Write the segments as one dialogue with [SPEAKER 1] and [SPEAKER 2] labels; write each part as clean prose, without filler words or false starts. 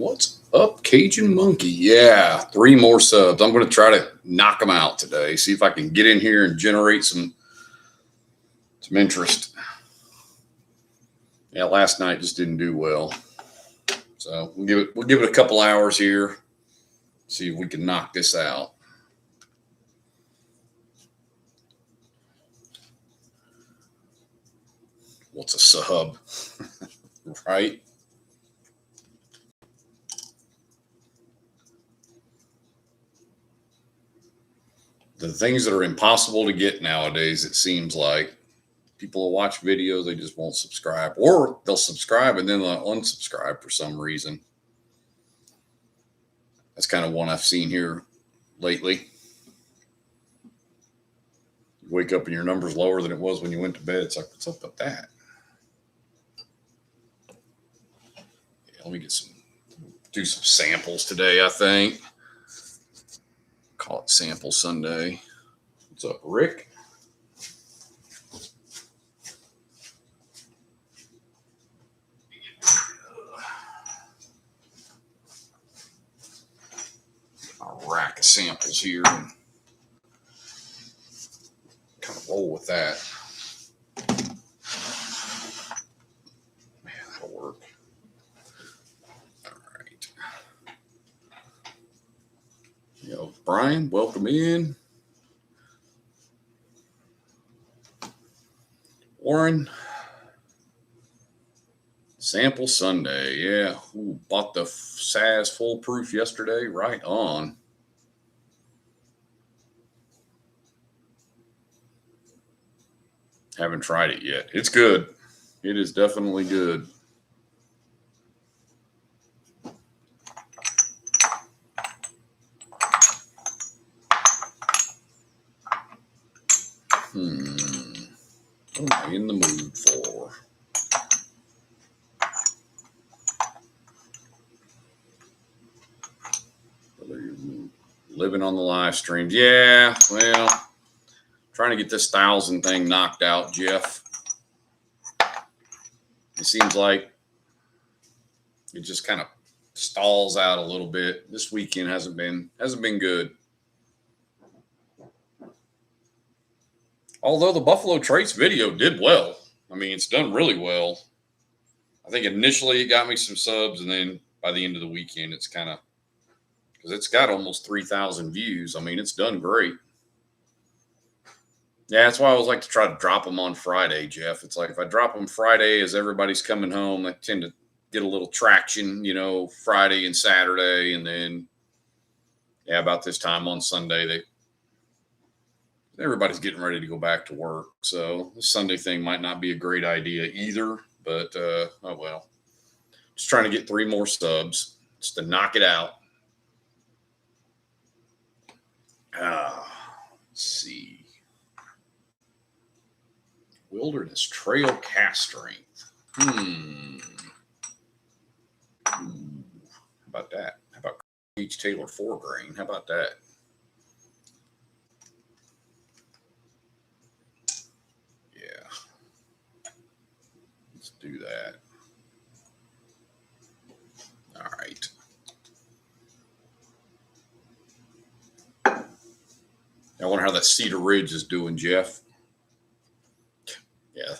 [SPEAKER 1] What's up, Cajun Monkey? Yeah, 3 more subs. I'm going to try to knock them out today. See if I can get in here and generate some interest. Yeah, last night just didn't do well. So we'll give it a couple hours here. See if we can knock this out. What's a sub? Right? The things that are impossible to get nowadays, it seems like people will watch videos, they just won't subscribe, or they'll subscribe and then they'll unsubscribe for some reason. That's kind of one I've seen here lately. You wake up and your number's lower than it was when you went to bed. It's like, what's up with that? Yeah, let me do some samples today, I think. Call it Sample Sunday. What's up, Rick? A rack of samples here and kind of roll with that. Man, that'll work. All right. Yo, Brian, welcome in. Warren. Sample Sunday. Yeah. Ooh, bought the SAS Foolproof yesterday. Right on. Haven't tried it yet. It's good. It is definitely good. What am I in the mood for? Living on the live streams. Yeah, well, trying to get this 1,000 thing knocked out, Jeff. It seems like it just kind of stalls out a little bit. This weekend hasn't been good. Although the Buffalo Trace video did well. I mean, it's done really well. I think initially it got me some subs, and then by the end of the weekend, it's kind of, because it's got almost 3,000 views. I mean, it's done great. Yeah, that's why I always like to try to drop them on Friday, Jeff. It's like if I drop them Friday as everybody's coming home, they tend to get a little traction, Friday and Saturday. And then, yeah, about this time on Sunday, everybody's getting ready to go back to work. So the Sunday thing might not be a great idea either. But, oh well. Just trying to get 3 more subs just to knock it out. Let's see. Wilderness Trail cast strength. How about that? How about H. Taylor 4-grain? How about that? Yeah. Let's do that. All right. I wonder how that Cedar Ridge is doing, Jeff. Yeah,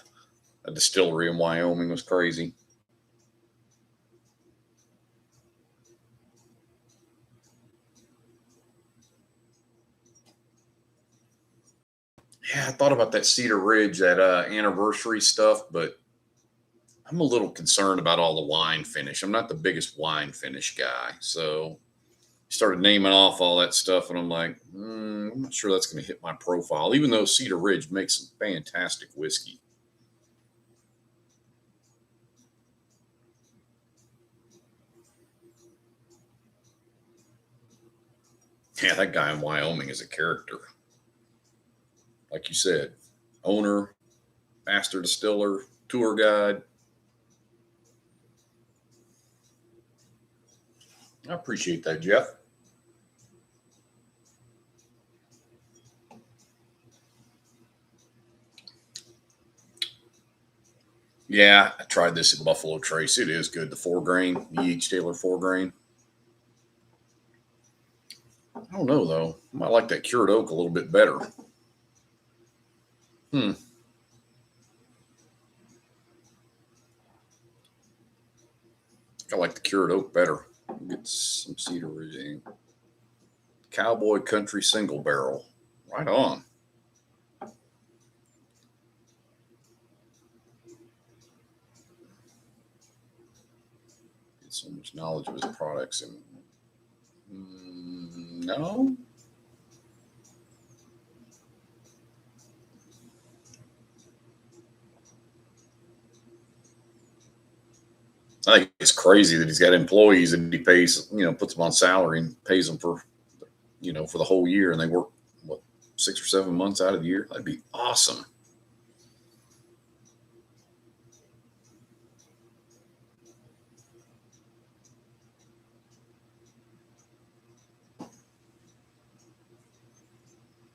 [SPEAKER 1] a distillery in Wyoming was crazy. Yeah, I thought about that Cedar Ridge, that anniversary stuff, but I'm a little concerned about all the wine finish. I'm not the biggest wine finish guy. So started naming off all that stuff, and I'm like, I'm not sure that's going to hit my profile, even though Cedar Ridge makes some fantastic whiskey. Yeah, that guy in Wyoming is a character. Like you said, owner, master distiller, tour guide. I appreciate that, Jeff. Yeah, I tried this at Buffalo Trace. It is good. The 4 grain, the H. Taylor 4 grain. I don't know though. I might like that cured oak a little bit better. Hmm. I like the cured oak better. Get some cedar regime. Cowboy Country Single Barrel. Right on. Get so much knowledge of his products and no. I think it's crazy that he's got employees and he pays, puts them on salary and pays them for, for the whole year, and they work what 6 or 7 months out of the year. That'd be awesome.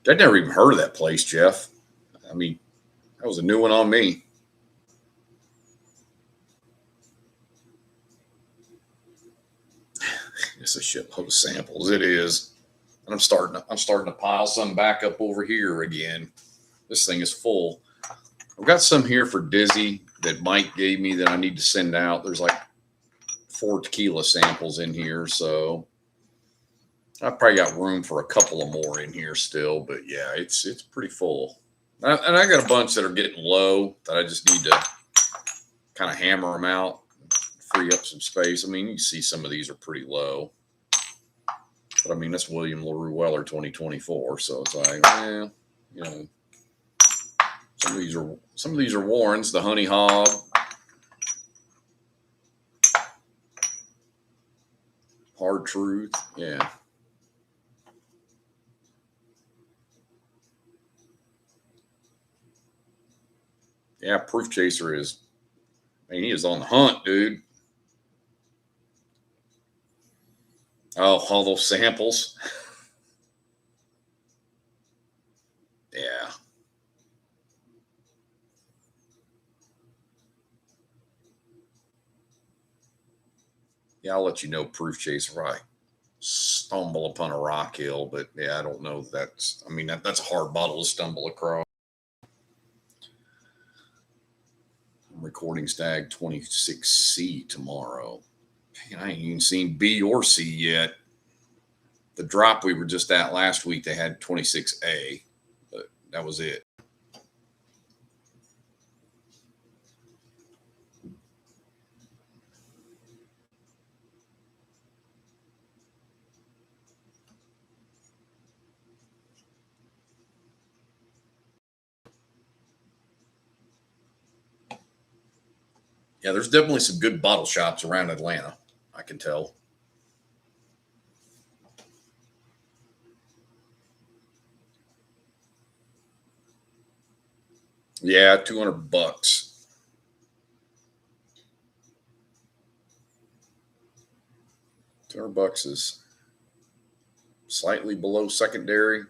[SPEAKER 1] I'd never even heard of that place, Jeff. I mean, that was a new one on me. It's a shitload of samples. It is. And I'm starting to pile some back up over here again. This thing is full. I've got some here for Dizzy that Mike gave me that I need to send out. There's like 4 tequila samples in here, so I've probably got room for a couple of more in here still. But yeah, it's pretty full. And I got a bunch that are getting low that I just need to kind of hammer them out, free up some space. I mean, you see some of these are pretty low. But I mean, that's William LaRue Weller 2024. So it's like, you know, some of these are Warrens, the Honey Hob, Hard Truth. Yeah. Yeah, Proof Chaser is, I mean, he is on the hunt, dude. Oh, all those samples. Yeah. Yeah, I'll let you know, Proof Chaser. Right. Stumble upon a rock hill, but yeah, I don't know. I mean, that's a hard bottle to stumble across. I'm recording Stag 26C tomorrow. Man, I ain't even seen B or C yet. The drop we were just at last week, they had 26A, but that was it. Yeah, there's definitely some good bottle shops around Atlanta. I can tell. Yeah, $200. 200 bucks is slightly below secondary.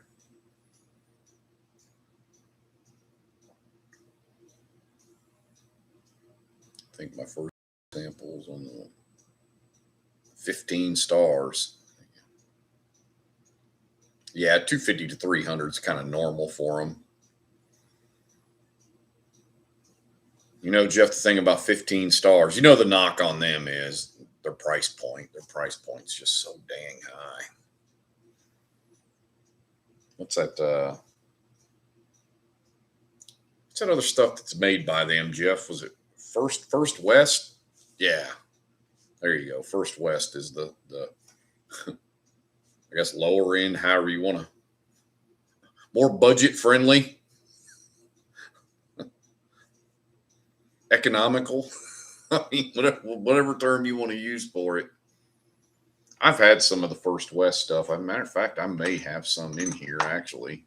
[SPEAKER 1] I think my first samples on the 15 stars. Yeah, 250 to 300 is kind of normal for them. Jeff, the thing about 15 stars, the knock on them is their price point. Their price point's just so dang high. What's that? What's that other stuff that's made by them, Jeff? Was it First West? Yeah, there you go. First West is the I guess lower end, however you want to, more budget friendly, economical. I mean, whatever term you want to use for it. I've had some of the First West stuff. As a matter of fact, I may have some in here actually.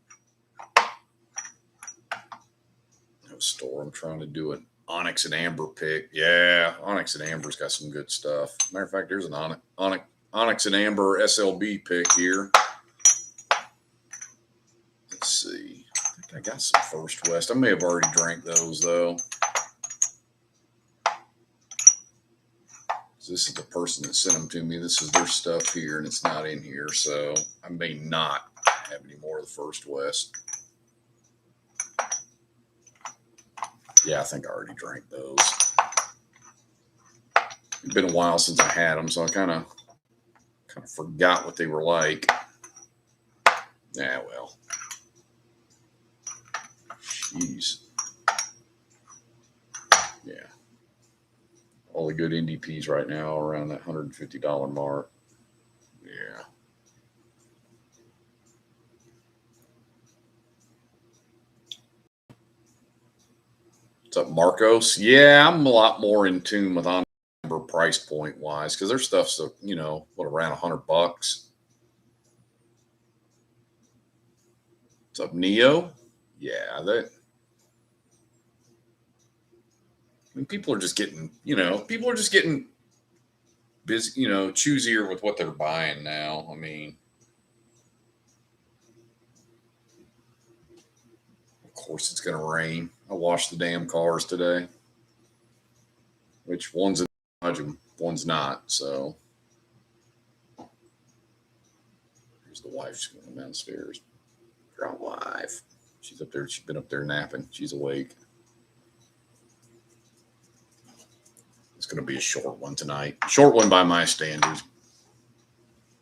[SPEAKER 1] No store. I'm trying to do an Onyx and Amber pick. Yeah, Onyx and Amber's got some good stuff. Matter of fact, there's an Onyx and Amber SLB pick here. Let's see. I think I got some First West. I may have already drank those though. This is the person that sent them to me. This is their stuff here, and it's not in here, so I may not have any more of the First West. Yeah, I think I already drank those. It's been a while since I had them, so I kind of forgot what they were like. Yeah, well. Jeez. Yeah. All the good NDPs right now are around that $150 mark. Yeah. What's up, Marcos? Yeah, I'm a lot more in tune with on price point wise because their stuff's around $100. What's up, Neo? Yeah, that. I mean, people are just getting busy, choosier with what they're buying now. I mean, of course it's going to rain. I washed the damn cars today, which one's in Dodge and one's not. So here's the wife. She's going downstairs. Girl, wife. She's up there. She's been up there napping. She's awake. It's going to be a short one tonight. Short one by my standards.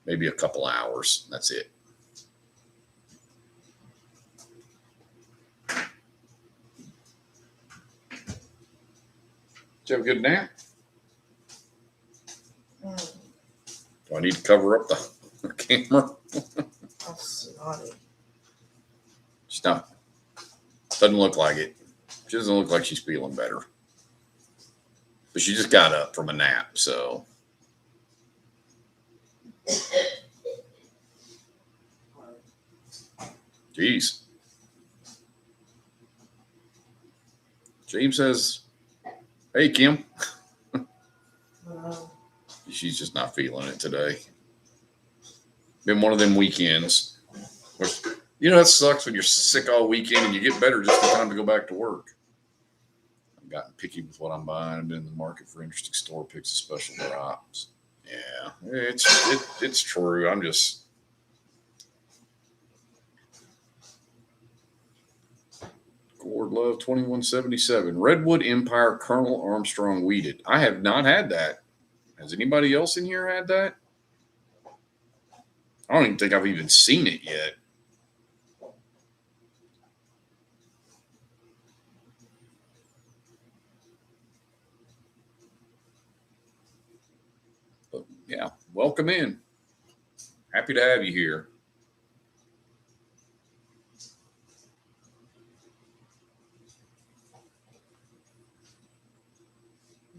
[SPEAKER 1] Maybe a couple hours. That's it. Did you have a good nap? Do I need to cover up the camera?
[SPEAKER 2] I'm snotty.
[SPEAKER 1] She's not. Doesn't look like it. She doesn't look like she's feeling better. But she just got up from a nap, so. Jeez. James says, "Hey, Kim." She's just not feeling it today. Been one of them weekends. That sucks when you're sick all weekend and you get better just in time to go back to work. I've gotten picky with what I'm buying. I've been in the market for interesting store picks, especially drops. Yeah, it's true. I'm just. Gord Love 2177. Redwood Empire Colonel Armstrong Wheated. I have not had that. Has anybody else in here had that? I don't even think I've even seen it yet. But yeah, welcome in. Happy to have you here.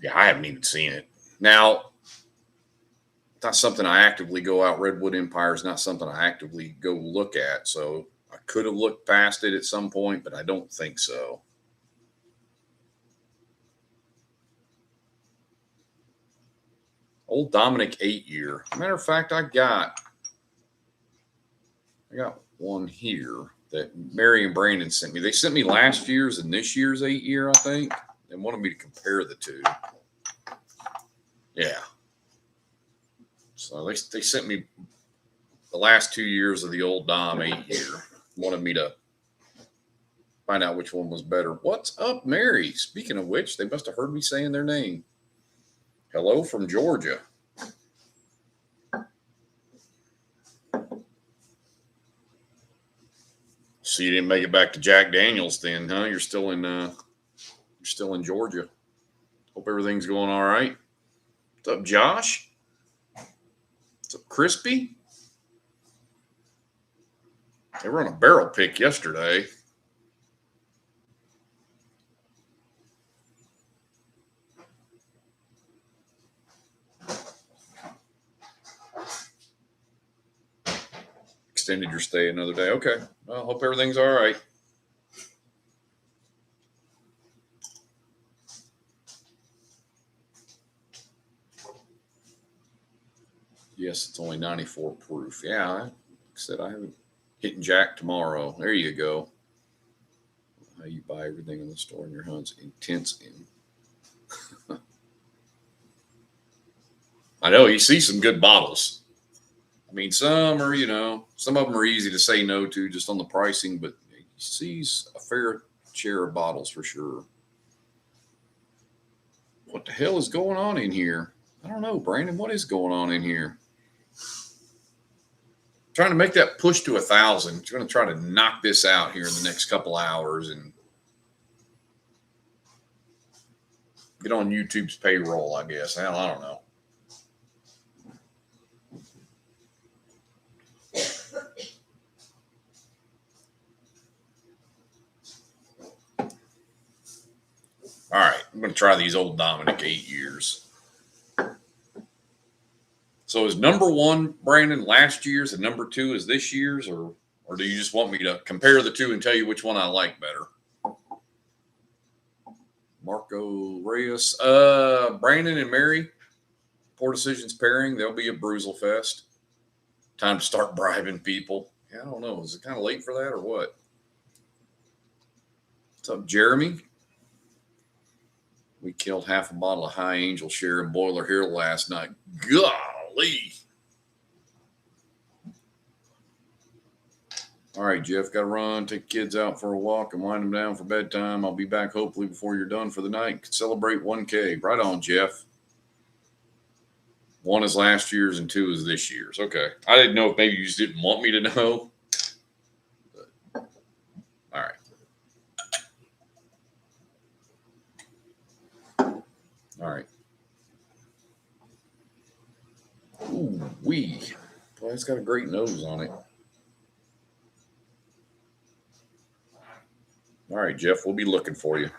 [SPEAKER 1] Yeah, I haven't even seen it. Now, it's not something I actively go out. Redwood Empire is not something I actively go look at. So I could have looked past it at some point, but I don't think so. Old Dominic 8-year. Matter of fact, I got one here that Mary and Brandon sent me. They sent me last year's and this year's 8-year, I think, and wanted me to compare the two. Yeah. So they sent me the last 2 years of the old Dom 8-year. Wanted me to find out which one was better. What's up, Mary? Speaking of which, they must have heard me saying their name. Hello from Georgia. So you didn't make it back to Jack Daniels then, huh? You're still in Georgia. Hope everything's going all right. What's up, Josh? What's up, Crispy? They were on a barrel pick yesterday. Extended your stay another day. Okay. Well, hope everything's all right. Yes, it's only 94 proof. Yeah, like I said, I haven't hitting Jack tomorrow. There you go. How you buy everything in the store in your hunts. Intense in. I know you see some good bottles. I mean, some are, some of them are easy to say no to just on the pricing, but he sees a fair share of bottles for sure. What the hell is going on in here? I don't know, Brandon. What is going on in here? Trying to make that push to 1,000. You're going to try to knock this out here in the next couple hours and get on YouTube's payroll, I guess. Hell, I don't know. All right, I'm going to try these Old Dominick 8 years. So is number one, Brandon, last year's and number two is this year's, or do you just want me to compare the two and tell you which one I like better? Marco Reyes. Brandon and Mary, Poor Decisions pairing. They'll be a Bruisel Fest. Time to start bribing people. Yeah, I don't know. Is it kind of late for that or what? What's up, Jeremy? We killed half a bottle of High Angel Share and Boiler here last night. Golly. All right, Jeff, got to run, take kids out for a walk and wind them down for bedtime. I'll be back hopefully before you're done for the night. Celebrate 1K. Right on, Jeff. 1 is last year's and 2 is this year's. Okay. I didn't know if maybe you just didn't want me to know. But, all right. All right. Ooh, wee. Boy, it's got a great nose on it. All right, Jeff, we'll be looking for you.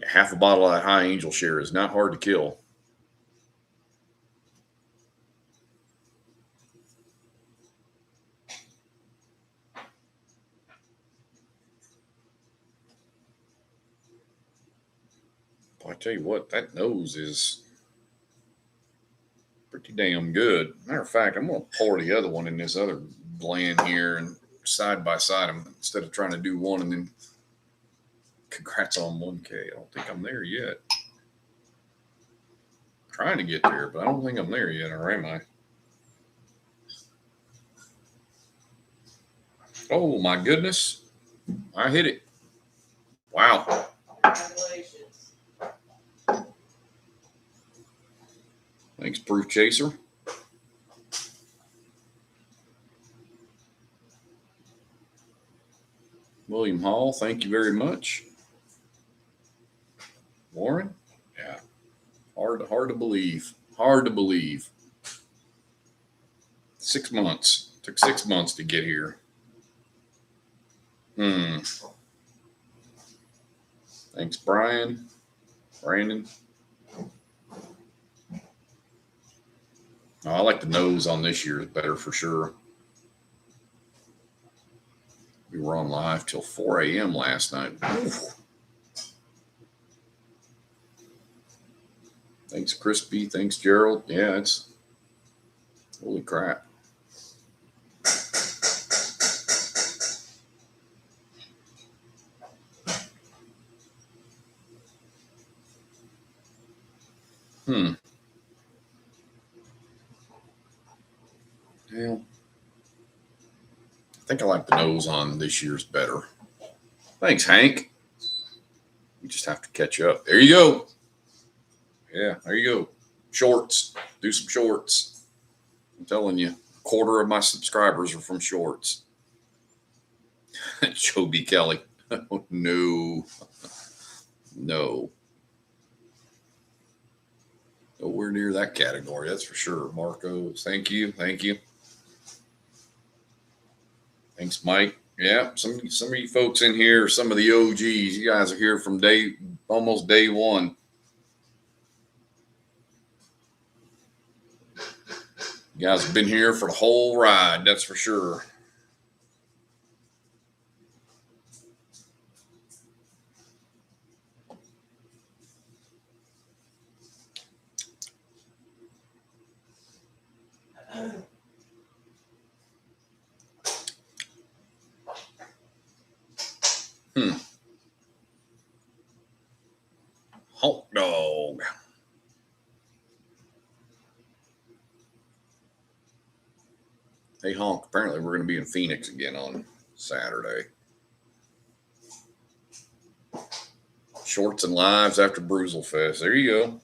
[SPEAKER 1] Half a bottle of that High Angel Share is not hard to kill. Boy, I tell you what, that nose is pretty damn good. Matter of fact, I'm going to pour the other one in this other blend here and side by side them instead of trying to do one and then congrats on 1K. I don't think I'm there yet. I'm trying to get there, but I don't think I'm there yet, or am I? Oh, my goodness. I hit it. Wow.
[SPEAKER 2] Congratulations.
[SPEAKER 1] Thanks, Proof Chaser. William Hall, thank you very much. Warren, yeah, hard to believe. Hard to believe. 6 months. Took 6 months to get here. Thanks, Brian. Brandon. Oh, I like the nose on this year better for sure. We were on live till 4 a.m. last night. Oof. Thanks, Crispy. Thanks, Gerald. Yeah, it's holy crap. Yeah. I think I like the nose on this year's better. Thanks, Hank. We just have to catch up. There you go. Yeah, there you go. Shorts. Do some shorts. I'm telling you, 1/4 of my subscribers are from shorts. Joe B. Kelly. Oh, no. No. Nowhere near that category, that's for sure. Marco, thank you. Thank you. Thanks, Mike. Yeah, some of you folks in here, some of the OGs, you guys are here from almost day one. You guys have been here for the whole ride, that's for sure. Hey, Honk, apparently we're going to be in Phoenix again on Saturday. Shorts and lives after Bruisel Fest. There you go.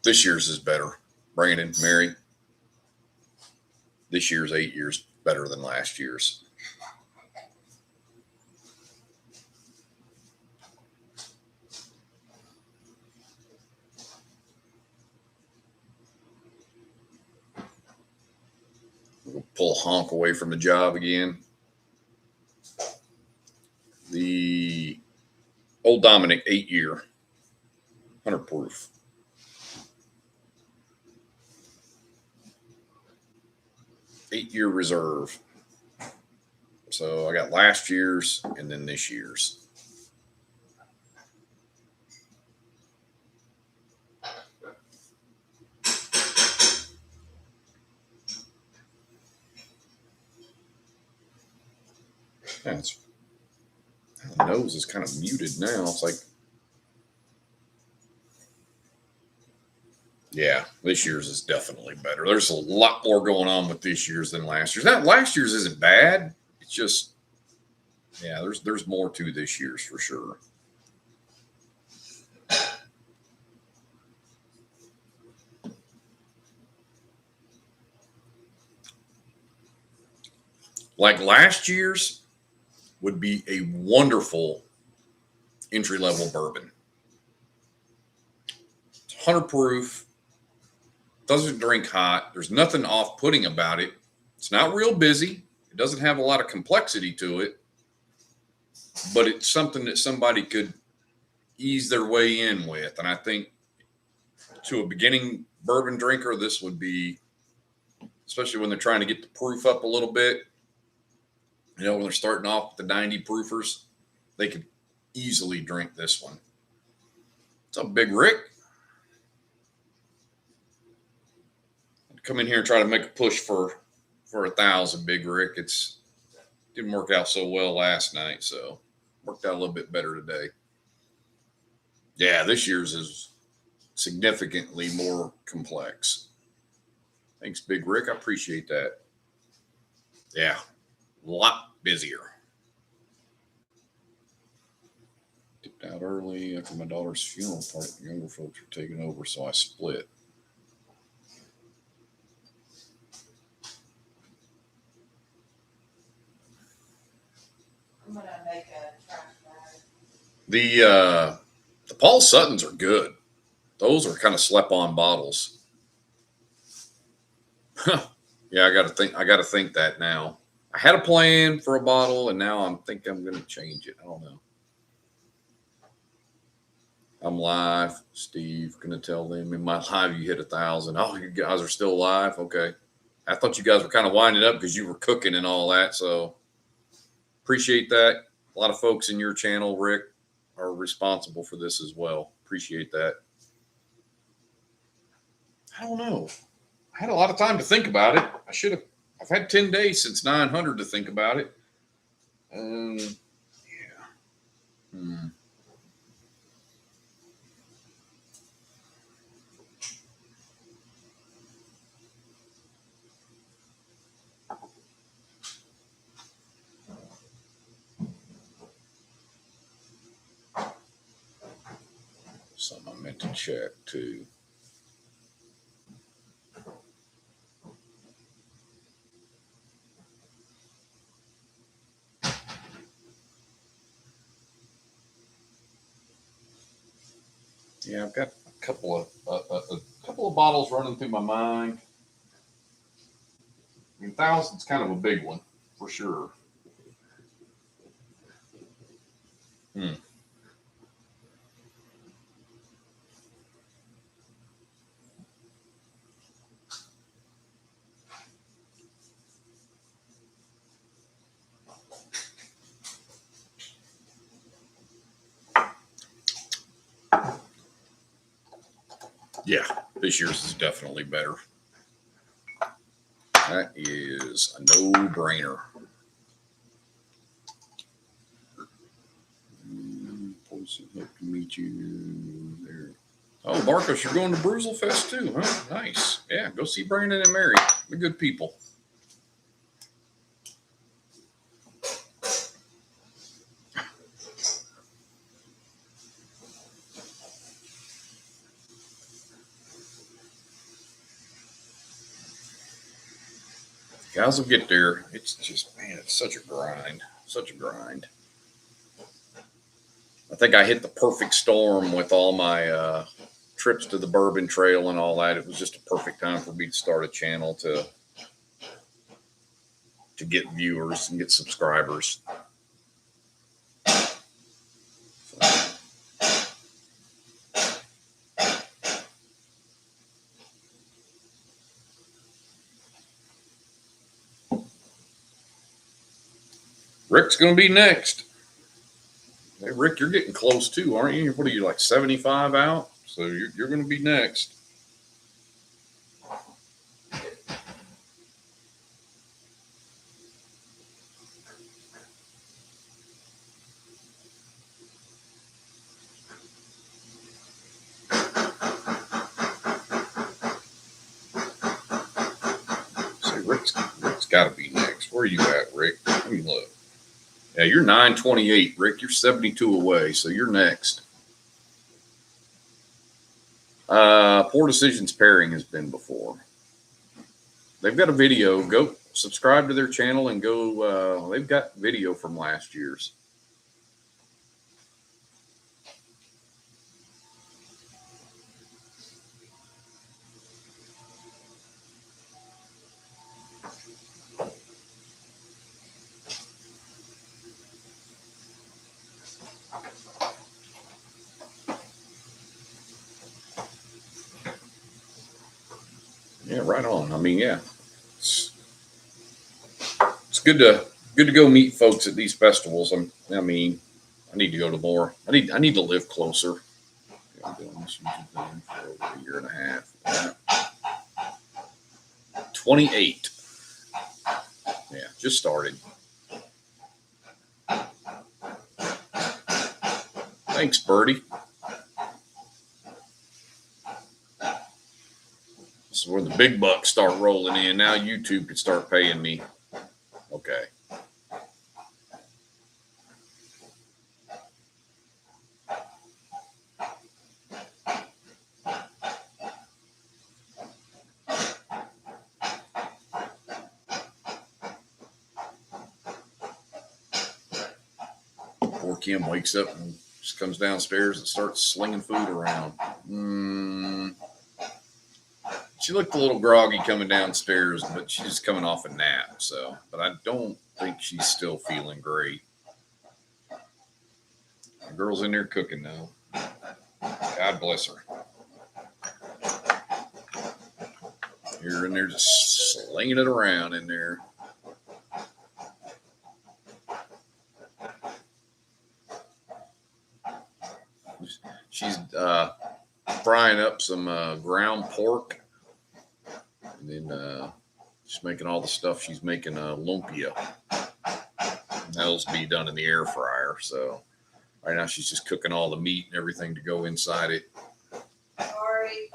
[SPEAKER 1] This year's is better. Brandon, Mary, this year's 8 years better than last year's. We'll pull Honk away from the job again. The Old Dominic 8 year, 100 proof. Eight-year reserve. So I got last year's and then this year's. That's, the nose is kind of muted now. It's like, yeah, this year's is definitely better. There's a lot more going on with this year's than last year's. Now, last year's isn't bad. It's just, yeah, there's more to this year's for sure. Like last year's would be a wonderful entry level bourbon. It's 100 proof, doesn't drink hot. There's nothing off putting about it. It's not real busy. It doesn't have a lot of complexity to it, but it's something that somebody could ease their way in with. And I think to a beginning bourbon drinker, this would be, especially when they're trying to get the proof up a little bit. You know, when they're starting off with the 90 proofers, they could easily drink this one. What's up, Big Rick? I'd come in here and try to make a push for 1,000, Big Rick. It's didn't work out so well last night, so worked out a little bit better today. Yeah, this year's is significantly more complex. Thanks, Big Rick. I appreciate that. Yeah, a lot busier. Dipped out early after my daughter's funeral party. Younger folks were taking over, so I split.
[SPEAKER 2] I'm gonna make a trash bag.
[SPEAKER 1] The Paul Suttons are good. Those are kind of slept on bottles. Yeah, I gotta think that now. I had a plan for a bottle, and now I'm thinking I'm gonna change it. I don't know. I'm live, Steve. Gonna tell them in my live you hit 1,000. Oh, you guys are still live. Okay. I thought you guys were kind of winding up because you were cooking and all that. So appreciate that. A lot of folks in your channel, Rick, are responsible for this as well. Appreciate that. I don't know. I had a lot of time to think about it. I've had 10 days since 900 to think about it. Yeah. Something I meant to check too. Yeah, I've got a couple of bottles running through my mind. I mean, 1,000's kind of a big one for sure. Yeah, This year's is definitely better. That is a no-brainer. Hope to meet you there. Oh, Marcos, you're going to Bruzel Fest too, huh? Nice. Yeah, go see Brandon and Mary. They're good people. Guys will get there. It's just, man, it's such a grind. Such a grind. I think I hit the perfect storm with all my trips to the Bourbon Trail and all that. It was just a perfect time for me to start a channel to get viewers and get subscribers. Rick's going to be next. Hey, Rick, you're getting close too, aren't you? What are you, like 75 out? So you're going to be next. So Rick's got to be next. Where are you at, Rick? Let me look. Yeah, you're 928, Rick. You're 72 away, so you're next. Poor Decisions Pairing has been before. They've got a video. Go subscribe to their channel and go. They've got video from last year's. Yeah, right on. I mean, yeah, it's good to go meet folks at these festivals. I mean, I need to go to more. I need to live closer. I've been doing this YouTube thing for over a year and a half. Yeah. 28. Yeah, just started. Thanks, Birdie. This is where the big bucks start rolling in. Now YouTube could start paying me. Okay. Poor Kim wakes up and just comes downstairs and starts slinging food around. She looked a little groggy coming downstairs, but she's coming off a nap. So, but I don't think she's still feeling great. The girl's in there cooking now. God bless her. You're in there just slinging it around in there. She's frying up some ground pork. And then she's making all the stuff. She's making lumpia. That'll be done in the air fryer. So right now she's just cooking all the meat and everything to go inside it.
[SPEAKER 2] Sorry.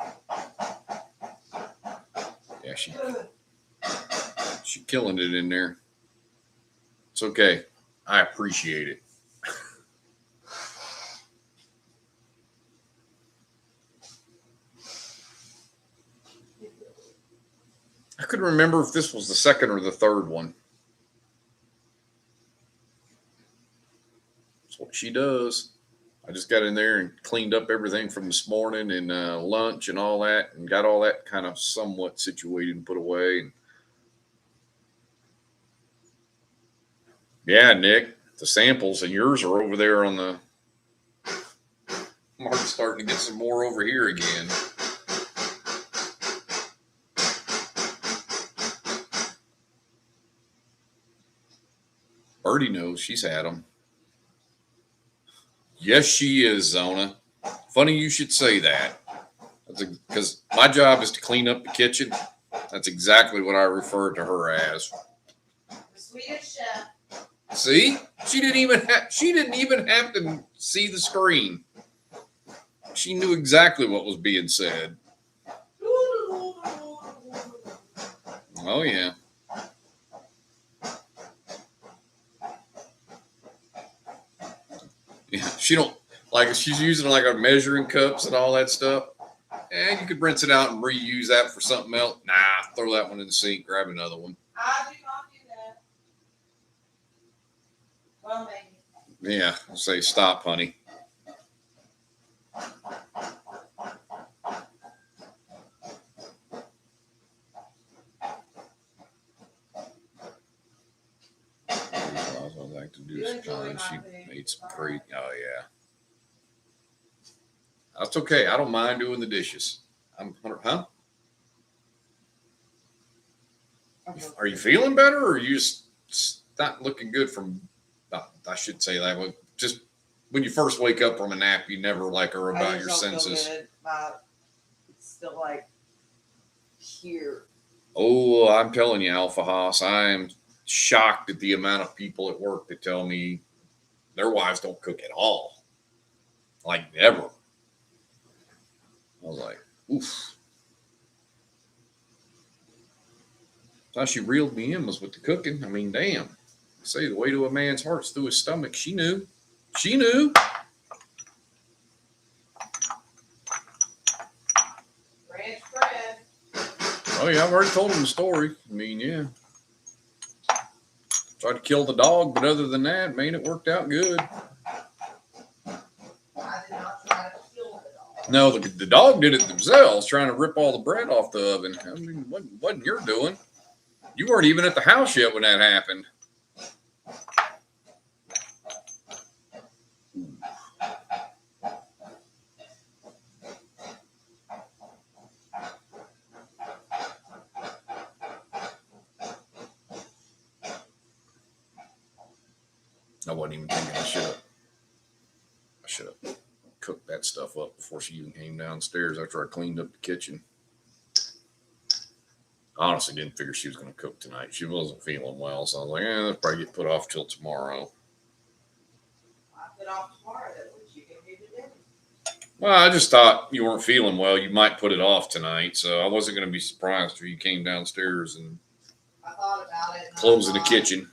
[SPEAKER 1] Yeah, she's killing it in there. It's okay. I appreciate it. I couldn't remember if this was the second or the third one. That's what she does. I just got in there and cleaned up everything from this morning and lunch and all that, and got all that kind of somewhat situated and put away. And yeah, Nick, the samples and yours are over there on the. I'm already starting to get some more over here again. Birdie knows she's had them. Yes, she is, Zona. Funny you should say that. because my job is to clean up the kitchen. That's exactly what I refer to her as.
[SPEAKER 2] The Swedish chef.
[SPEAKER 1] See, she didn't even have to see the screen. She knew exactly what was being said. Oh yeah. Yeah, she don't like if she's using like a measuring cups and all that stuff. And you could rinse it out and reuse that for something else. Nah, throw that one in the sink, grab another one.
[SPEAKER 2] I do not do that. Well, maybe.
[SPEAKER 1] Yeah, I'll say stop, honey. I like to do some time. She made some great. Oh yeah. That's okay. I don't mind doing the dishes. Huh? Are you feeling better, or are you just not looking good from? I should say that. Just when you first wake up from a nap, you never like are about your senses.
[SPEAKER 2] It's still like here.
[SPEAKER 1] Oh, I'm telling you, Alpha Haas, I am shocked at the amount of people at work that tell me their wives don't cook at all, like never. I was like, oof. How she reeled me in was with the cooking. I mean, damn. I say the way to a man's heart's through his stomach. She knew. She knew.
[SPEAKER 2] Ranch bread.
[SPEAKER 1] Oh, yeah, I've already told him the story. I mean, yeah. Tried to kill the dog, but other than that, man, it worked out good.
[SPEAKER 2] I did not try to kill the dog.
[SPEAKER 1] No, the dog did it themselves, trying to rip all the bread off the oven. I mean, what wasn't your doing? You weren't even at the house yet when that happened. I wasn't even thinking I should have cooked that stuff up before she even came downstairs after I cleaned up the kitchen. I honestly didn't figure she was going to cook tonight. She wasn't feeling well, so I was like, that'll probably get put off till tomorrow.
[SPEAKER 2] I put off tomorrow. That's what you can do today.
[SPEAKER 1] Well, I just thought you weren't feeling well. You might put it off tonight, so I wasn't going to be surprised if you came downstairs and
[SPEAKER 2] I thought about it.
[SPEAKER 1] closing the kitchen.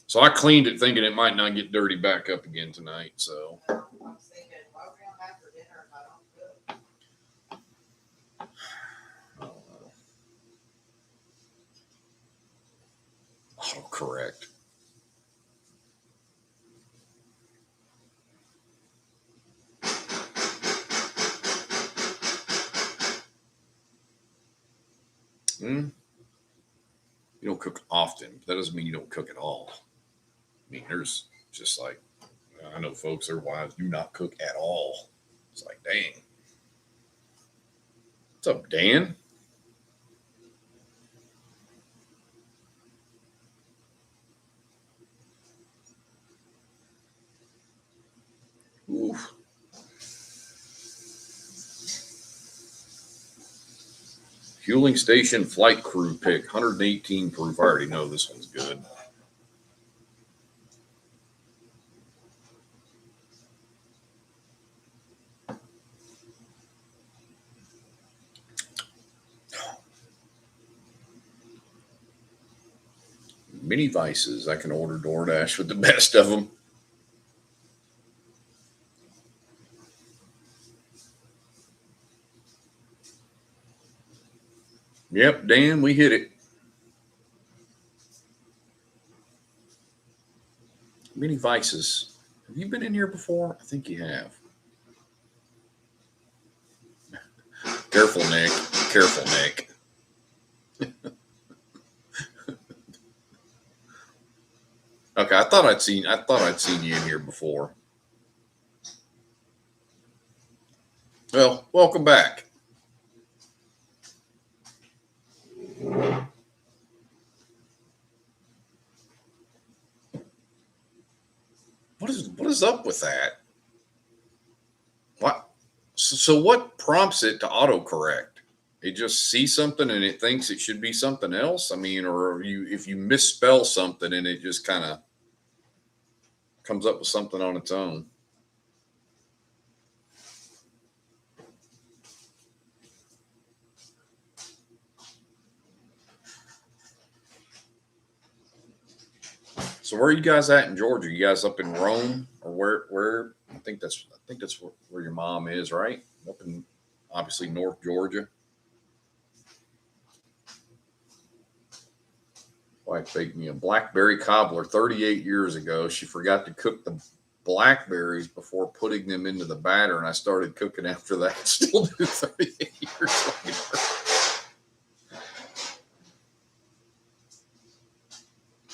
[SPEAKER 1] So I cleaned it thinking it might not get dirty back up again tonight. So
[SPEAKER 2] I was thinking, what are we going to have for dinner if I don't cook?
[SPEAKER 1] I don't know. Autocorrect. You don't cook often. That doesn't mean you don't cook at all. I mean, there's just like, I know folks, their wives do not cook at all. It's like, dang. What's up, Dan? Oof. Fueling station flight crew pick, 118 proof. I already know this one's good. Mini Vices. I can order DoorDash with the best of them. Yep, Dan, we hit it. Mini Vices. Have you been in here before? I think you have. Careful, Nick. Careful, Nick. Okay, I thought I'd seen you in here before. Well, welcome back. What is up with that? What? So So what prompts it to autocorrect? It just sees something and it thinks it should be something else. I mean, or if you misspell something and it just kind of comes up with something on its own. So where are you guys at in Georgia? You guys up in Rome or where I think that's where your mom is, right? Up in obviously North Georgia. Wife baked me a blackberry cobbler 38 years ago. She forgot to cook the blackberries before putting them into the batter, and I started cooking after that. Still do 38 years later.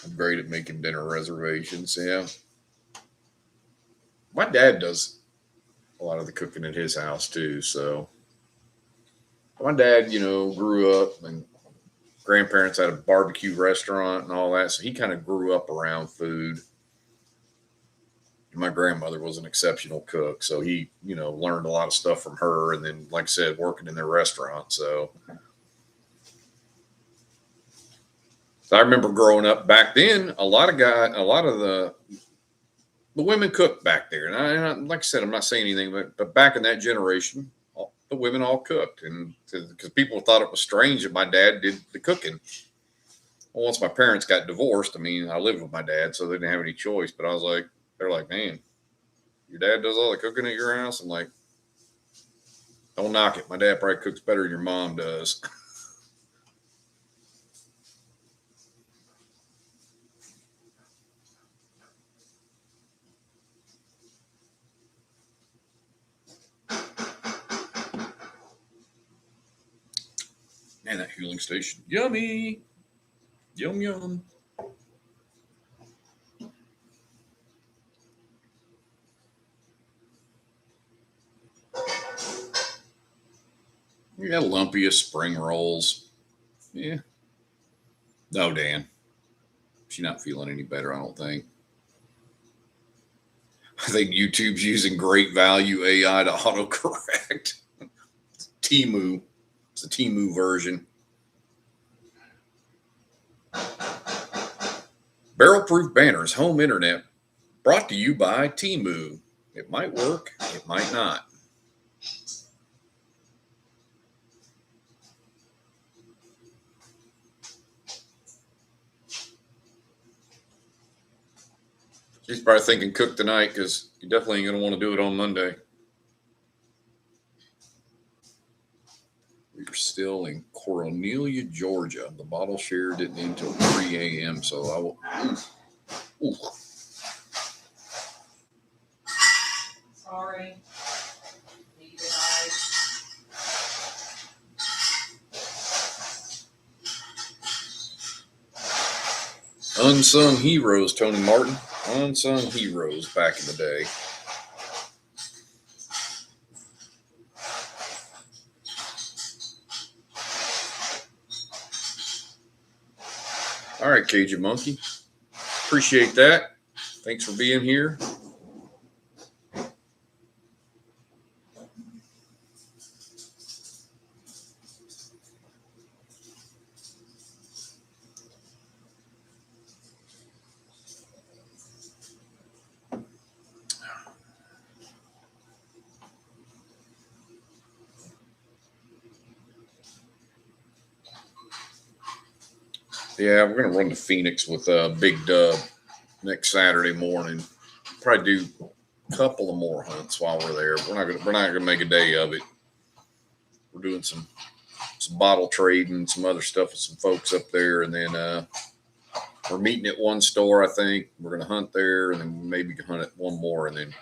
[SPEAKER 1] I'm great at making dinner reservations. Yeah. My dad does a lot of the cooking at his house too. So my dad, grew up and grandparents had a barbecue restaurant and all that. So he kind of grew up around food. My grandmother was an exceptional cook. So he, learned a lot of stuff from her. And then, like I said, working in their restaurant. So I remember growing up back then, a lot of the women cooked back there. And like I said, I'm not saying anything, but back in that generation, the women all cooked. And because people thought it was strange that my dad did the cooking. Well, once my parents got divorced, I mean, I lived with my dad, so they didn't have any choice. But they're like, man, your dad does all the cooking at your house? I'm like, don't knock it. My dad probably cooks better than your mom does. Man, that fueling station. Yummy. Yum, yum. Yeah, lumpiest spring rolls. Yeah. No, Dan. She's not feeling any better, I don't think. I think YouTube's using great value AI to autocorrect. Timu. It's a Timu version. Barrel Proof Banners, home internet, brought to you by Timu. It might work, it might not. She's probably thinking cook tonight because you definitely ain't going to want to do it on Monday. We're still in Cornelia, Georgia. The bottle share didn't end until 3 a.m. So I will. Ooh.
[SPEAKER 2] Sorry. Needed ice.
[SPEAKER 1] Unsung heroes, Tony Martin. Unsung heroes back in the day. All right, Cajun Monkey. Appreciate that. Thanks for being here. Yeah, we're gonna run to Phoenix with Big Dub next Saturday morning. Probably do a couple of more hunts while we're there. We're not gonna make a day of it. We're doing some bottle trading, some other stuff with some folks up there, and then we're meeting at one store. I think we're gonna hunt there, and then maybe hunt at one more, and then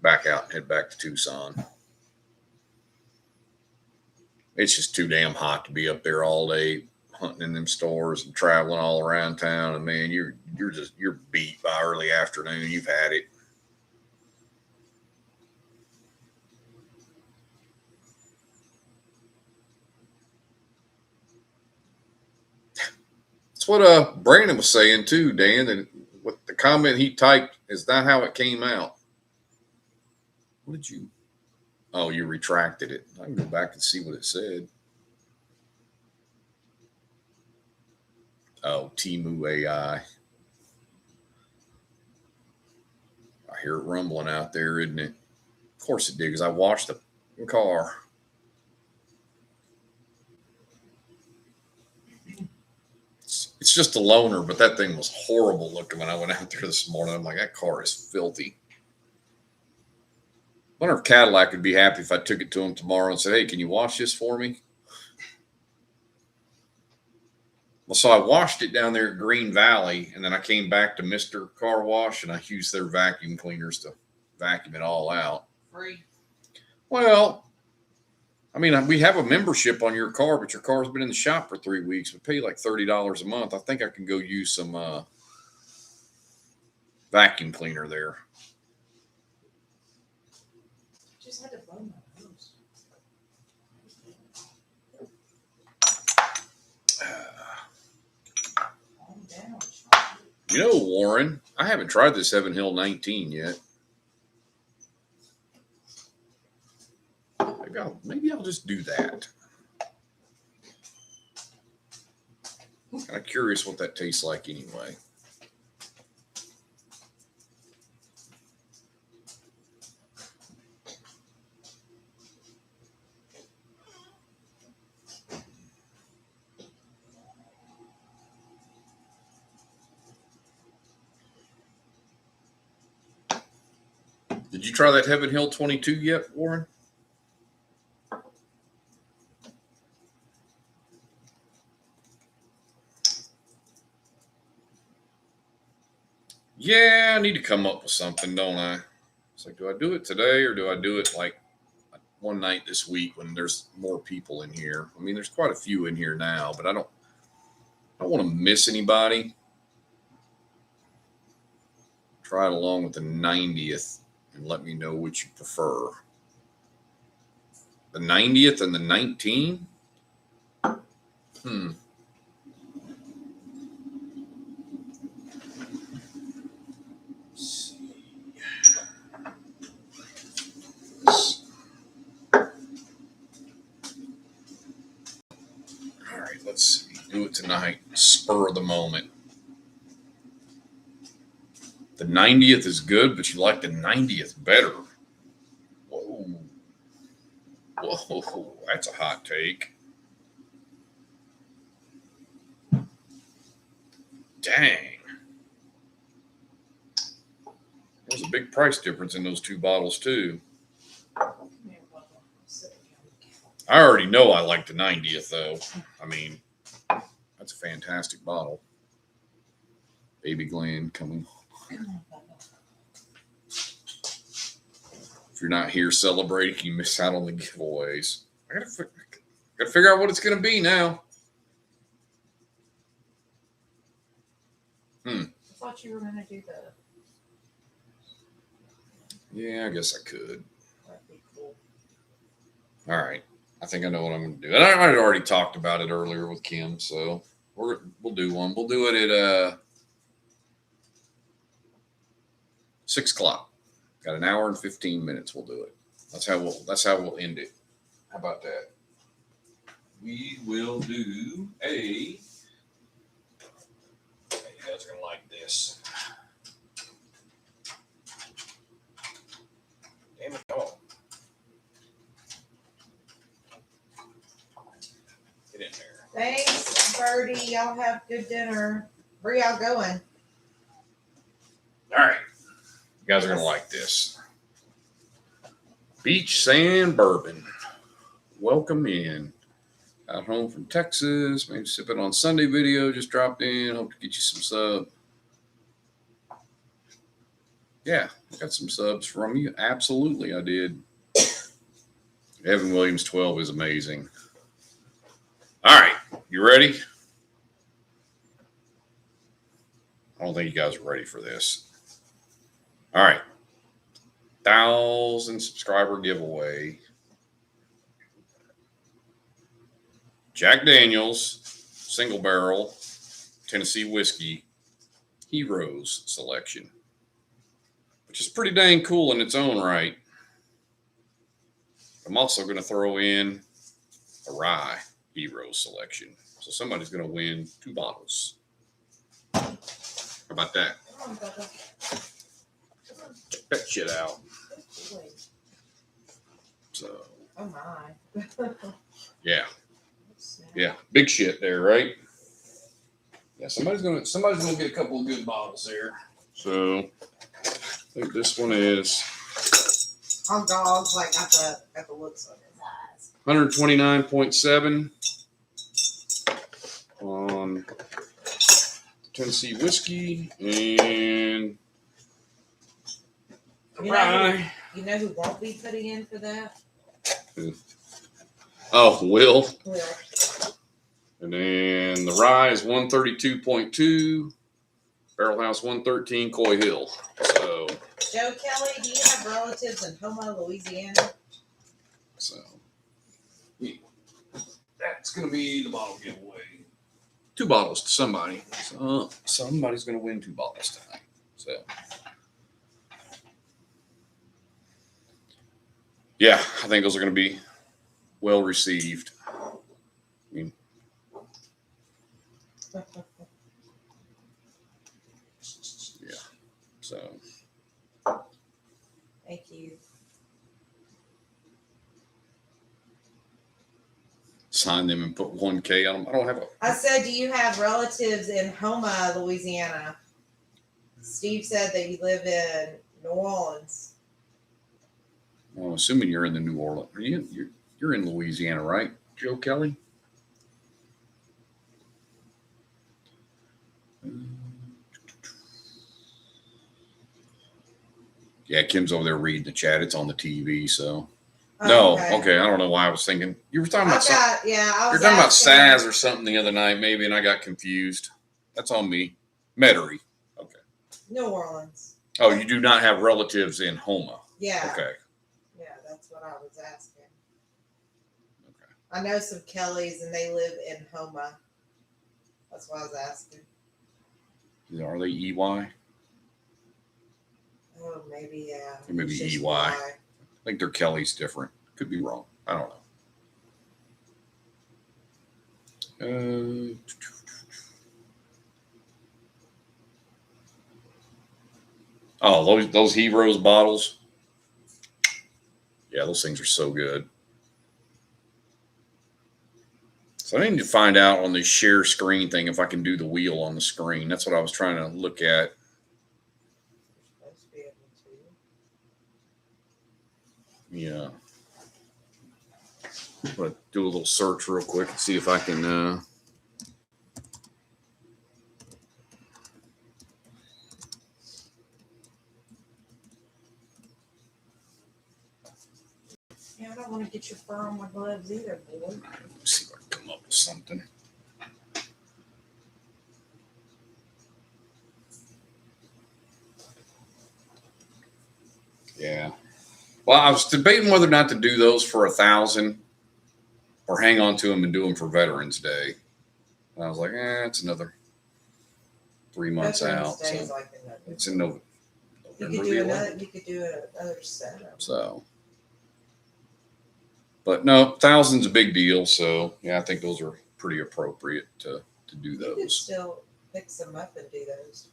[SPEAKER 1] back out and head back to Tucson. It's just too damn hot to be up there all day hunting in them stores and traveling all around town. And man, you're beat by early afternoon. You've had it. That's what Brandon was saying too, Dan. And what the comment he typed is not how it came out. What did you? Oh, you retracted it. I can go back and see what it said. Oh, Timu AI. I hear it rumbling out there, isn't it? Of course it did, because I washed the car. It's just a loaner, but that thing was horrible looking when I went out there this morning. I'm like, that car is filthy. I wonder if Cadillac would be happy if I took it to them tomorrow and said, hey, can you wash this for me? Well, so I washed it down there at Green Valley, and then I came back to Mr. Car Wash, and I used their vacuum cleaners to vacuum it all out.
[SPEAKER 2] Free.
[SPEAKER 1] Well, I mean, we have a membership on your car, but your car's been in the shop for 3 weeks. We pay like $30 a month. I think I can go use some vacuum cleaner there.
[SPEAKER 2] Just had to blow my nose. Calm down.
[SPEAKER 1] You know, Warren, I haven't tried this Heaven Hill 19 yet. Maybe I'll just do that. I'm kind of curious what that tastes like anyway. Did you try that Heaven Hill 22 yet, Warren? Yeah, I need to come up with something, don't I? It's like, do I do it today or do I do it like one night this week when there's more people in here? I mean, there's quite a few in here now, but I don't want to miss anybody. Try it along with the 90th and let me know which you prefer. The 90th and the 19? All right, let's see. Do it tonight. Spur of the moment. The 90th is good, but you like the 90th better. Whoa. Whoa, that's a hot take. Dang. There's a big price difference in those two bottles, too. I already know I like the 90th, though. I mean, that's a fantastic bottle. Baby Glen coming. If you're not here celebrating, you miss out on the giveaways. I gotta figure out what it's gonna be now.
[SPEAKER 2] I thought you were gonna do the.
[SPEAKER 1] Yeah, I guess I could.
[SPEAKER 2] That'd be cool.
[SPEAKER 1] All right. I think I know what I'm going to do. And I had already talked about it earlier with Kim, so we'll do one. We'll do it at 6 o'clock. Got an hour and 15 minutes. We'll do it. That's how we'll end it. How about that? We will do a. You guys are going to like this. Damn it, come on. Get in there.
[SPEAKER 2] Thanks, Birdie. Y'all have good dinner. Where y'all going?
[SPEAKER 1] All right. You guys are going to like this. Beach Sand Bourbon. Welcome in. Out home from Texas. Maybe sipping on Sunday video. Just dropped in. Hope to get you some sub. Yeah, I got some subs from you. Absolutely, I did. Evan Williams 12 is amazing. All right, you ready? I don't think you guys are ready for this. All right. 1,000 subscriber giveaway. Jack Daniels, single barrel, Tennessee whiskey, Heroes selection, which is pretty dang cool in its own right. I'm also going to throw in a rye hero selection. So somebody's going to win 2 bottles. How about that?
[SPEAKER 2] Come on, Bubba. Come on.
[SPEAKER 1] Check that shit out.
[SPEAKER 2] Good boy.
[SPEAKER 1] So
[SPEAKER 2] Oh my.
[SPEAKER 1] yeah, big shit there, right? Yeah, somebody's gonna get a couple of good bottles there. So I think this one is
[SPEAKER 2] On dogs, like at the looks of his eyes.
[SPEAKER 1] 129.7 on Tennessee whiskey and rye.
[SPEAKER 2] You know who won't be putting in for that?
[SPEAKER 1] Oh, Will.
[SPEAKER 2] Will.
[SPEAKER 1] And then the rye is 132.2, Barrel House 113, Coy Hill. So
[SPEAKER 2] Joe Kelly, do you have relatives in Houma, Louisiana?
[SPEAKER 1] That's going to be the bottle giveaway. 2 bottles to somebody. So somebody's going to win 2 bottles tonight. So yeah, I think those are going to be well received. I mean, yeah. So
[SPEAKER 2] Thank you.
[SPEAKER 1] sign them and put 1K on them. I don't have a.
[SPEAKER 2] I said, do you have relatives in Houma, Louisiana? Steve said that you live in New Orleans.
[SPEAKER 1] Well, assuming you're in the New Orleans. You're in Louisiana, right, Joe Kelly? Yeah, Kim's over there reading the chat. It's on the TV, so. No, okay. I don't know why I was thinking you were talking about.
[SPEAKER 2] You're
[SPEAKER 1] talking about Saz or something the other night, maybe, and I got confused. That's on me. Metairie. Okay.
[SPEAKER 2] New Orleans.
[SPEAKER 1] Oh, you do not have relatives in Houma.
[SPEAKER 2] Yeah.
[SPEAKER 1] Okay.
[SPEAKER 2] Yeah, that's what I was asking.
[SPEAKER 1] Okay.
[SPEAKER 2] I know some Kellys, and they live in Houma. That's why I was asking.
[SPEAKER 1] Are they EY?
[SPEAKER 2] Oh, maybe yeah.
[SPEAKER 1] Or maybe
[SPEAKER 2] It's just
[SPEAKER 1] EY. I think they're Kelly's different. Could be wrong. I don't know. Oh, those Heroes bottles. Yeah, those things are so good. So I need to find out on this share screen thing if I can do the wheel on the screen. That's what I was trying to look at.
[SPEAKER 2] You're supposed to be able to.
[SPEAKER 1] Yeah. I'm going to do a little search real quick and see if I can.
[SPEAKER 2] Yeah, I don't want to get your fur on my gloves either, boy.
[SPEAKER 1] Let's see if I can come up with something. Yeah. Well, I was debating whether or not to do those for 1,000 or hang on to them and do them for Veterans Day. And I was like, it's another 3 months out.
[SPEAKER 2] Day is
[SPEAKER 1] So
[SPEAKER 2] like another.
[SPEAKER 1] it's in November.
[SPEAKER 2] You could do another. You could do another set.
[SPEAKER 1] So, but no, 1,000's a big deal. So yeah, I think those are pretty appropriate to do
[SPEAKER 2] You could
[SPEAKER 1] those.
[SPEAKER 2] still fix them up and do those.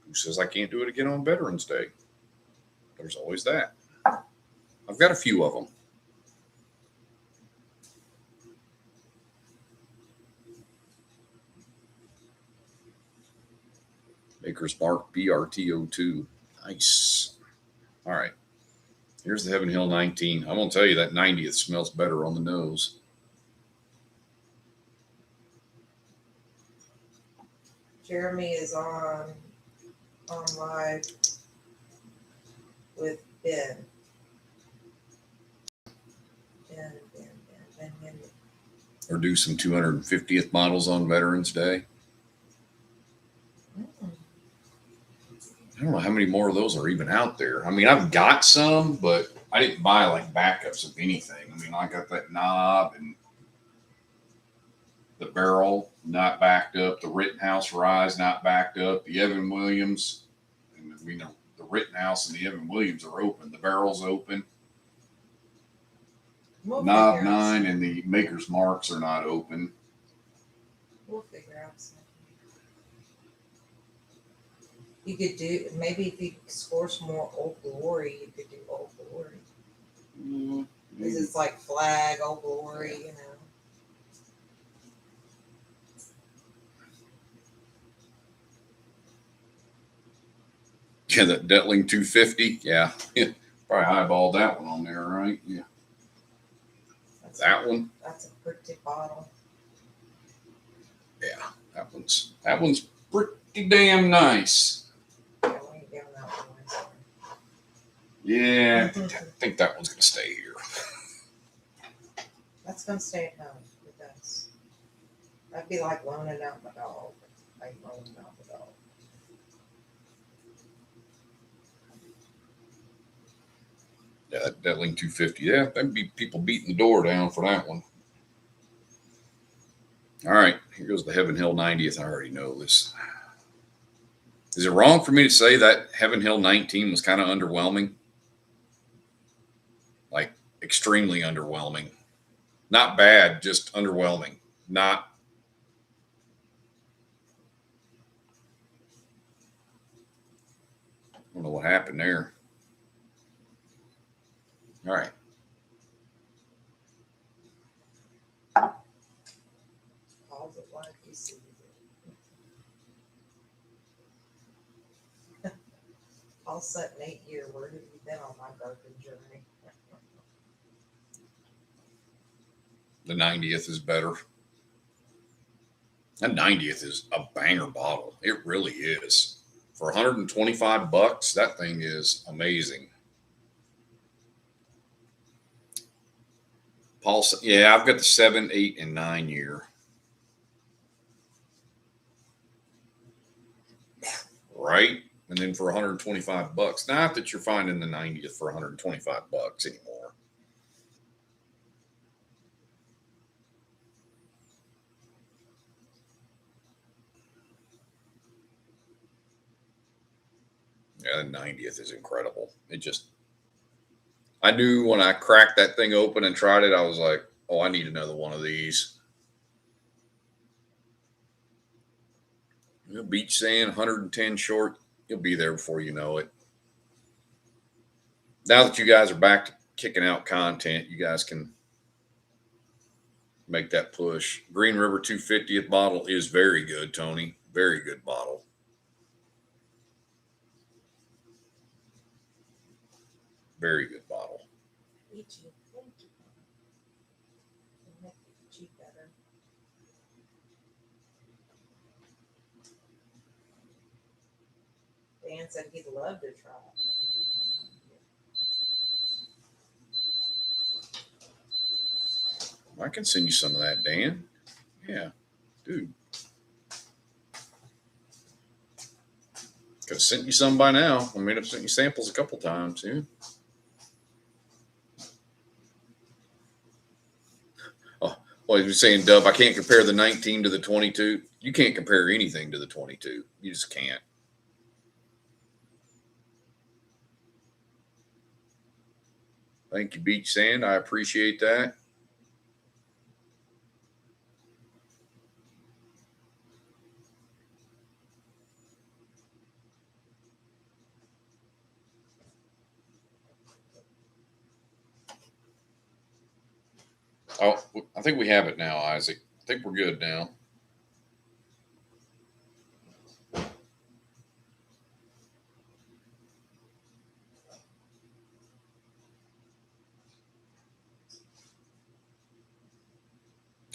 [SPEAKER 1] Who says I can't do it again on Veterans Day? There's always that. I've got a few of them. Maker's Mark BRTO2. Nice. All right. Here's the Heaven Hill 19. I'm going to tell you that 90th smells better on the nose.
[SPEAKER 2] Jeremy is on live with Ben. Ben.
[SPEAKER 1] Or do some 250th models on Veterans Day. I don't know how many more of those are even out there. I mean, I've got some, but I didn't buy like backups of anything. I mean, I got that knob and the barrel not backed up, the Rittenhouse Rise not backed up, the Evan Williams, and I mean, the Rittenhouse and the Evan Williams are open. The Barrel's open.
[SPEAKER 2] We'll
[SPEAKER 1] Knob
[SPEAKER 2] figure out
[SPEAKER 1] 9
[SPEAKER 2] something.
[SPEAKER 1] and the Maker's Marks are not open.
[SPEAKER 2] We'll figure out something. You could do, maybe if you score some more Old Glory, you could do Old Glory. Because it's like Flag, Old Glory, you know.
[SPEAKER 1] Yeah, that Detling 250. Yeah. Probably eyeballed that one on there, right? Yeah.
[SPEAKER 2] That's
[SPEAKER 1] That one.
[SPEAKER 2] That's a pretty bottle.
[SPEAKER 1] Yeah. That one's pretty damn nice.
[SPEAKER 2] Yeah, we ain't giving that one away, sorry.
[SPEAKER 1] Yeah, I think that one's gonna stay here.
[SPEAKER 2] That's gonna stay at home. It does. That'd be like loaning out my dog. Like loaning out the dog.
[SPEAKER 1] Yeah, that Detling 250. Yeah, that'd be people beating the door down for that one. All right, here goes the Heaven Hill 90th. I already know this. Is it wrong for me to say that Heaven Hill 19 was kind of underwhelming? Like extremely underwhelming. Not bad, just underwhelming. Not. I don't know what happened there. All right.
[SPEAKER 2] Calls it like he sees it. All set in 8 years. Where have you been on my garden journey?
[SPEAKER 1] The 90th is better. That 90th is a banger bottle. It really is. For 125 bucks, that thing is amazing. Paul, yeah, I've got the 7, 8, and 9 year. Right? And then for 125 bucks. Not that you're finding the 90th for 125 bucks anymore. Yeah, the 90th is incredible. It just, I knew when I cracked that thing open and tried it, I was like, oh, I need another one of these. Beach sand, 110 short. You'll be there before you know it. Now that you guys are back to kicking out content, you guys can make that push. Green River 250th bottle is very good, Tony. Very good bottle. Very good bottle.
[SPEAKER 2] Thank you. Thank you. Make it cheap better. Dan said he'd love to try it.
[SPEAKER 1] I can send you some of that, Dan. Yeah, dude. Could have sent you some by now. I mean, I've sent you samples a couple times. Yeah. Oh, well, you're saying, Dub, I can't compare the 19 to the 22. You can't compare anything to the 22. You just can't. Thank you, Beach Sand. I appreciate that. Oh, I think we have it now, Isaac. I think we're good now.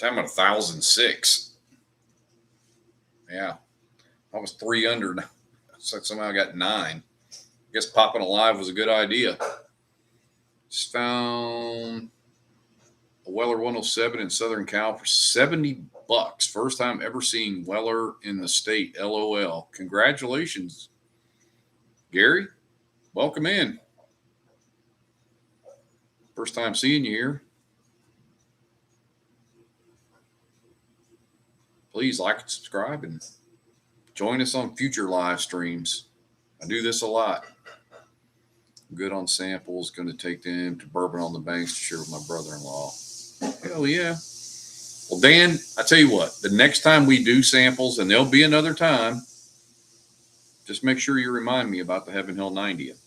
[SPEAKER 1] I'm at 1,006. Yeah, I was 3 under. So somehow I got 9. I guess popping alive was a good idea. Just found a Weller 107 in Southern Cal for 70 bucks. First time ever seeing Weller in the state. LOL. Congratulations, Gary. Welcome in. First time seeing you here. Please like and subscribe and join us on future live streams. I do this a lot. Good on samples. Going to take them to Bourbon on the Banks to share with my brother-in-law. Hell yeah. Well, Dan, I tell you what, the next time we do samples, and there'll be another time, just make sure you remind me about the Heaven Hill 90th.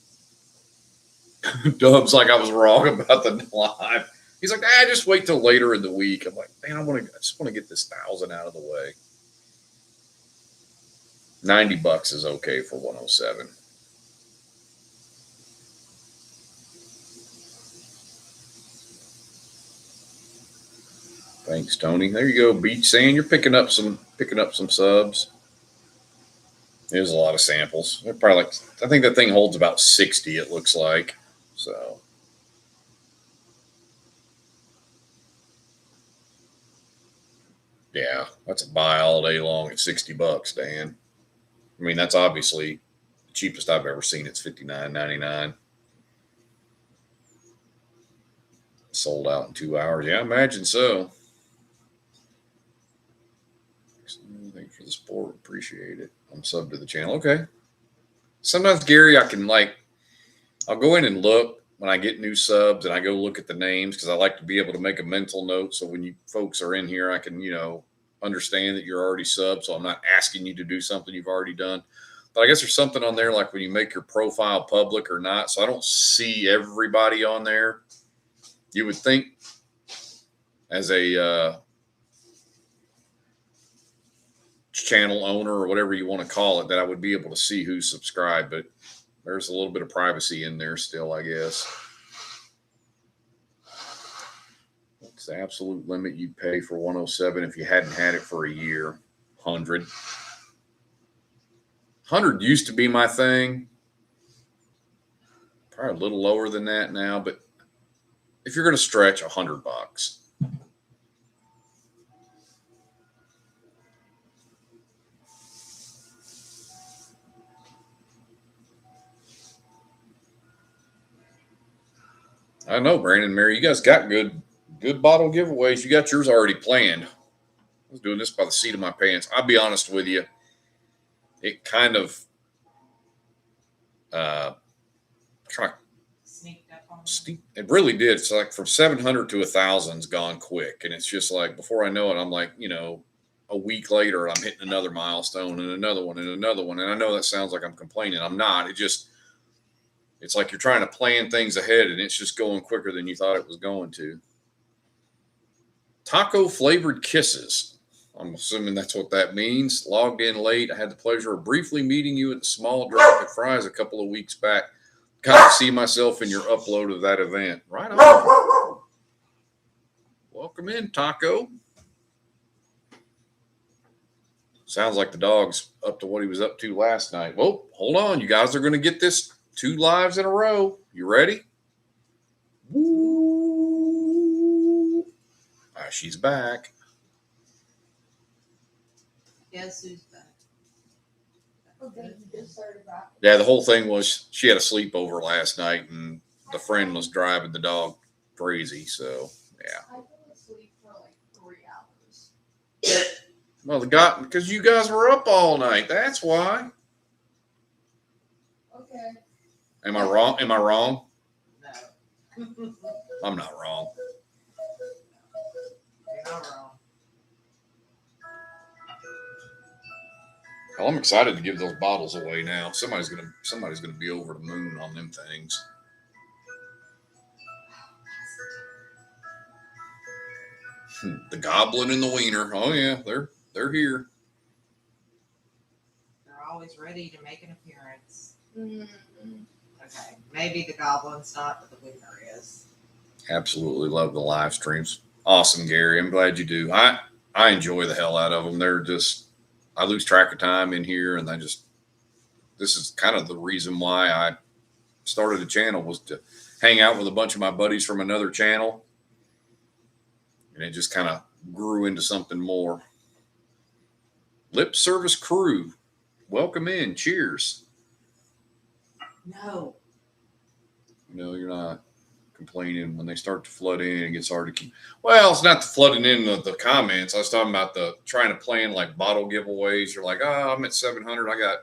[SPEAKER 1] Dub's like I was wrong about the live. He's like, just wait till later in the week. I'm like, man, I just want to get this 1,000 out of the way. $90 is okay for 107. Thanks, Tony. There you go, Beach Sand. You're picking up some subs. There's a lot of samples. They're probably like, I think that thing holds about 60. It looks like so. Yeah, that's a buy all day long at $60, Dan. I mean, that's obviously the cheapest I've ever seen. It's $59.99. Sold out in 2 hours. Yeah, I imagine so. Thanks for the support. Appreciate it. I'm sub to the channel. Okay. Sometimes, Gary, I'll go in and look when I get new subs, and I go look at the names because I like to be able to make a mental note. So when you folks are in here, I can, understand that you're already sub. So I'm not asking you to do something you've already done. But I guess there's something on there like when you make your profile public or not. So I don't see everybody on there. You would think as a channel owner or whatever you want to call it that I would be able to see who's subscribed, but there's a little bit of privacy in there still, I guess. What's the absolute limit you'd pay for 107 if you hadn't had it for a year? 100. 100 used to be my thing. Probably a little lower than that now, but if you're going to stretch, $100. I know, Brandon, Mary, you guys got good bottle giveaways. You got yours already planned. I was doing this by the seat of my pants. I'll be honest with you. It kind of
[SPEAKER 2] Sneaked up on
[SPEAKER 1] it really did. It's like from 700 to 1,000's gone quick. And it's just like, before I know it, I'm like, a week later, I'm hitting another milestone and another one and another one. And I know that sounds like I'm complaining. I'm not. It's like you're trying to plan things ahead and it's just going quicker than you thought it was going to. Taco flavored kisses. I'm assuming that's what that means. Logged in late. I had the pleasure of briefly meeting you at the Small Drop at Fry's a couple of weeks back. Kind of see myself in your upload of that event. Right on. Welcome in, Taco. Sounds like the dog's up to what he was up to last night. Well, hold on. You guys are going to get this 2 lives in a row. You ready? Woo. She's back.
[SPEAKER 2] Guess who's back?
[SPEAKER 1] Yeah, the whole thing was she had a sleepover last night and the friend was driving the dog crazy. So, yeah.
[SPEAKER 3] I fell asleep for like 3 hours.
[SPEAKER 1] Well, because you guys were up all night. That's why.
[SPEAKER 3] Okay.
[SPEAKER 1] Am I wrong? Am I wrong?
[SPEAKER 2] No.
[SPEAKER 1] I'm not wrong.
[SPEAKER 2] You're not wrong.
[SPEAKER 1] Well, I'm excited to give those bottles away now. Somebody's gonna be over the moon on them things. The goblin and the wiener. Oh yeah, they're here.
[SPEAKER 2] They're always ready to make an appearance.
[SPEAKER 3] Mm-hmm.
[SPEAKER 2] Okay, maybe the goblin's not, but the wiener is. Absolutely
[SPEAKER 1] Love the live streams. Awesome, Gary. I'm glad you do. I enjoy the hell out of them. They're just, I lose track of time in here, and this is kind of the reason why I started the channel, was to hang out with a bunch of my buddies from another channel, and it just kind of grew into something more. Lip Service Crew, welcome in. Cheers.
[SPEAKER 2] No.
[SPEAKER 1] No, you're not complaining. When they start to flood in, it gets hard to keep. Well, it's not the flooding in the comments. I was talking about the trying to plan like bottle giveaways. You're like, oh, I'm at 700. I got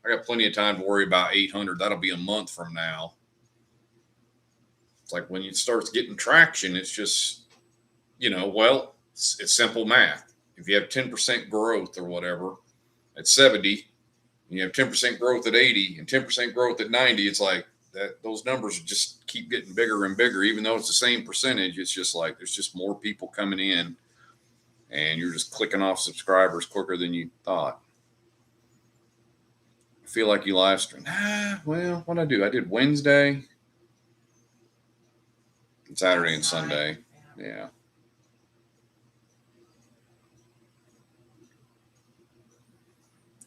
[SPEAKER 1] I got plenty of time to worry about 800. That'll be a month from now. It's like when it starts getting traction, it's just, well, it's simple math. If you have 10% growth or whatever at 70, and you have 10% growth at 80 and 10% growth at 90, it's like that those numbers just keep getting bigger and bigger, even though it's the same percentage. It's just like there's just more people coming in and you're just clicking off subscribers quicker than you thought. I feel like you live stream. Well, what I do? I did Wednesday, Saturday, and Sunday. Yeah.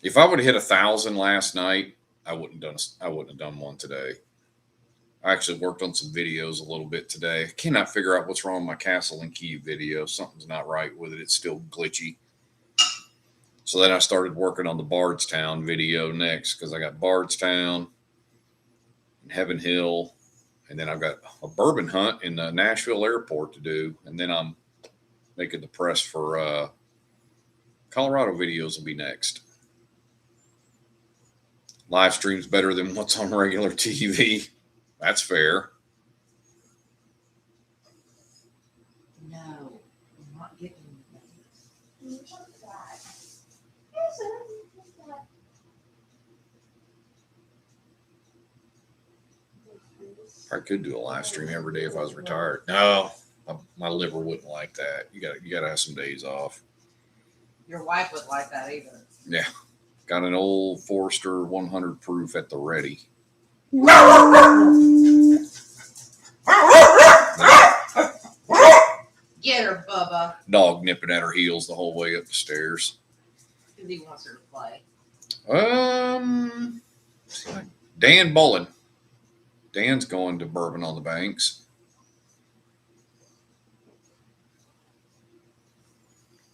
[SPEAKER 1] If I would have hit 1,000 last night, I wouldn't have done one today. I actually worked on some videos a little bit today. I cannot figure out what's wrong with my Castle and Key video. Something's not right with it. It's still glitchy. So then I started working on the Bardstown video next because I got Bardstown and Heaven Hill. And then I've got a bourbon hunt in the Nashville airport to do. And then I'm making the press for Colorado videos will be next. Live stream's better than what's on regular TV. That's fair.
[SPEAKER 2] No, I'm not getting anything.
[SPEAKER 1] I could do a live stream every day if I was retired. No, my liver wouldn't like that. You gotta have some days off.
[SPEAKER 2] Your wife would like that either.
[SPEAKER 1] Yeah, got an old Forester 100 proof at the ready.
[SPEAKER 2] Get her, Bubba.
[SPEAKER 1] Dog nipping at her heels the whole way up the stairs.
[SPEAKER 2] Because he wants her to play.
[SPEAKER 1] Dan Bullen. Dan's going to Bourbon on the Banks.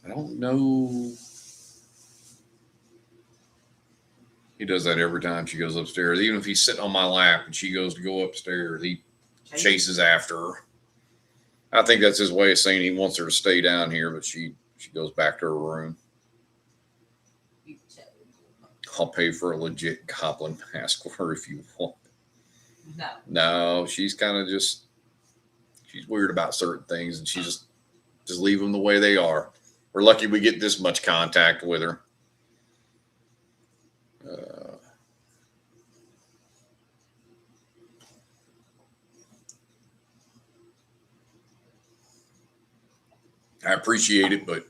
[SPEAKER 1] I don't know. He does that every time she goes upstairs. Even if he's sitting on my lap and she goes to go upstairs, he chases after her. I think that's his way of saying he wants her to stay down here, but she goes back to her room. I'll pay for a legit goblin mask for her if you want. No, she's kind of she's weird about certain things, and she just leave them the way they are. We're lucky we get this much contact with her. I appreciate it, but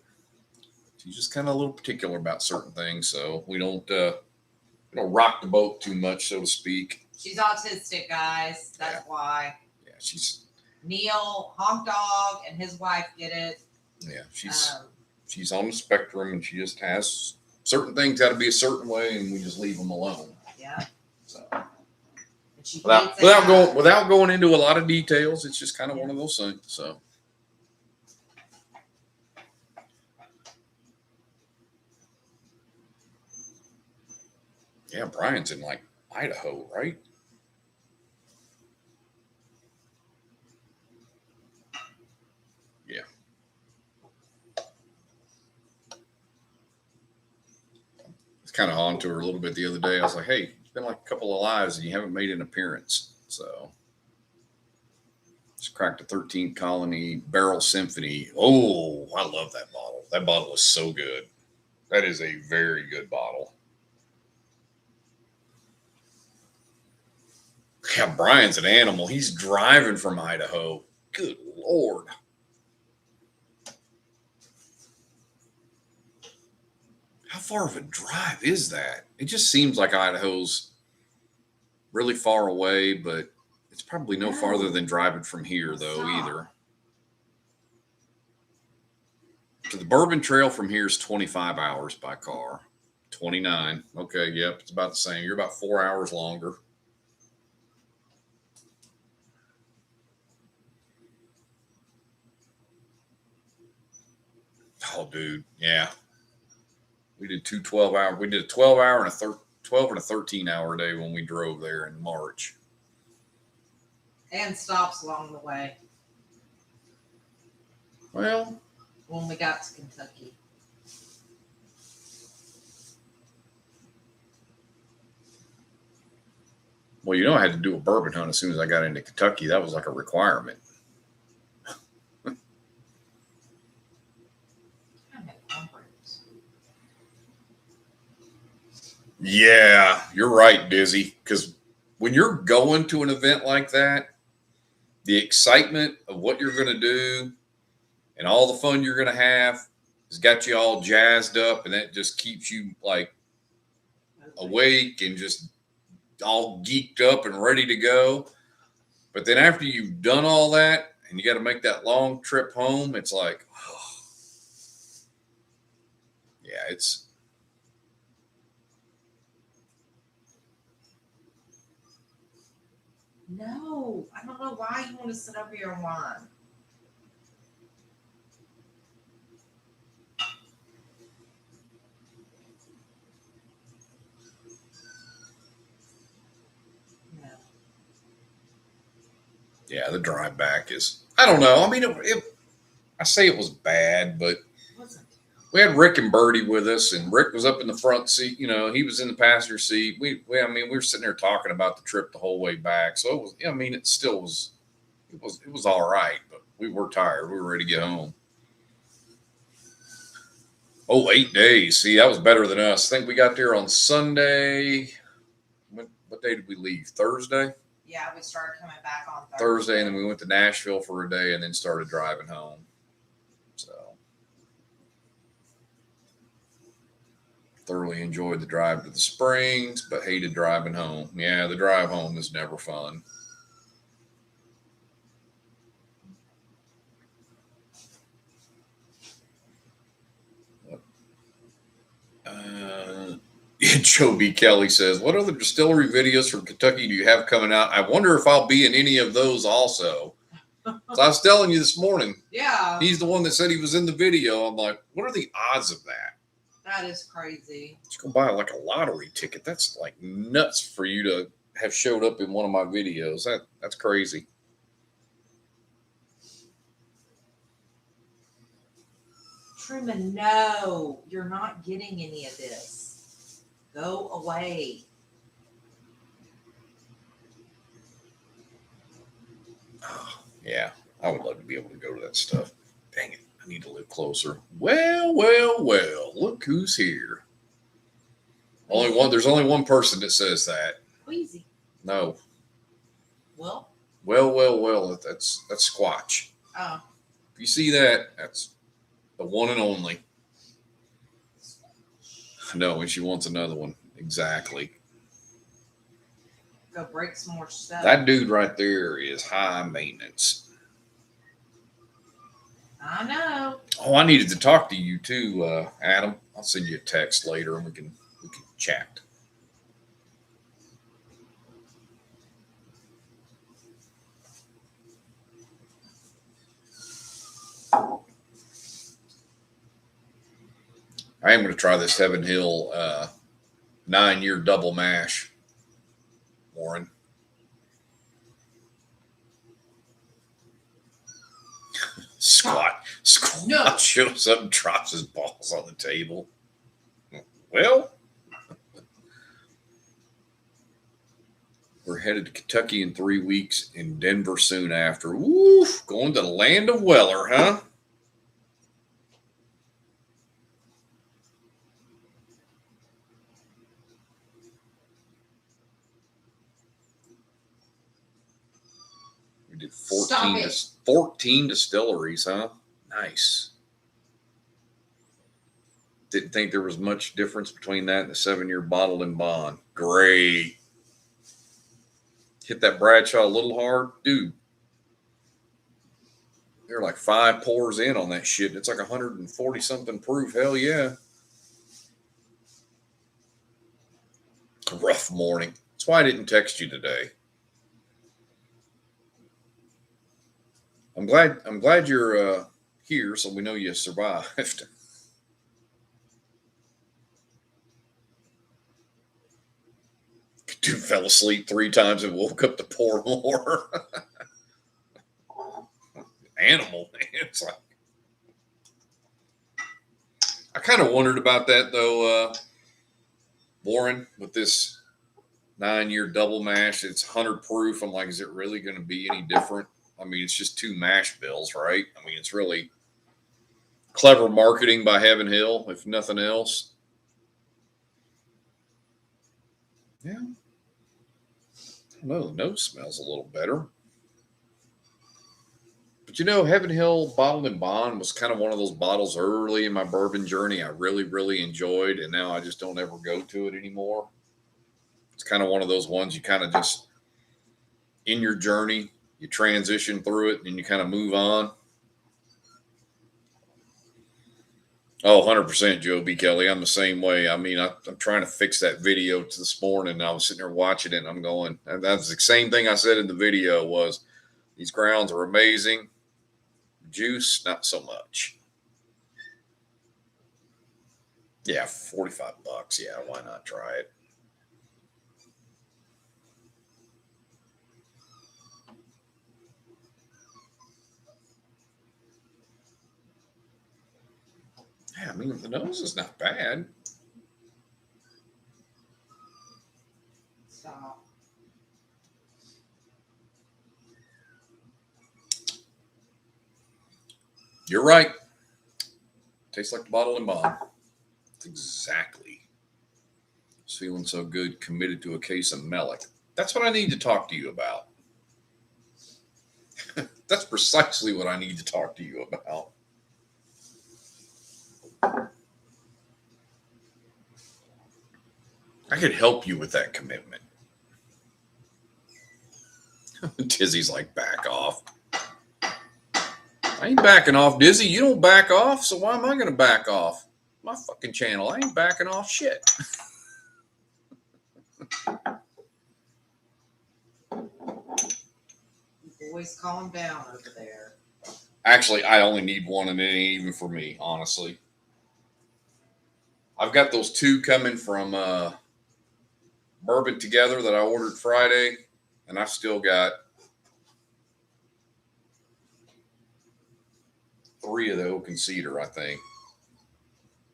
[SPEAKER 1] she's just kind of a little particular about certain things, so we don't rock the boat too much, so to speak.
[SPEAKER 2] She's autistic, guys. That's why.
[SPEAKER 1] Yeah, she's
[SPEAKER 2] Neil, Honk Dog, and his wife get it.
[SPEAKER 1] Yeah, she's on the spectrum, and she just has certain things got to be a certain way, and we just leave them alone.
[SPEAKER 2] Yeah.
[SPEAKER 1] So
[SPEAKER 2] without
[SPEAKER 1] going into a lot of details, it's just kind of one of those things. So. Yeah, Brian's in like Idaho, right? Yeah. It's kind of on to her a little bit the other day. I was like, hey, it's been like a couple of lives and you haven't made an appearance. So just cracked a 13th Colony Barrel Symphony. Oh, I love that bottle. That bottle is so good. That is a very good bottle. Yeah, Brian's an animal. He's driving from Idaho. Good Lord. How far of a drive is that? It just seems like Idaho's really far away, but it's probably no farther than driving from here, though, either. So the Bourbon Trail from here is 25 hours by car. 29. Okay, yep, it's about the same. You're about 4 hours longer. Oh, dude, yeah. We did 12 hours. We did a 12-hour and a 12 and a 13-hour day when we drove there in March.
[SPEAKER 2] And stops along the way.
[SPEAKER 1] Well,
[SPEAKER 2] when we got to Kentucky.
[SPEAKER 1] Well, you know, I had to do a bourbon hunt as soon as I got into Kentucky. That was like a requirement.
[SPEAKER 2] I have conference.
[SPEAKER 1] Yeah, you're right, Dizzy. Because when you're going to an event like that, the excitement of what you're going to do and all the fun you're going to have has got you all jazzed up, and that just keeps you like awake and just all geeked up and ready to go. But then after you've done all that and you got to make that long trip home, it's like, oh, yeah, it's.
[SPEAKER 2] No, I don't know why you want to sit up here and whine. No.
[SPEAKER 1] Yeah, the drive back is. I don't know. I mean, I say it was bad, but
[SPEAKER 2] It wasn't.
[SPEAKER 1] we had Rick and Birdie with us, and Rick was up in the front seat. You know, he was in the passenger seat. I mean, we were sitting there talking about the trip the whole way back. So it was. I mean, it still was. It was all right, but we were tired. We were ready to get home. Oh, 8 days. See, that was better than us. I think we got there on Sunday. What day did we leave? Thursday?
[SPEAKER 2] Yeah, we started coming back on
[SPEAKER 1] Thursday, and then we went to Nashville for a day and then started driving home. So thoroughly enjoyed the drive to the Springs, but hated driving home. Yeah, the drive home is never fun. Joe B. Kelly says, "What other distillery videos from Kentucky do you have coming out? I wonder if I'll be in any of those also." So I was telling you this morning,
[SPEAKER 2] Yeah,
[SPEAKER 1] he's the one that said he was in the video. I'm like, what are the odds of that?
[SPEAKER 2] that is crazy.
[SPEAKER 1] Just go buy like a lottery ticket. That's like nuts for you to have showed up in one of my videos. That's crazy.
[SPEAKER 2] Truman, no, you're not getting any of this. Go away.
[SPEAKER 1] Oh, yeah, I would love to be able to go to that stuff. Dang it, I need to live closer. Well, well, well, look who's here. Only one. There's only one person that says that.
[SPEAKER 2] Queasy.
[SPEAKER 1] No.
[SPEAKER 2] Well,
[SPEAKER 1] Well. That's Squatch.
[SPEAKER 2] oh,
[SPEAKER 1] If you see that, that's the one and only. No, and she wants another one. Exactly.
[SPEAKER 2] go break some more stuff.
[SPEAKER 1] That dude right there is high maintenance.
[SPEAKER 2] I know.
[SPEAKER 1] Oh, I needed to talk to you too, Adam. I'll send you a text later and we can chat. I am going to try this Heaven Hill 9-year double mash, Warren. Squat
[SPEAKER 2] No.
[SPEAKER 1] shows up and drops his balls on the table. Well, we're headed to Kentucky in 3 weeks and Denver soon after. Woof, going to the land of Weller, huh? We did
[SPEAKER 2] Stop
[SPEAKER 1] 14,
[SPEAKER 2] it.
[SPEAKER 1] 14 distilleries, huh? Nice. Didn't think there was much difference between that and the 7-year bottled in bond. Great. Hit that Bradshaw a little hard. Dude, they're like 5 pours in on that shit. It's like 140 something proof. Hell yeah. A rough morning. That's why I didn't text you today. I'm glad you're here, so we know you survived. Dude fell asleep 3 times and woke up to pour more. Animal, man. It's like I kind of wondered about that though, Warren, with this 9-year double mash. It's 100 proof. I'm like, is it really going to be any different? I mean, it's just 2 mash bills, right? I mean, it's really clever marketing by Heaven Hill, if nothing else. Yeah. I don't know. The nose smells a little better. But you know, Heaven Hill Bottled and Bond was kind of one of those bottles early in my bourbon journey I really, really enjoyed. And now I just don't ever go to it anymore. It's kind of one of those ones you kind of just, in your journey, you transition through it and you kind of move on. Oh, 100% Joe B. Kelly. I'm the same way. I mean, I'm trying to fix that video to this morning. And I was sitting there watching it and I'm going, and that's the same thing I said in the video was these grounds are amazing. Juice, not so much. Yeah, $45. Yeah, why not try it? Yeah, I mean, the nose is not bad.
[SPEAKER 2] Stop.
[SPEAKER 1] You're right. Tastes like the bottle and bond. That's exactly. It's feeling so good, committed to a case of Mellick. That's what I need to talk to you about. That's precisely what I need to talk to you about. I could help you with that commitment. Dizzy's like, back off. I ain't backing off, Dizzy. You don't back off, so why am I going to back off? My fucking channel. I ain't backing off shit.
[SPEAKER 2] Boys, calm down over there.
[SPEAKER 1] Actually, I only need one, and it ain't even for me, honestly. I've got those 2 coming from Bourbon Together that I ordered Friday, and I've still got 3 of the Oak and Cedar, I think.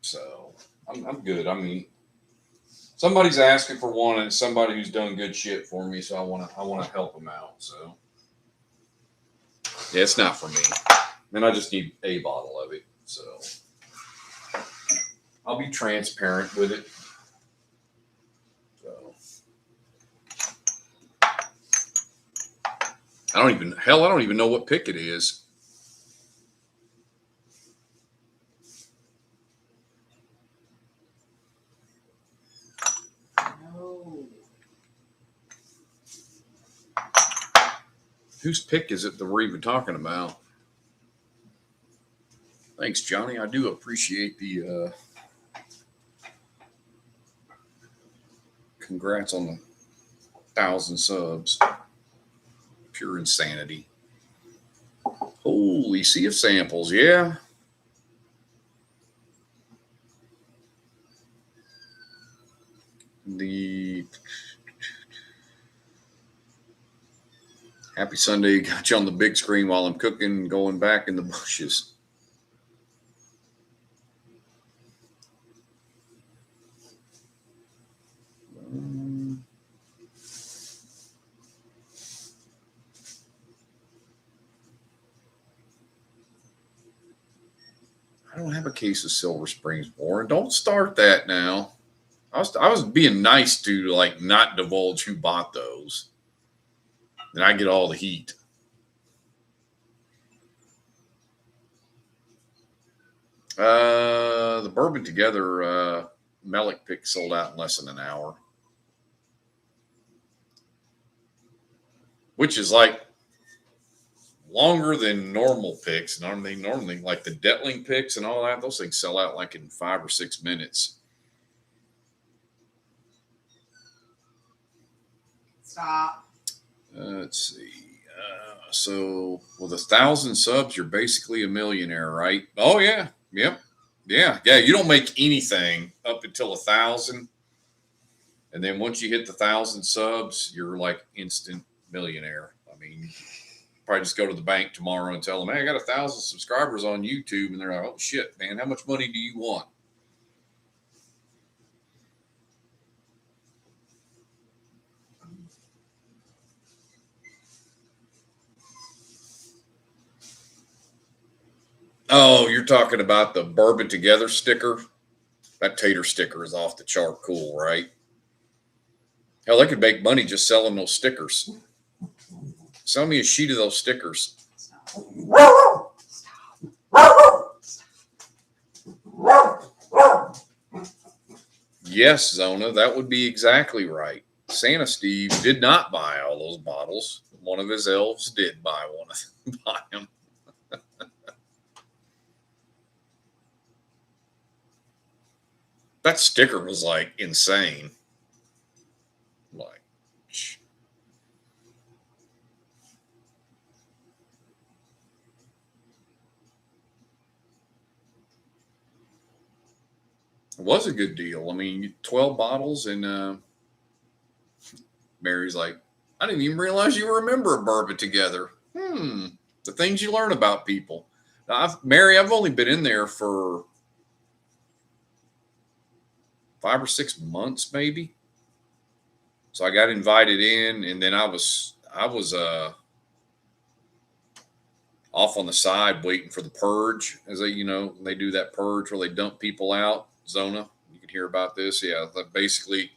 [SPEAKER 1] So I'm good. I mean, somebody's asking for one, and it's somebody who's done good shit for me, so I want to help them out. So yeah, it's not for me. And I just need a bottle of it. So I'll be transparent with it. So I don't even know what pick it is.
[SPEAKER 2] No.
[SPEAKER 1] Whose pick is it that we're even talking about? Thanks, Johnny. I do appreciate the congrats on the 1,000 subs. Pure insanity. Holy sea of samples, yeah. The Happy Sunday got you on the big screen while I'm cooking, going back in the bushes. I don't have a case of Silver Springs, Warren. Don't start that now. I was being nice to like not divulge who bought those. Then I get all the heat. The Bourbon Together Mellick pick sold out in less than an hour, which is like longer than normal picks. Normally like the Detling picks and all that, those things sell out like in 5 or 6 minutes.
[SPEAKER 2] Stop.
[SPEAKER 1] Let's see. So with 1,000 subs, you're basically a millionaire, right? Oh yeah. Yep. Yeah. You don't make anything up until 1,000. And then once you hit the 1,000 subs, you're like instant millionaire. I mean, probably just go to the bank tomorrow and tell them, hey, I got 1,000 subscribers on YouTube. And they're like, oh shit, man, how much money do you want? Oh, you're talking about the bourbon together sticker? That tater sticker is off the chart cool, right? Hell, they could make money just selling those stickers. Sell me a sheet of those stickers.
[SPEAKER 3] Stop.
[SPEAKER 1] Yes, Zona, that would be exactly right. Santa Steve did not buy all those bottles. One of his elves did buy one of them. Buy them. That sticker was like insane. Like, it was a good deal. I mean, 12 bottles, and Mary's like, I didn't even realize you were a member of Bourbon Together. The things you learn about people. Now, Mary, I've only been in there for 5 or 6 months, maybe. So I got invited in, and then I was off on the side waiting for the purge, as they do that purge where they dump people out. Zona, you can hear about this. Yeah, basically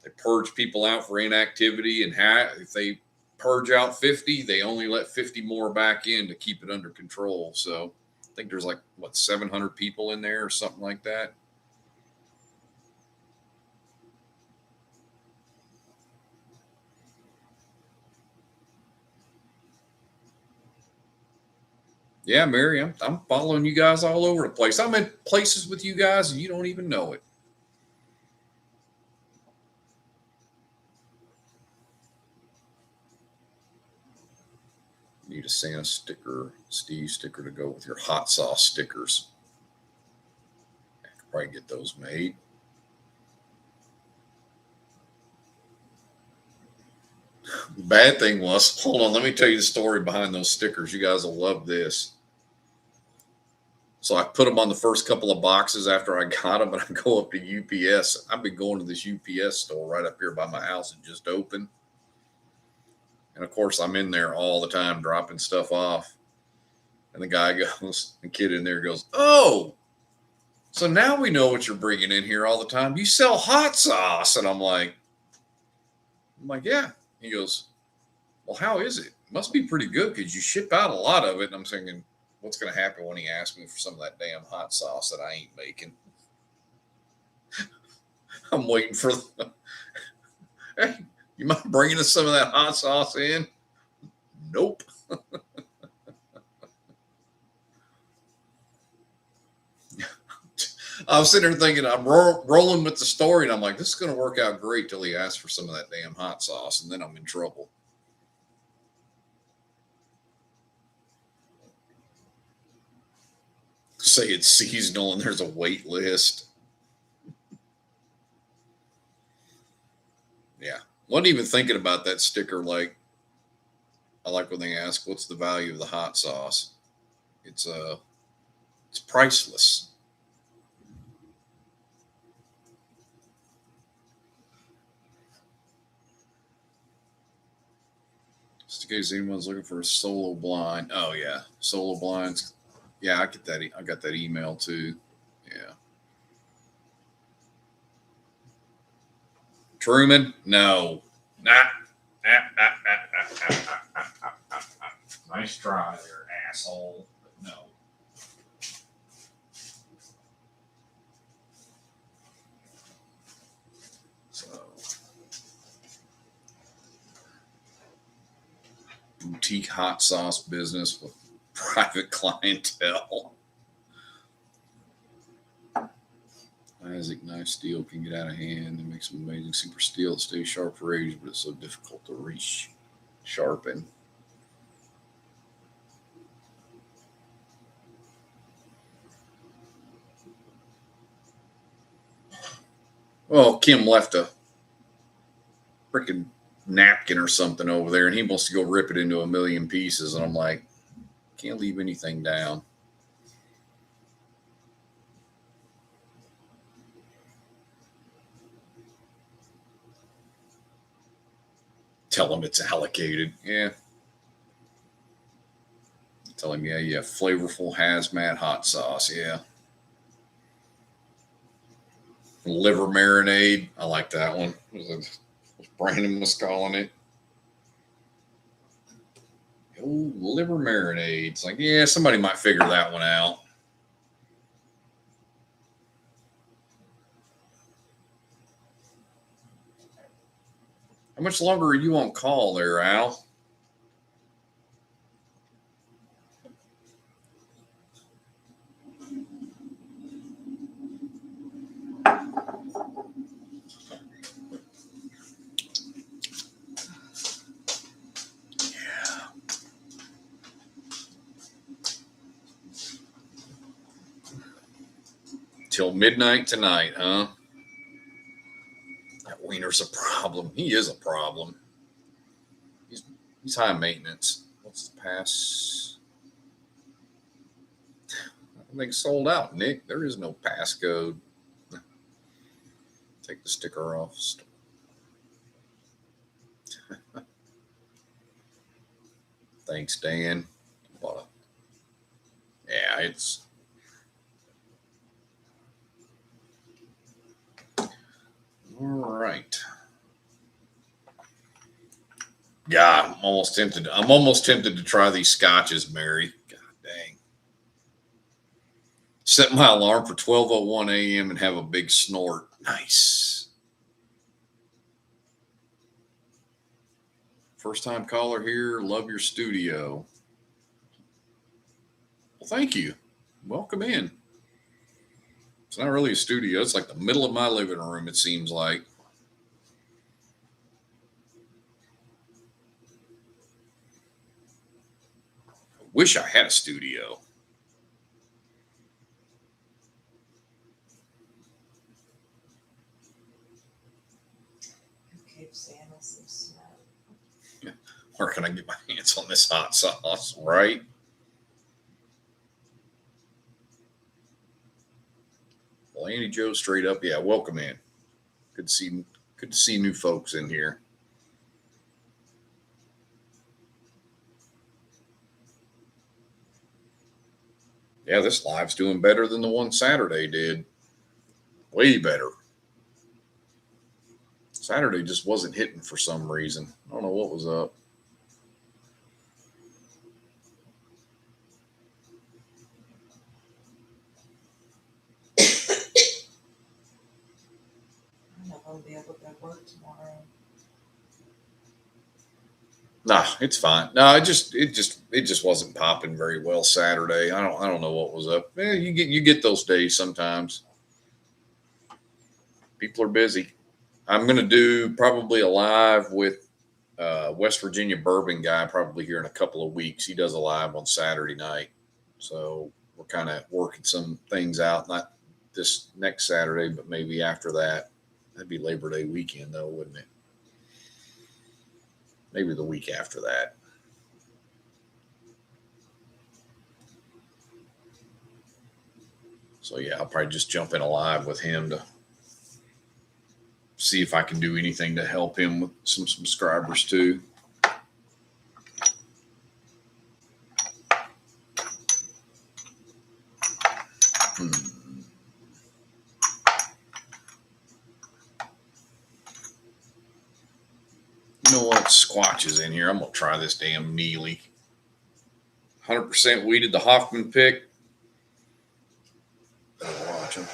[SPEAKER 1] they purge people out for inactivity, and if they purge out 50, they only let 50 more back in to keep it under control. So I think there's 700 people in there or something like that. Yeah, Mary, I'm following you guys all over the place. I'm in places with you guys and you don't even know it. Need a Santa sticker, Steve sticker to go with your hot sauce stickers. I could probably get those made. The bad thing was, hold on, let me tell you the story behind those stickers. You guys will love this. So I put them on the first couple of boxes after I got them, and I go up to UPS. I've been going to this UPS store right up here by my house and just opened. And of course, I'm in there all the time dropping stuff off. And the guy goes, the kid in there goes, "Oh, so now we know what you're bringing in here all the time. You sell hot sauce." And I'm like, "Yeah." He goes, "Well, how is it? Must be pretty good because you ship out a lot of it." And I'm thinking, what's going to happen when he asks me for some of that damn hot sauce that I ain't making? I'm waiting for hey, you mind bringing us some of that hot sauce in? Nope. I was sitting there thinking, I'm rolling with the story, and I'm like, this is going to work out great till he asks for some of that damn hot sauce, and then I'm in trouble. Say it's seasonal and there's a wait list. Yeah. Wasn't even thinking about that sticker. I like when they ask, what's the value of the hot sauce? It's priceless. Just in case anyone's looking for a solo blind. Oh yeah. Solo blinds. Yeah, I get that. I got that email too. Yeah. Truman? No. Nah. Nice try there, asshole. But no. So, boutique hot sauce business with private clientele. Isaac knife steel can get out of hand and make some amazing super steel that stays sharp for ages, but it's so difficult to sharpen. Well, Kim left a freaking napkin or something over there, and he wants to go rip it into a million pieces. And I'm like, can't leave anything down. Tell him it's allocated. Yeah. Tell him, yeah, flavorful hazmat hot sauce. Yeah. Liver marinade. I like that one. Brandon was calling it. Oh, liver marinade. It's like, yeah, somebody might figure that one out. How much longer are you on call there, Al? Till midnight tonight, huh? That wiener's a problem. He is a problem. He's high maintenance. What's the pass? I think sold out, Nick. There is no passcode. Take the sticker off. Thanks, Dan. Yeah, it's all right. Yeah, I'm almost tempted to try these scotches, Mary. God dang. Set my alarm for 12:01 a.m. and have a big snort. Nice. First time caller here. Love your studio. Well, thank you. Welcome in. It's not really a studio. It's like the middle of my living room, it seems like. I wish I had a studio.
[SPEAKER 2] Okay, Santa some snow.
[SPEAKER 1] Where can I get my hands on this hot sauce, right? Well, Andy Joe straight up. Yeah, welcome in. Good to see new folks in here. Yeah, this live's doing better than the one Saturday did. Way better. Saturday just wasn't hitting for some reason. I don't know what was up.
[SPEAKER 2] I'm not gonna be able to go work tomorrow.
[SPEAKER 1] Nah, it's fine. No, it just wasn't popping very well Saturday. I don't know what was up. You get those days sometimes. People are busy. I'm gonna do probably a live with West Virginia bourbon guy probably here in a couple of weeks. He does a live on Saturday night, so we're kind of working some things out. Not this next Saturday, but maybe after that. That'd be Labor Day weekend, though, wouldn't it? Maybe the week after that. So yeah, I'll probably just jump in a live with him to see if I can do anything to help him with some subscribers too. You know what? Squatch is in here. I'm going to try this damn Neely. 100% weeded, the Hoffman pick. Watch him.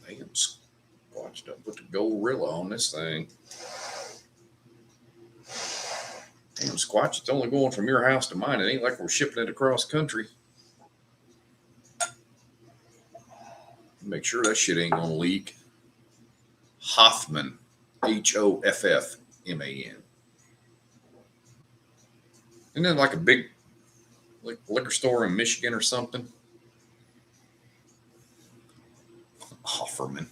[SPEAKER 1] Damn, Squatch done put the Gorilla on this thing. Damn, Squatch, it's only going from your house to mine. It ain't like we're shipping it across country. Make sure that shit ain't going to leak. Hoffman, Hoffman. Isn't that like a big liquor store in Michigan or something? Offerman.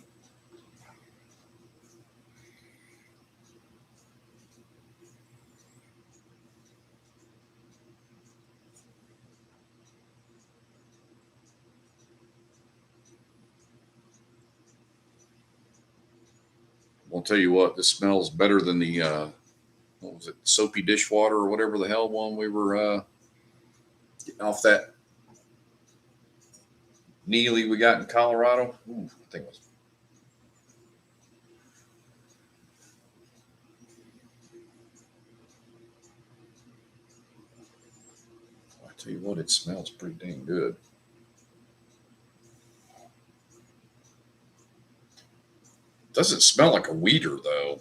[SPEAKER 1] I'll tell you what, this smells better than the what was it, soapy dishwater or whatever the hell one we were getting off that Neely we got in Colorado. Ooh, I think it was. I tell you what, it smells pretty dang good. Doesn't smell like a weeder though.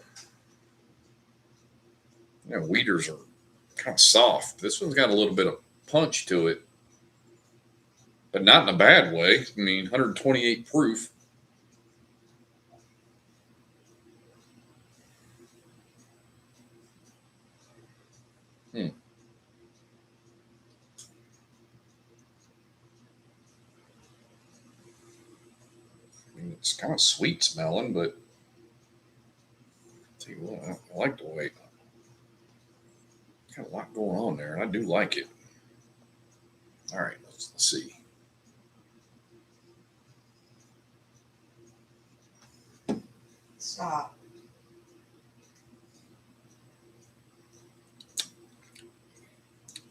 [SPEAKER 1] You know, weeders are kind of soft. This one's got a little bit of punch to it, but not in a bad way. I mean, 128 proof. Hmm. I mean, it's kind of sweet smelling, but tell you what, I like the way. Got a lot going on there, and I do like it. All right, let's see.
[SPEAKER 2] Stop.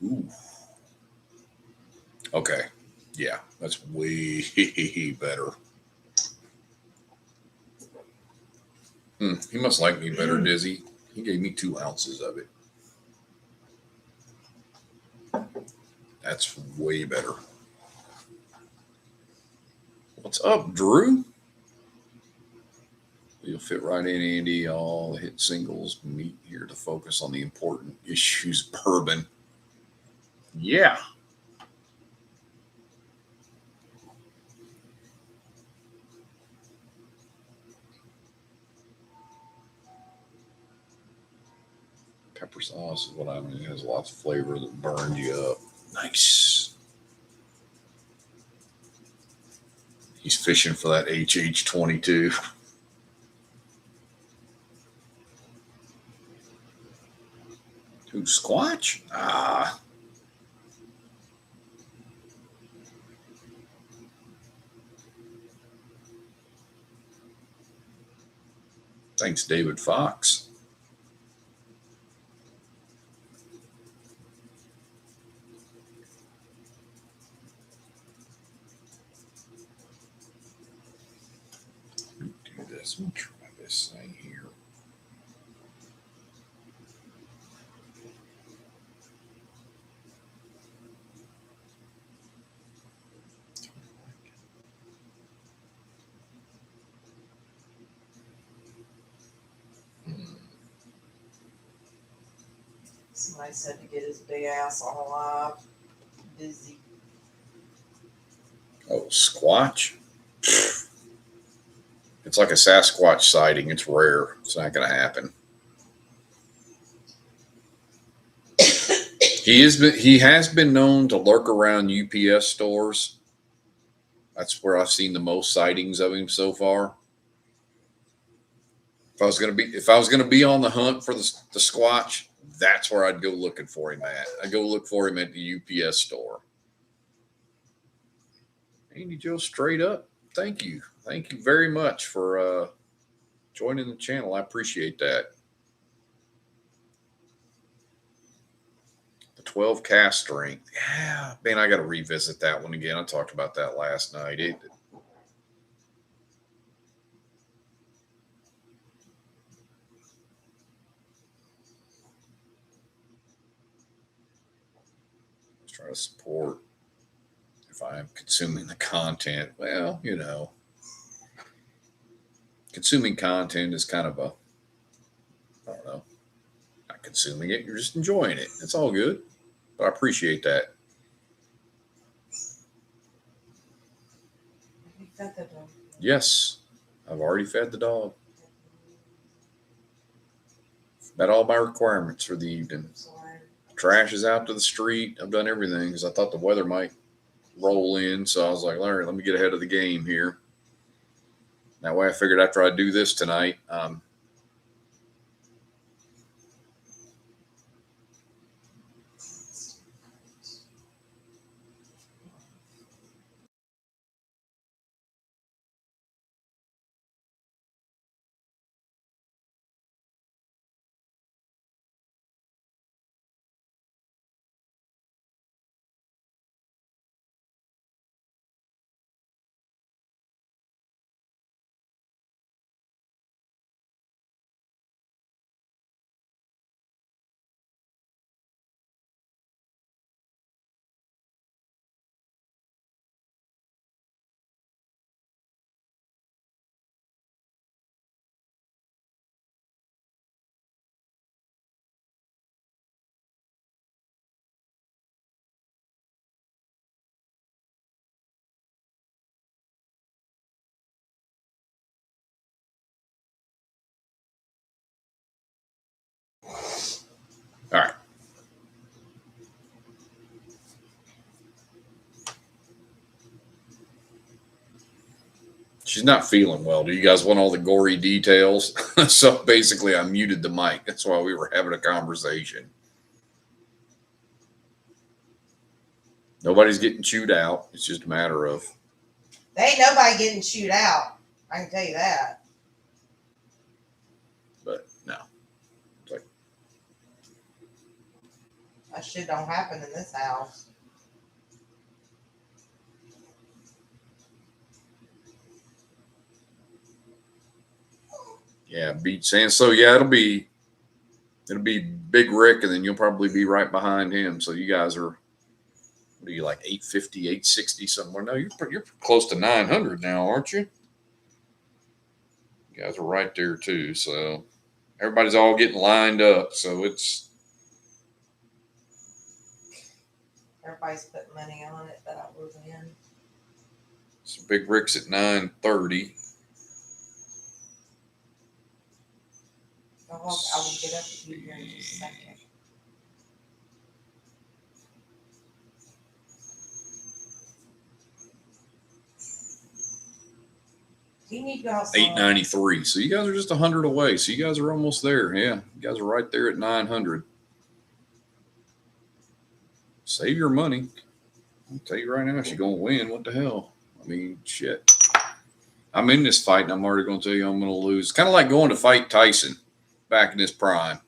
[SPEAKER 1] Ooh. Okay. Yeah, that's way better. He must like me better, Dizzy. He gave me 2 ounces of it. That's way better. What's up, Drew? You'll fit right in, Andy. All the hit singles meet here to focus on the important issues. Bourbon. Yeah. Pepper sauce is what I mean. It has lots of flavor that burns you up. Nice. He's fishing for that HH22. Who, Squatch? Ah. Thanks, David Fox. Let me do this. Let me try this thing here.
[SPEAKER 2] Somebody said to get his big ass on alive. Busy.
[SPEAKER 1] Oh, Squatch? It's like a Sasquatch sighting. It's rare. It's not going to happen. He has been known to lurk around UPS stores. That's where I've seen the most sightings of him so far. If I was gonna be on the hunt for the Squatch, that's where I'd go looking for him at. I'd go look for him at the UPS store. Andy Joe, straight up. Thank you. Thank you very much for joining the channel. I appreciate that. The 12 cast strength. Yeah, man, I got to revisit that one again. I talked about that last night. Try to support if I'm consuming the content. Well, consuming content is kind of I don't know, not consuming it. You're just enjoying it. It's all good. But I appreciate that.
[SPEAKER 2] You fed the dog.
[SPEAKER 1] Yes, I've already fed the dog. Met all my requirements for the evening.
[SPEAKER 2] Sorry.
[SPEAKER 1] Trash is out to the street. I've done everything because I thought the weather might roll in. So I was like, all right, let me get ahead of the game here. That way I figured after I do this tonight, She's not feeling well. Do you guys want all the gory details? So basically, I muted the mic. That's why we were having a conversation. Nobody's getting chewed out. It's just a matter of.
[SPEAKER 2] There ain't nobody getting chewed out. I can tell you that.
[SPEAKER 1] But no. It's like,
[SPEAKER 2] That shit don't happen in this house.
[SPEAKER 1] yeah, beat saying so. Yeah, it'll be Big Rick, and then you'll probably be right behind him. So you guys are. What are you like 850, 860 somewhere? No, you're close to 900 now, aren't you? You guys are right there too. So everybody's all getting lined up. So it's
[SPEAKER 2] Everybody's putting money on it that I was in.
[SPEAKER 1] so Big Rick's at 930.
[SPEAKER 2] I will get up to you here in just a second. Do you need to go outside?
[SPEAKER 1] 893. So you guys are just 100 away. So you guys are almost there. Yeah, you guys are right there at 900. Save your money. I'll tell you right now, she's going to win. What the hell? I mean, shit. I'm in this fight, and I'm already going to tell you I'm going to lose. It's kind of like going to fight Tyson back in his prime.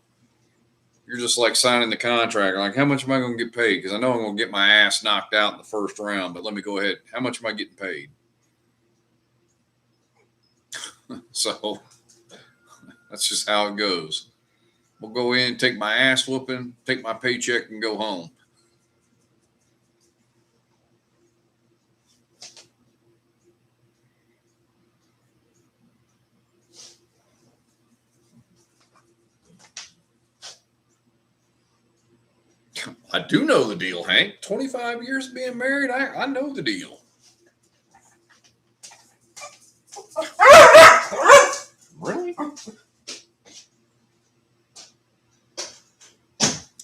[SPEAKER 1] You're just like signing the contract. Like, how much am I going to get paid? Because I know I'm going to get my ass knocked out in the first round, but let me go ahead. How much am I getting paid? So that's just how it goes. We'll go in, take my ass whooping, take my paycheck, and go home. I do know the deal, Hank. 25 years of being married, I know the deal. Really?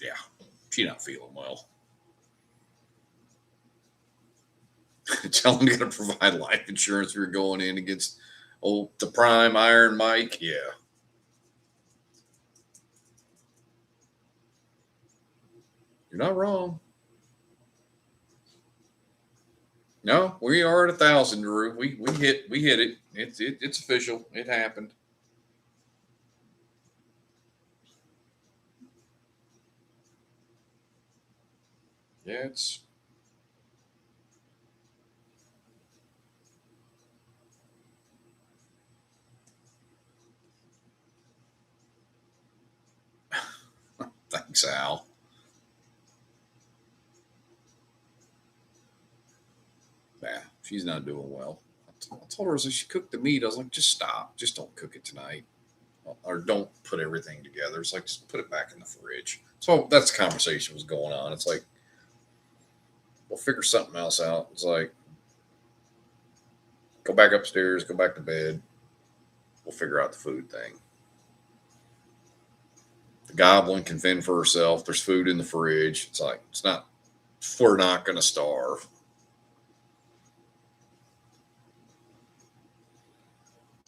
[SPEAKER 1] Yeah, she's not feeling well. Tell them you're going to provide life insurance if you're going in against the prime Iron Mike. Yeah. You're not wrong. No, we are at 1,000, Drew. We hit it. It's official. It happened. Yeah, it's thanks, Al. Yeah, she's not doing well. I told her as she cooked the meat, I was like, just stop. Just don't cook it tonight. Or don't put everything together. It's like, just put it back in the fridge. So that's the conversation was going on. It's like, we'll figure something else out. It's like, go back upstairs, go back to bed. We'll figure out the food thing. The goblin can fend for herself. There's food in the fridge. It's like, we're not going to starve.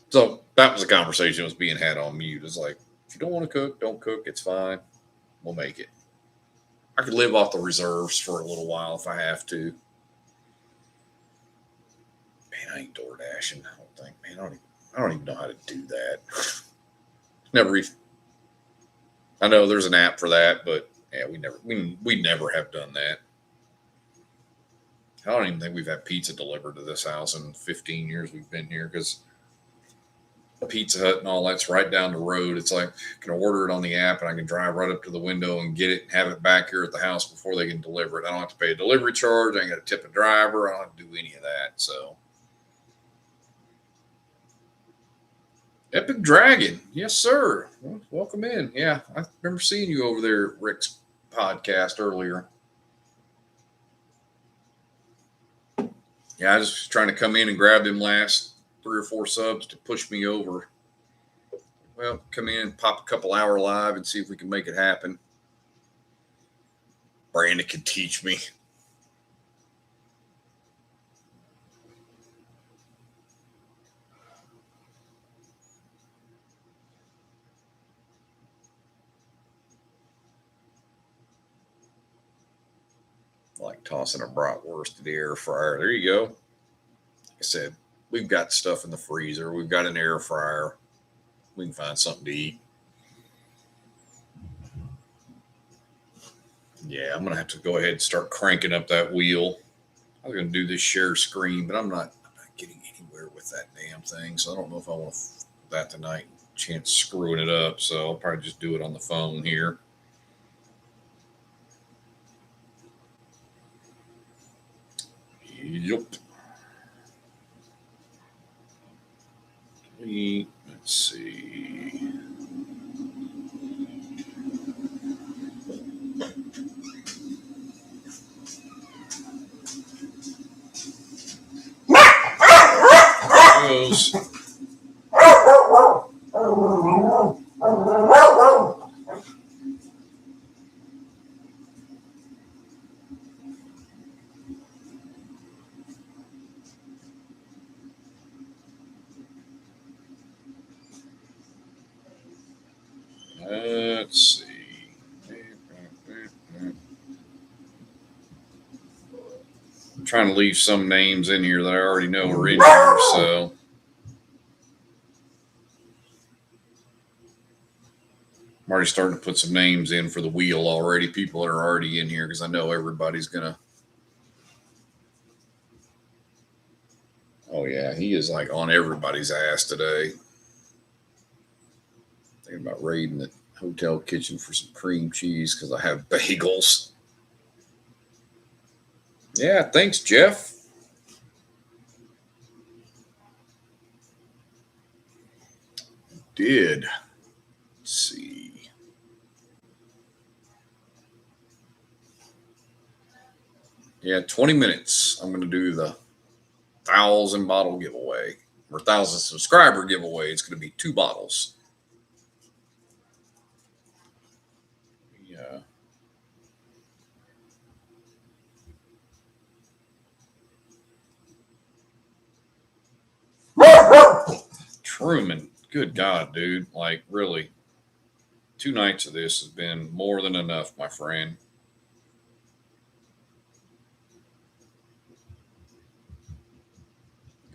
[SPEAKER 1] So that was a conversation that was being had on mute. It's like, if you don't want to cook, don't cook. It's fine. We'll make it. I could live off the reserves for a little while if I have to. Man, I ain't door dashing. I don't think. Man, I don't even know how to do that. Never even. I know there's an app for that, but yeah, we never have done that. I don't even think we've had pizza delivered to this house in 15 years we've been here, because the Pizza Hut and all that's right down the road. It's like, I can order it on the app and I can drive right up to the window and get it and have it back here at the house before they can deliver it. I don't have to pay a delivery charge. I ain't got to tip a driver. I don't have to do any of that. So, Epic Dragon. Yes, sir. Well, welcome in. Yeah, I remember seeing you over there at Rick's podcast earlier. Yeah, I was just trying to come in and grab them last 3 or 4 subs to push me over. Well, come in, pop a couple hour live and see if we can make it happen. Brandon can teach me. Like tossing a bratwurst to the air fryer. There you go. Like I said, we've got stuff in the freezer. We've got an air fryer. We can find something to eat. Yeah, I'm gonna have to go ahead and start cranking up that wheel. I was gonna do this share screen, but I'm not getting anywhere with that damn thing. So I don't know if I want that tonight. Chance screwing it up. So I'll probably just do it on the phone here. Yep. Let's see. Goes. Let's see. I'm trying to leave some names in here that I already know are in here, so. I'm already starting to put some names in for the wheel already. People that are already in here because I know everybody's going to. Oh, yeah. He is like on everybody's ass today. Thinking about raiding the hotel kitchen for some cream cheese because I have bagels. Yeah. Thanks, Jeff. Let's see. Yeah, 20 minutes. I'm going to do the 1,000 bottle giveaway or 1,000 subscriber giveaway. It's going to be 2 bottles. Yeah. Truman, good God, dude. Like, really, 2 nights of this has been more than enough, my friend.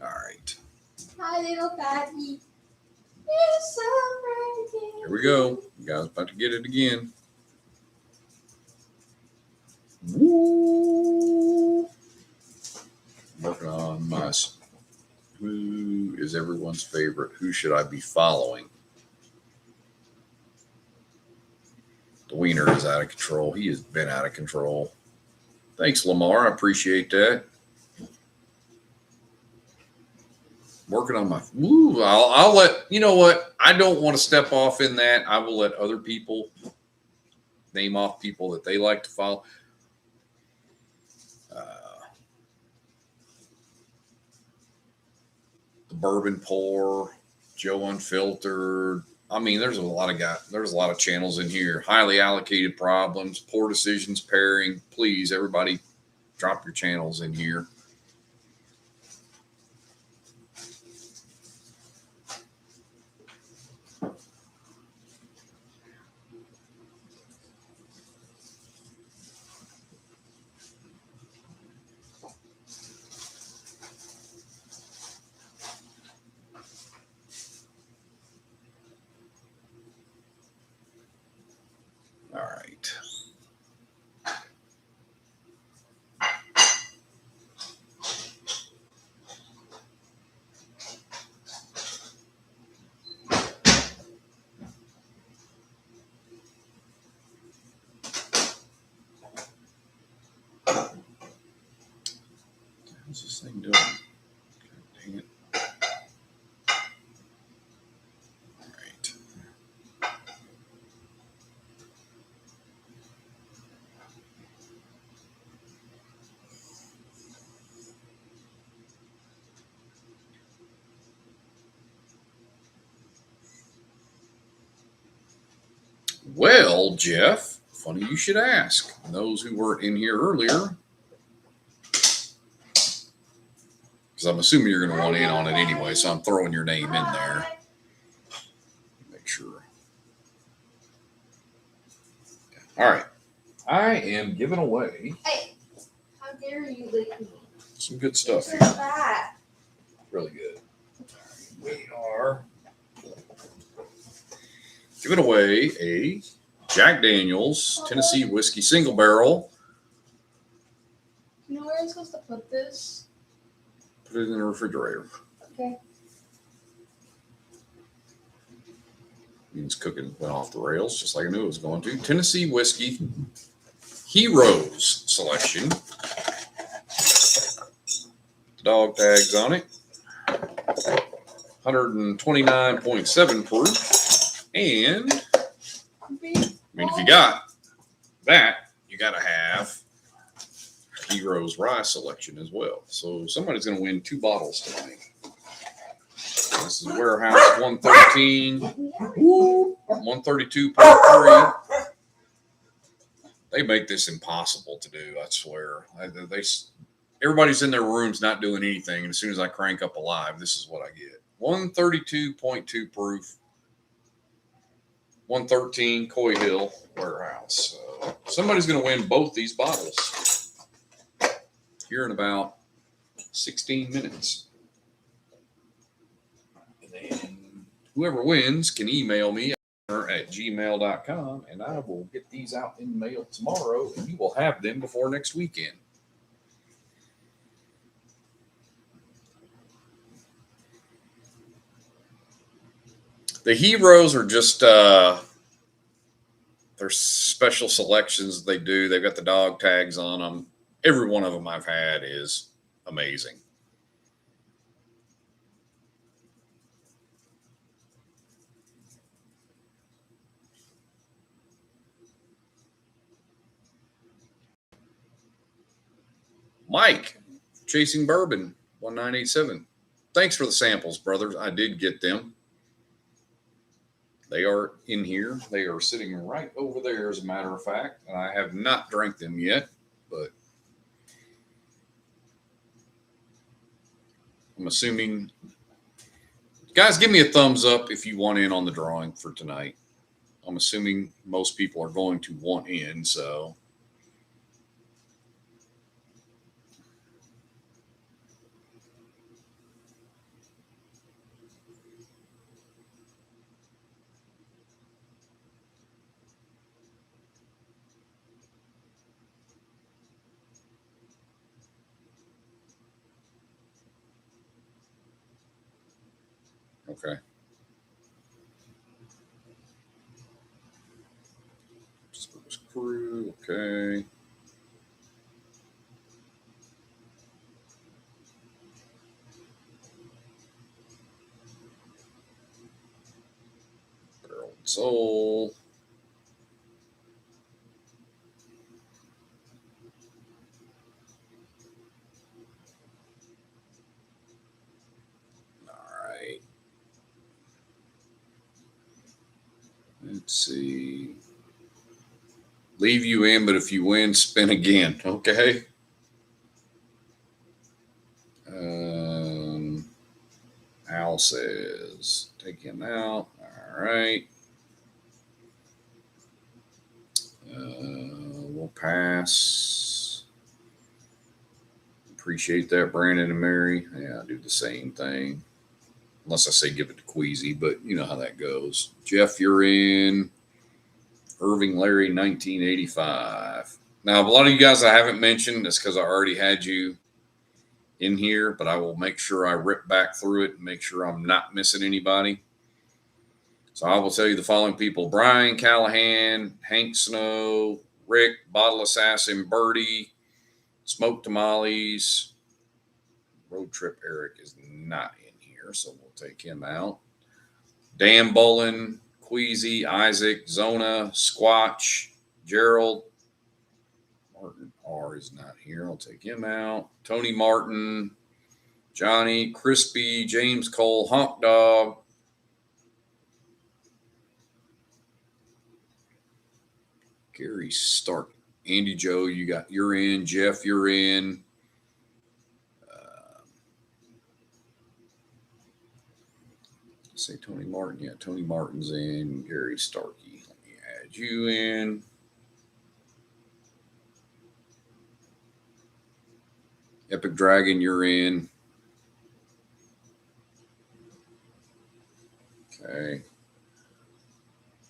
[SPEAKER 1] All right.
[SPEAKER 3] Hi, little fatty. It's so pretty.
[SPEAKER 1] Here we go. You guys about to get it again. Woo! Working on my. Who is everyone's favorite? Who should I be following? The wiener is out of control. He has been out of control. Thanks, Lamar. I appreciate that. Working on my. Woo! I'll let you know what. I don't want to step off in that. I will let other people name off people that they like to follow. The Bourbon Pour, Joe Unfiltered. I mean, there's a lot of channels in here. Highly Allocated Problems, Poor Decisions Pairing. Please, everybody, drop your channels in here. All right. What's this thing doing? God dang it. All right. Well, Jeff, funny you should ask. And those who weren't in here earlier, because I'm assuming you're going to want in on it anyway, so I'm throwing your name in there. Make sure. All right. I am giving away.
[SPEAKER 3] Hey. you licking?
[SPEAKER 1] Some good stuff
[SPEAKER 3] What's
[SPEAKER 1] here.
[SPEAKER 3] that?
[SPEAKER 1] Really good. We are giving away a Jack Daniels Tennessee Whiskey Single Barrel.
[SPEAKER 3] You know where I'm supposed to put this?
[SPEAKER 1] Put it in the refrigerator.
[SPEAKER 3] Okay.
[SPEAKER 1] Means cooking went off the rails, just like I knew it was going to. Tennessee Whiskey Heroes selection. Dog tags on it. 129.7 proof. And I mean, if you got that, you got to have Heroes Rye selection as well. So somebody's going to win 2 bottles tonight. This is Warehouse 113, 132.3. They make this impossible to do, I swear. Everybody's in their rooms not doing anything, and as soon as I crank up a live, this is what I get. 132.2 proof, 113 Coy Hill Warehouse. So somebody's going to win both these bottles here in about 16 minutes. And then whoever wins can email me at gmail.com, and I will get these out in the mail tomorrow, and you will have them before next weekend. The Heroes are just they're special selections they do. They've got the dog tags on them. Every one of them I've had is amazing. Mike, Chasing Bourbon, 1987. Thanks for the samples, brothers. I did get them. They are in here. They are sitting right over there, as a matter of fact. And I have not drank them yet, but I'm assuming. Guys, give me a thumbs up if you want in on the drawing for tonight. I'm assuming most people are going to want in, so. Okay. Service crew, okay. Barrel and Soul. All right. Let's see. Leave you in, but if you win, spin again. Okay. Al says, take him out. All right. We'll pass. Appreciate that, Brandon and Mary. Yeah, I do the same thing. Unless I say give it to Queasy, but you know how that goes. Jeff, you're in. Irving Larry, 1985. Now, a lot of you guys I haven't mentioned, that's because I already had you in here, but I will make sure I rip back through it and make sure I'm not missing anybody. So I will tell you the following people: Brian Callahan, Hank Snow, Rick, Bottle Assassin, Birdie, Smoked Tamales. Road Trip Eric is not in here, so we'll take him out. Dan Bolin, Queasy, Isaac, Zona, Squatch, Gerald. Martin R is not here. I'll take him out. Tony Martin, Johnny, Crispy, James Cole, Honk Dog. Gary Stark, Andy Joe, you're in. Jeff, you're in. Say Tony Martin. Yeah, Tony Martin's in. Gary Starkey. Let me add you in. Epic Dragon, you're in. Okay.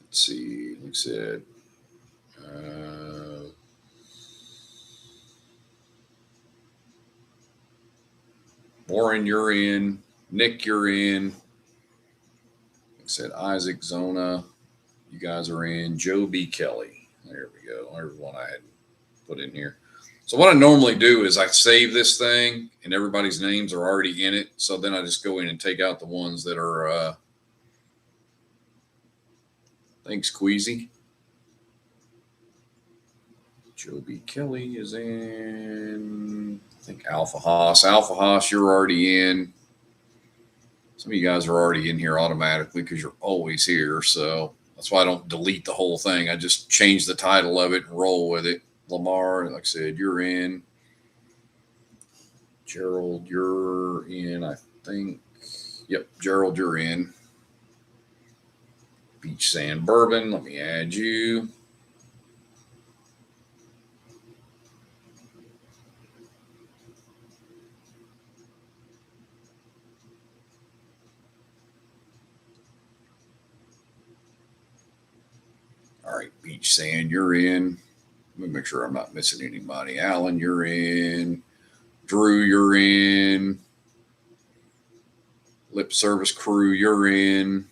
[SPEAKER 1] Let's see. Like I said, Warren, you're in. Nick, you're in. Like I said, Isaac, Zona, you guys are in. Joe B. Kelly. There we go. There's one I had put in here. So what I normally do is I save this thing and everybody's names are already in it. So then I just go in and take out the ones that are, thanks, Queasy. Joe B. Kelly is in, I think, Alpha Haas. Alpha Haas, you're already in. Some of you guys are already in here automatically because you're always here. So that's why I don't delete the whole thing. I just change the title of it and roll with it. Lamar, like I said, you're in. Gerald, you're in, I think. Yep, Gerald, you're in. Beach Sand Bourbon, let me add you. All right, Beach Sand, you're in. Let me make sure I'm not missing anybody. Alan, you're in. Drew, you're in. Lip Service Crew, you're in.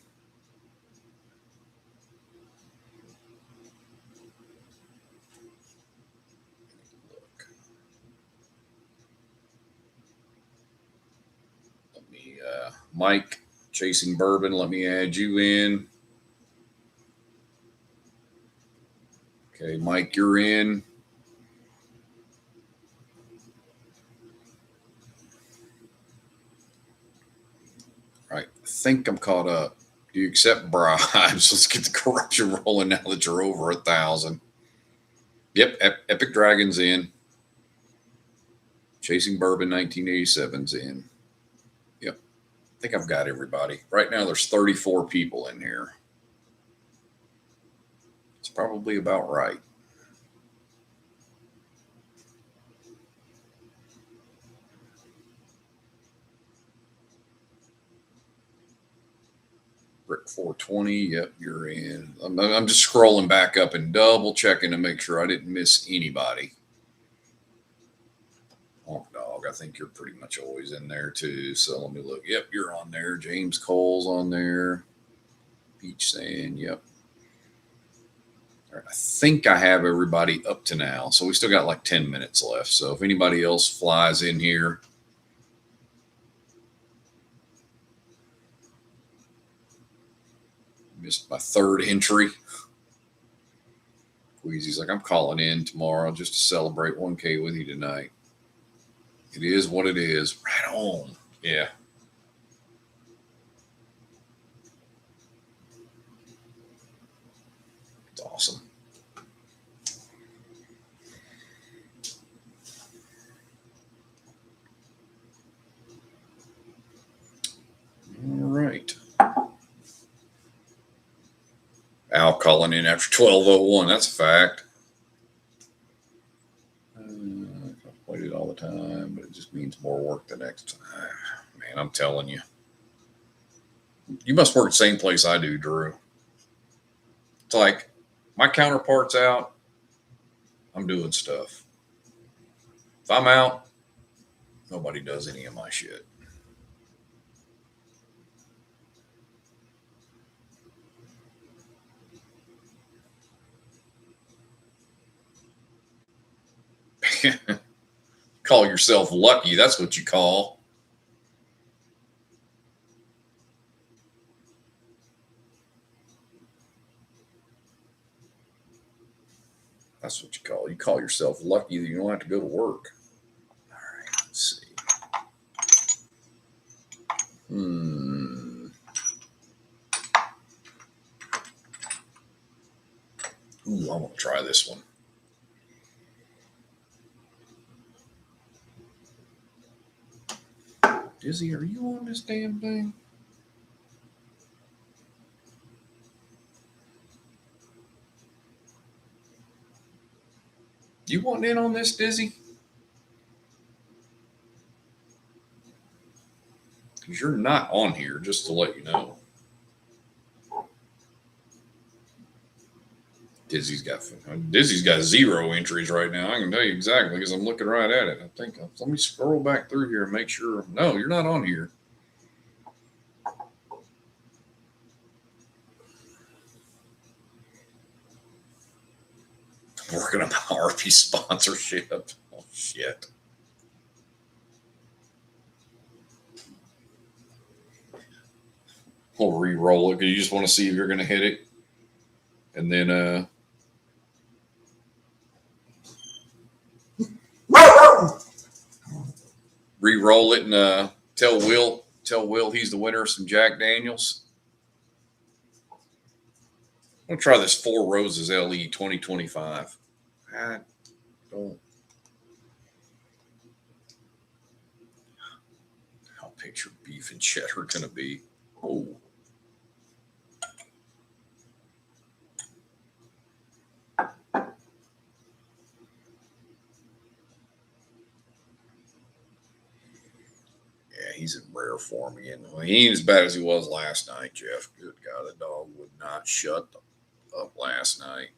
[SPEAKER 1] Look. Let me, Mike, Chasing Bourbon, let me add you in. Okay, Mike, you're in. All right, I think I'm caught up. Do you accept bribes? Let's get the corruption rolling now that you're over 1,000. Yep, Epic Dragon's in. Chasing Bourbon 1987's in. Yep, I think I've got everybody. Right now there's 34 people in here. It's probably about right. Brick 420, yep, you're in. I'm just scrolling back up and double checking to make sure I didn't miss anybody. Honk Dog, I think you're pretty much always in there too. So let me look. Yep, you're on there. James Cole's on there. Beach Sand, yep. All right, I think I have everybody up to now. So we still got like 10 minutes left. So if anybody else flies in here, missed my third entry. Queasy's like, I'm calling in tomorrow just to celebrate 1K with you tonight. It is what it is. Right on. Yeah. It's awesome. All right. Al calling in after 12:01. That's a fact. I've played it all the time, but it just means more work the next time. Man, I'm telling you. You must work the same place I do, Drew. It's like my counterpart's out, I'm doing stuff. If I'm out, nobody does any of my shit. Call yourself lucky. That's what you call. That's what you call. You call yourself lucky that you don't have to go to work. All right, let's see. Ooh, I want to try this one. Dizzy, are you on this damn thing? You want in on this, Dizzy? because you're not on here, just to let you know. Dizzy's got 0 entries right now. I can tell you exactly because I'm looking right at it. I think let me scroll back through here and make sure. No, you're not on here. Working on the RP sponsorship. Oh shit. We'll re-roll it because you just want to see if you're going to hit it, and then re-roll it and tell Will he's the winner of some Jack Daniels. I'm gonna try this Four Roses LE 2025. I don't. How picture beef and cheddar gonna be? Oh. Yeah, he's in rare form again. Well, he ain't as bad as he was last night, Jeff. Good God, the dog would not shut up last night.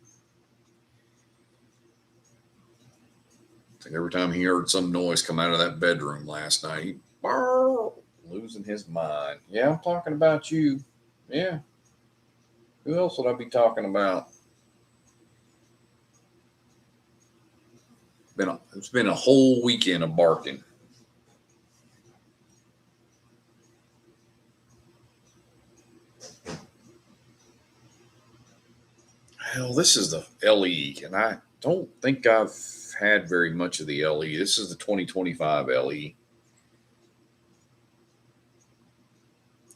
[SPEAKER 1] I think every time he heard some noise come out of that bedroom last night, he losing his mind. Yeah, I'm talking about you. Yeah. Who else would I be talking about? It's been a whole weekend of barking. Hell, this is the LE, and I don't think I've had very much of the LE. This is the 2025 LE.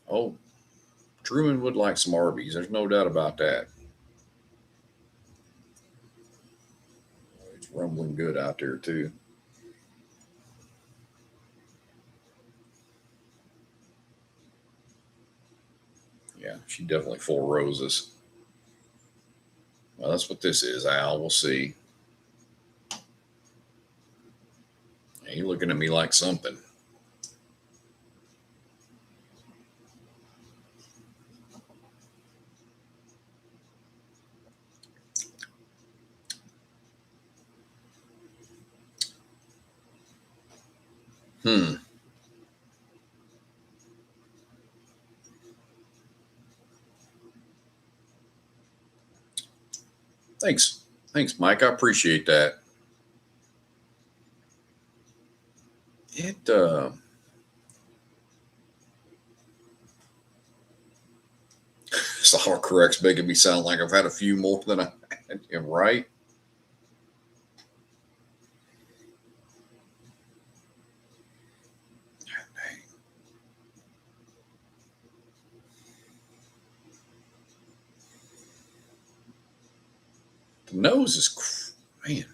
[SPEAKER 1] Oh, Truman would like some Arby's. There's no doubt about that. It's rumbling good out there, too. Yeah, she definitely Four Roses. Well, that's what this is, Al. We'll see. You're looking at me like something. Thanks, Mike. I appreciate that. This correct's making me sound like I've had a few more than I had. Right? The nose is, man.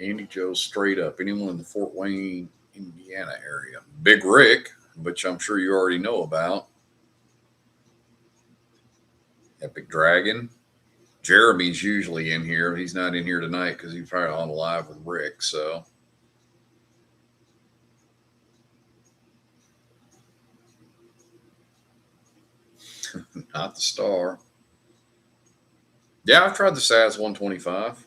[SPEAKER 1] Andy Joe straight up. Anyone in the Fort Wayne, Indiana area. Big Rick, which I'm sure you already know about. Epic Dragon. Jeremy's usually in here. He's not in here tonight because he's probably on live with Rick. So. Not the star. Yeah, I've tried the SAS 125.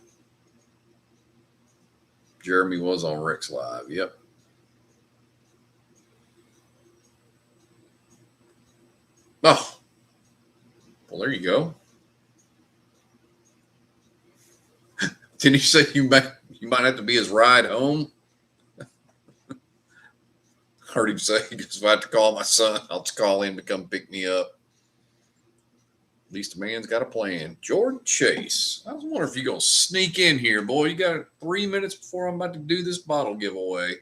[SPEAKER 1] Jeremy was on Rick's Live. Yep. Oh. Well, there you go. Didn't you say you might have to be his ride home? I heard him say, if I have to call my son, I'll just call him to come pick me up. At least a man's got a plan. Jordan Chase. I was wondering if you're going to sneak in here, boy. You got 3 minutes before I'm about to do this bottle giveaway.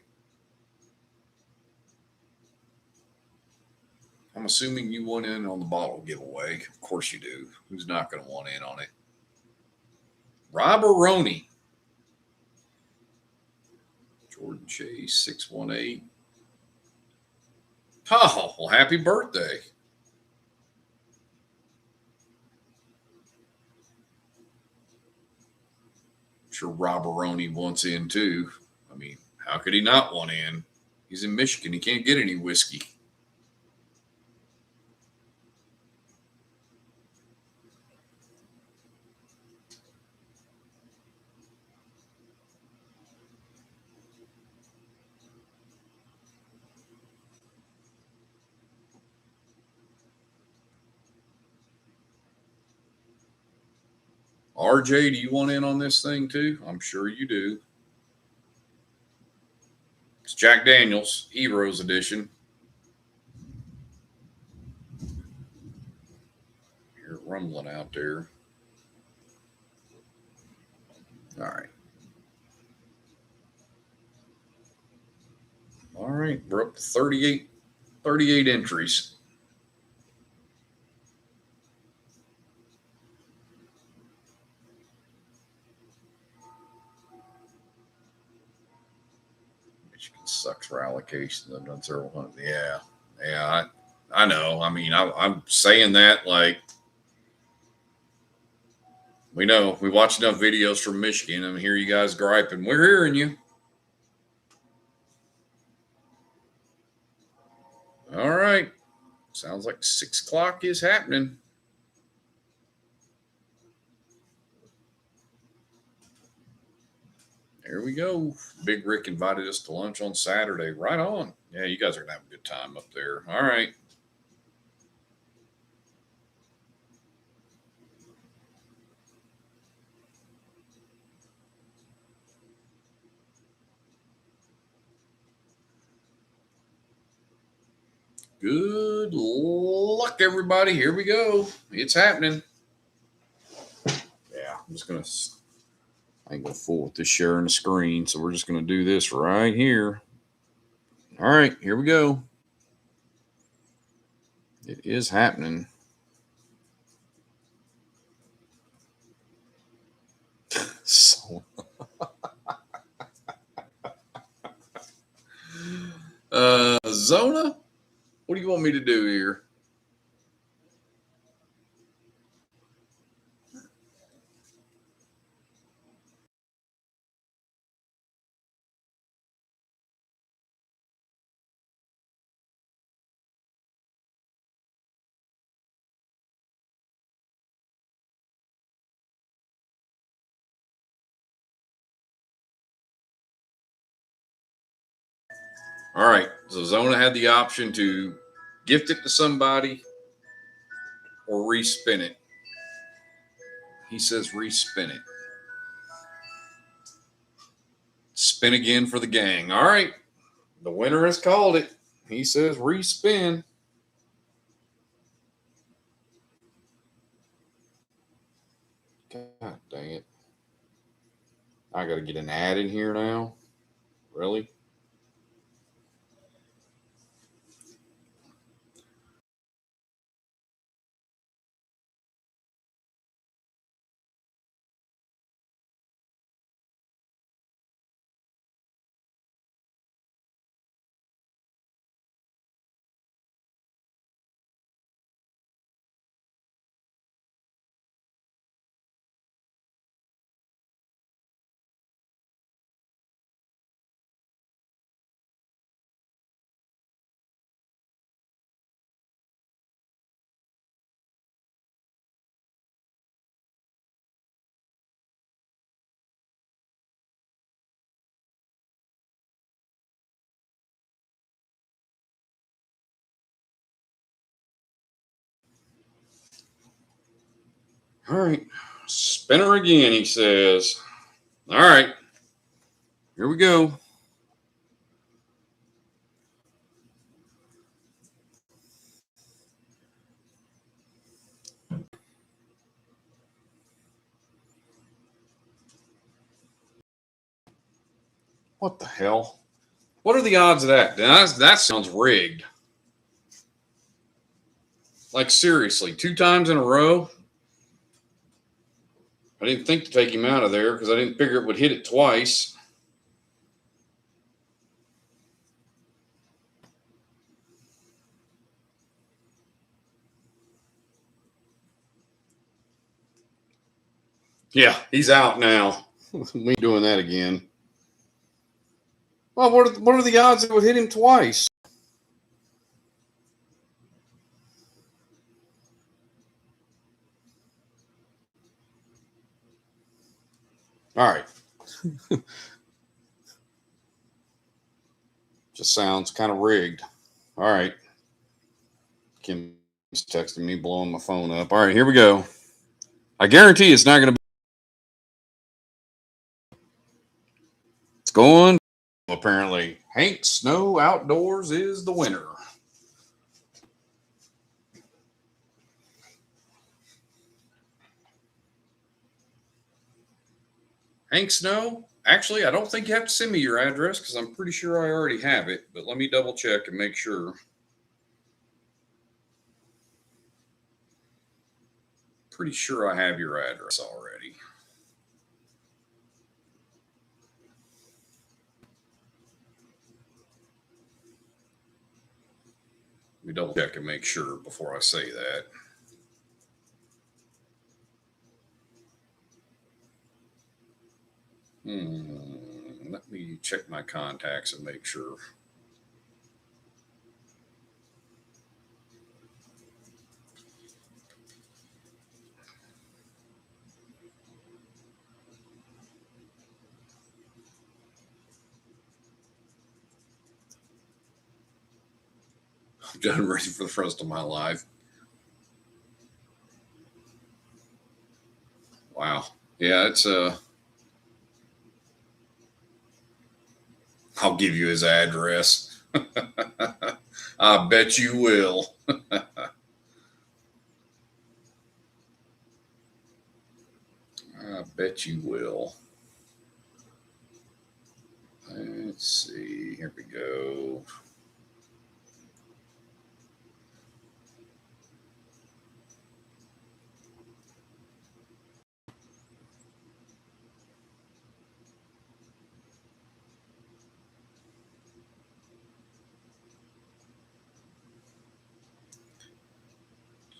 [SPEAKER 1] I'm assuming you want in on the bottle giveaway. Of course you do. Who's not going to want in on it? Robert Roney. Jordan Chase, 618. Oh, well, happy birthday. Sure Robert Roney wants in too. I mean, how could he not want in? He's in Michigan. He can't get any whiskey. RJ, do you want in on this thing too? I'm sure you do. It's Jack Daniels, Heroes Edition. You're rumbling out there. All right. All right. We're up to 38 entries. Michigan sucks for allocations. I've done several hundred. Yeah. I know. I mean, I'm saying that like we know. We watch enough videos from Michigan and hear you guys griping. We're hearing you. All right. Sounds like 6 o'clock is happening. There we go. Big Rick invited us to lunch on Saturday. Right on. Yeah, you guys are going to have a good time up there. All right. Good luck, everybody. Here we go. It's happening. Yeah, I'm just going to, I ain't going to fool with this sharing the screen. So we're just going to do this right here. All right, here we go. It is happening. So, Zona, what do you want me to do here? All right, so Zona had the option to gift it to somebody or respin it. He says respin it. Spin again for the gang. All right, the winner has called it. He says respin. God dang it. I got to get an ad in here now. Really? All right. Spinner again, he says. All right. Here we go. What the hell? What are the odds of that? That sounds rigged. Like, seriously, 2 times in a row? I didn't think to take him out of there because I didn't figure it would hit it twice. Yeah, he's out now. We ain't doing that again. Well, what are the odds it would hit him twice? All right. Just sounds kind of rigged. All right. Kim's texting me, blowing my phone up. All right, here we go. I guarantee it's not going to be. It's going. Apparently, Hank Snow Outdoors is the winner. Hank Snow, actually, I don't think you have to send me your address because I'm pretty sure I already have it, but let me double check and make sure. Pretty sure I have your address already. Let me double check and make sure before I say that. Let me check my contacts and make sure. I'm done ready for the rest of my life. Wow. Yeah, it's I'll give you his address. I bet you will. I bet you will. Let's see. Here we go.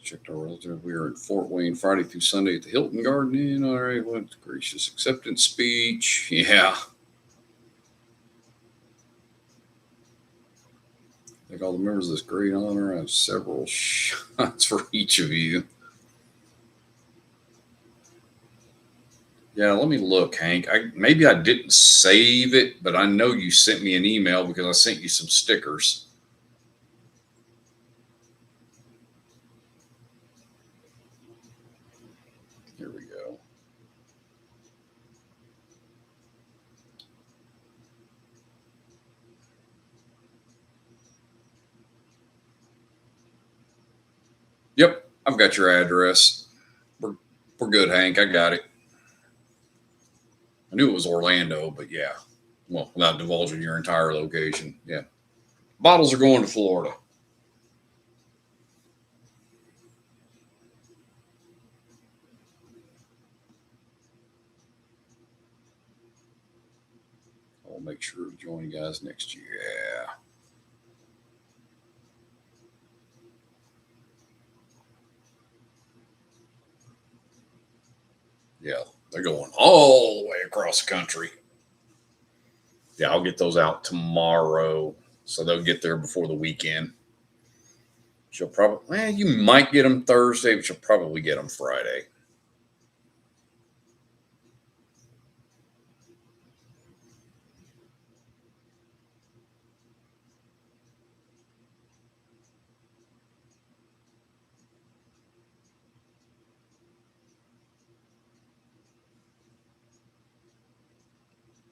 [SPEAKER 1] Checked our relative. We are at Fort Wayne Friday through Sunday at the Hilton Garden Inn. All right, what gracious acceptance speech. Yeah. I think all the members of this great honor have several shots for each of you. Yeah, let me look, Hank. Maybe I didn't save it, but I know you sent me an email because I sent you some stickers. Here we go. Yep, I've got your address. We're good, Hank. I got it. I knew it was Orlando, but yeah. Well, without divulging your entire location. Yeah. Bottles are going to Florida. I'll make sure to join you guys next year. Yeah. Yeah, they're going all the way across the country. Yeah, I'll get those out tomorrow. So they'll get there before the weekend. She'll probably, you might get them Thursday, but you'll probably get them Friday.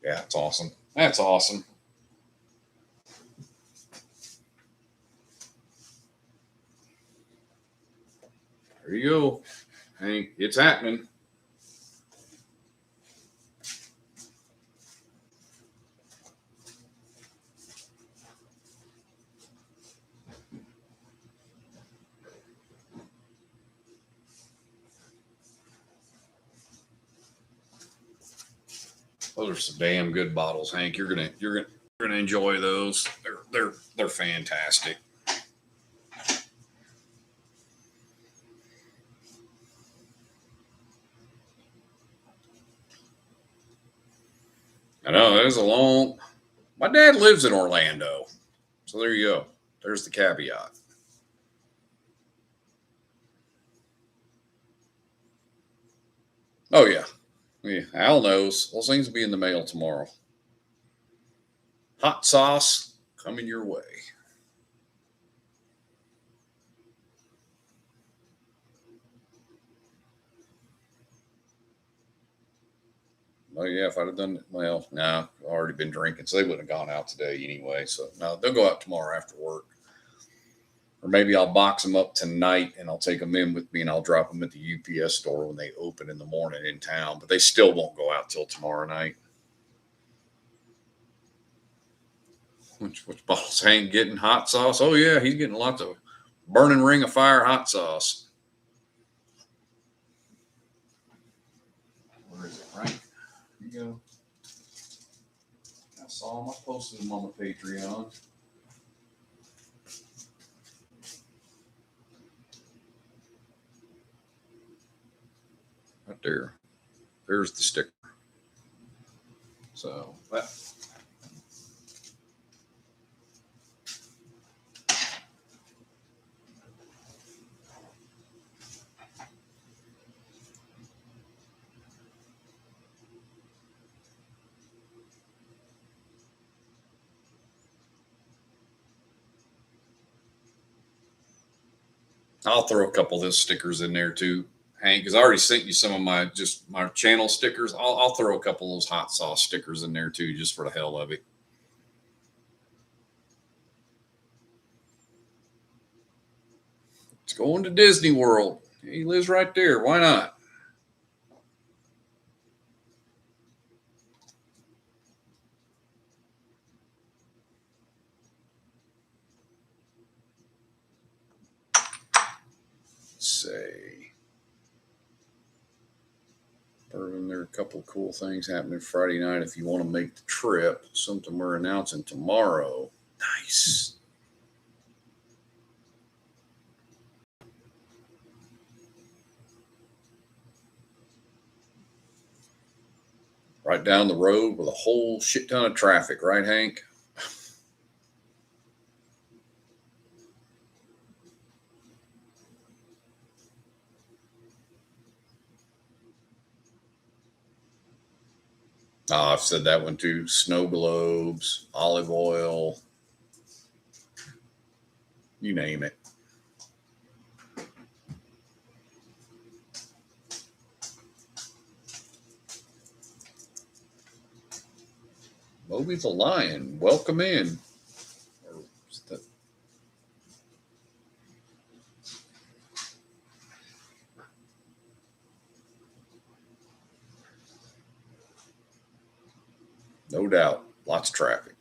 [SPEAKER 1] Yeah, that's awesome. That's awesome. There you go. Hank, it's happening. Those are some damn good bottles, Hank. You're gonna enjoy those. They're fantastic. I know it was a long. My dad lives in Orlando. So there you go. There's the caveat. Oh, yeah. Yeah. Al knows. Those things will be in the mail tomorrow. Hot sauce coming your way. Oh yeah, if I'd have done it, well, no, I've already been drinking, so they wouldn't have gone out today anyway. So no, they'll go out tomorrow after work, or maybe I'll box them up tonight and I'll take them in with me and I'll drop them at the UPS store when they open in the morning in town. But they still won't go out till tomorrow night. Which bottles ain't getting hot sauce? Oh yeah, he's getting lots of burning ring of fire hot sauce. Where is it? Right? Here you go. I saw them. I posted them on the Patreon. Right there. There's the sticker. So that. I'll throw a couple of those stickers in there too, Hank, because I already sent you some of my channel stickers. I'll throw a couple of those hot sauce stickers in there too, just for the hell of it. It's going to Disney World. He lives right there. Why not? Let's say. Irvin, there are a couple of cool things happening Friday night if you want to make the trip. Something we're announcing tomorrow. Nice. Right down the road with a whole shit ton of traffic, right, Hank? Oh, I've said that one too. Snow globes, olive oil, you name it. Moby the Lion, welcome in. No doubt, lots of traffic.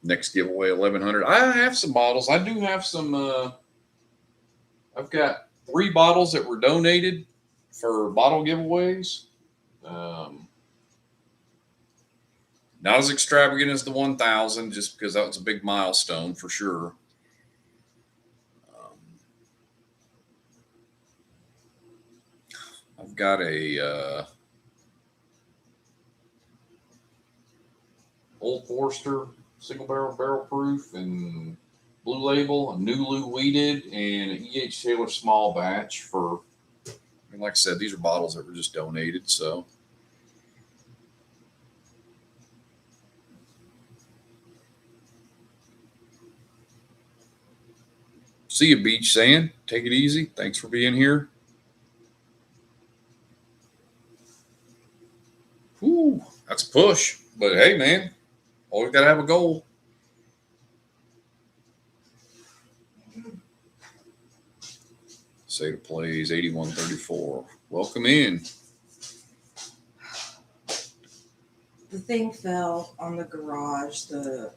[SPEAKER 1] Next giveaway, 1100. I have some bottles. I do have some. I've got 3 bottles that were donated for bottle giveaways. Not as extravagant as the 1000, just because that was a big milestone for sure. I've got a Old Forester single barrel proof and Blue Label, a Nulu weeded, and an E.H. Taylor small batch for. I mean, like I said, these are bottles that were just donated, so. See you, Beach Sand. Take it easy. Thanks for being here. Whew, that's a push. But hey, man, always got to have a goal. Say to plays 8134. Welcome in.
[SPEAKER 2] The thing fell on the garage. The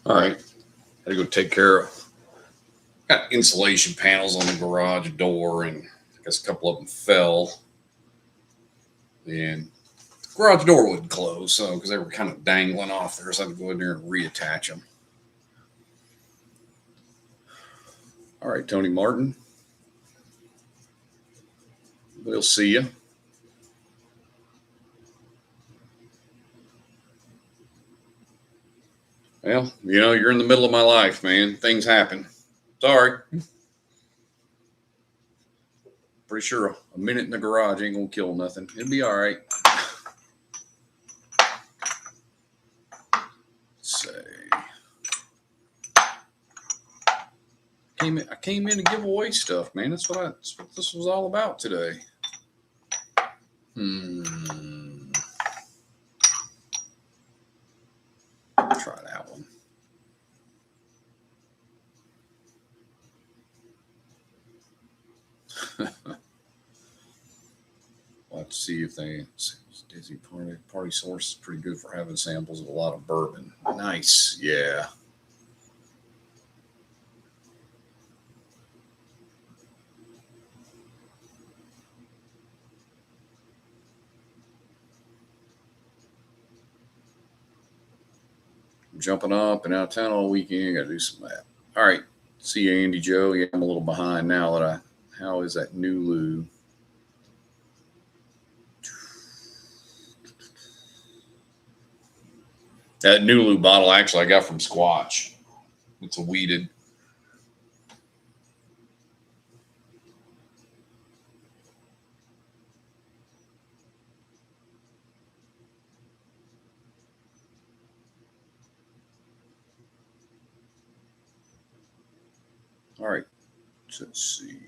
[SPEAKER 1] All right. Gotta go take care of. Got insulation panels on the garage door, and I guess a couple of them fell. And the garage door wouldn't close, so because they were kind of dangling off there, so I had to go in there and reattach them. All right, Tony Martin. We'll see you. Well, you're in the middle of my life, man. Things happen. Sorry. Pretty sure a minute in the garage ain't gonna kill nothing. It'll be all right. Let's see. I came in to give away stuff, man. That's what this was all about today. Try that one. We'll have to see if Disney Party Source is pretty good for having samples of a lot of bourbon. Nice, yeah. I'm jumping up and out of town all weekend. Got to do some of that. All right, see you, Andy Joe. Yeah, I'm a little behind now. How is that Nulu? That Nulu bottle actually I got from Squatch. It's a weeded. All right, let's see.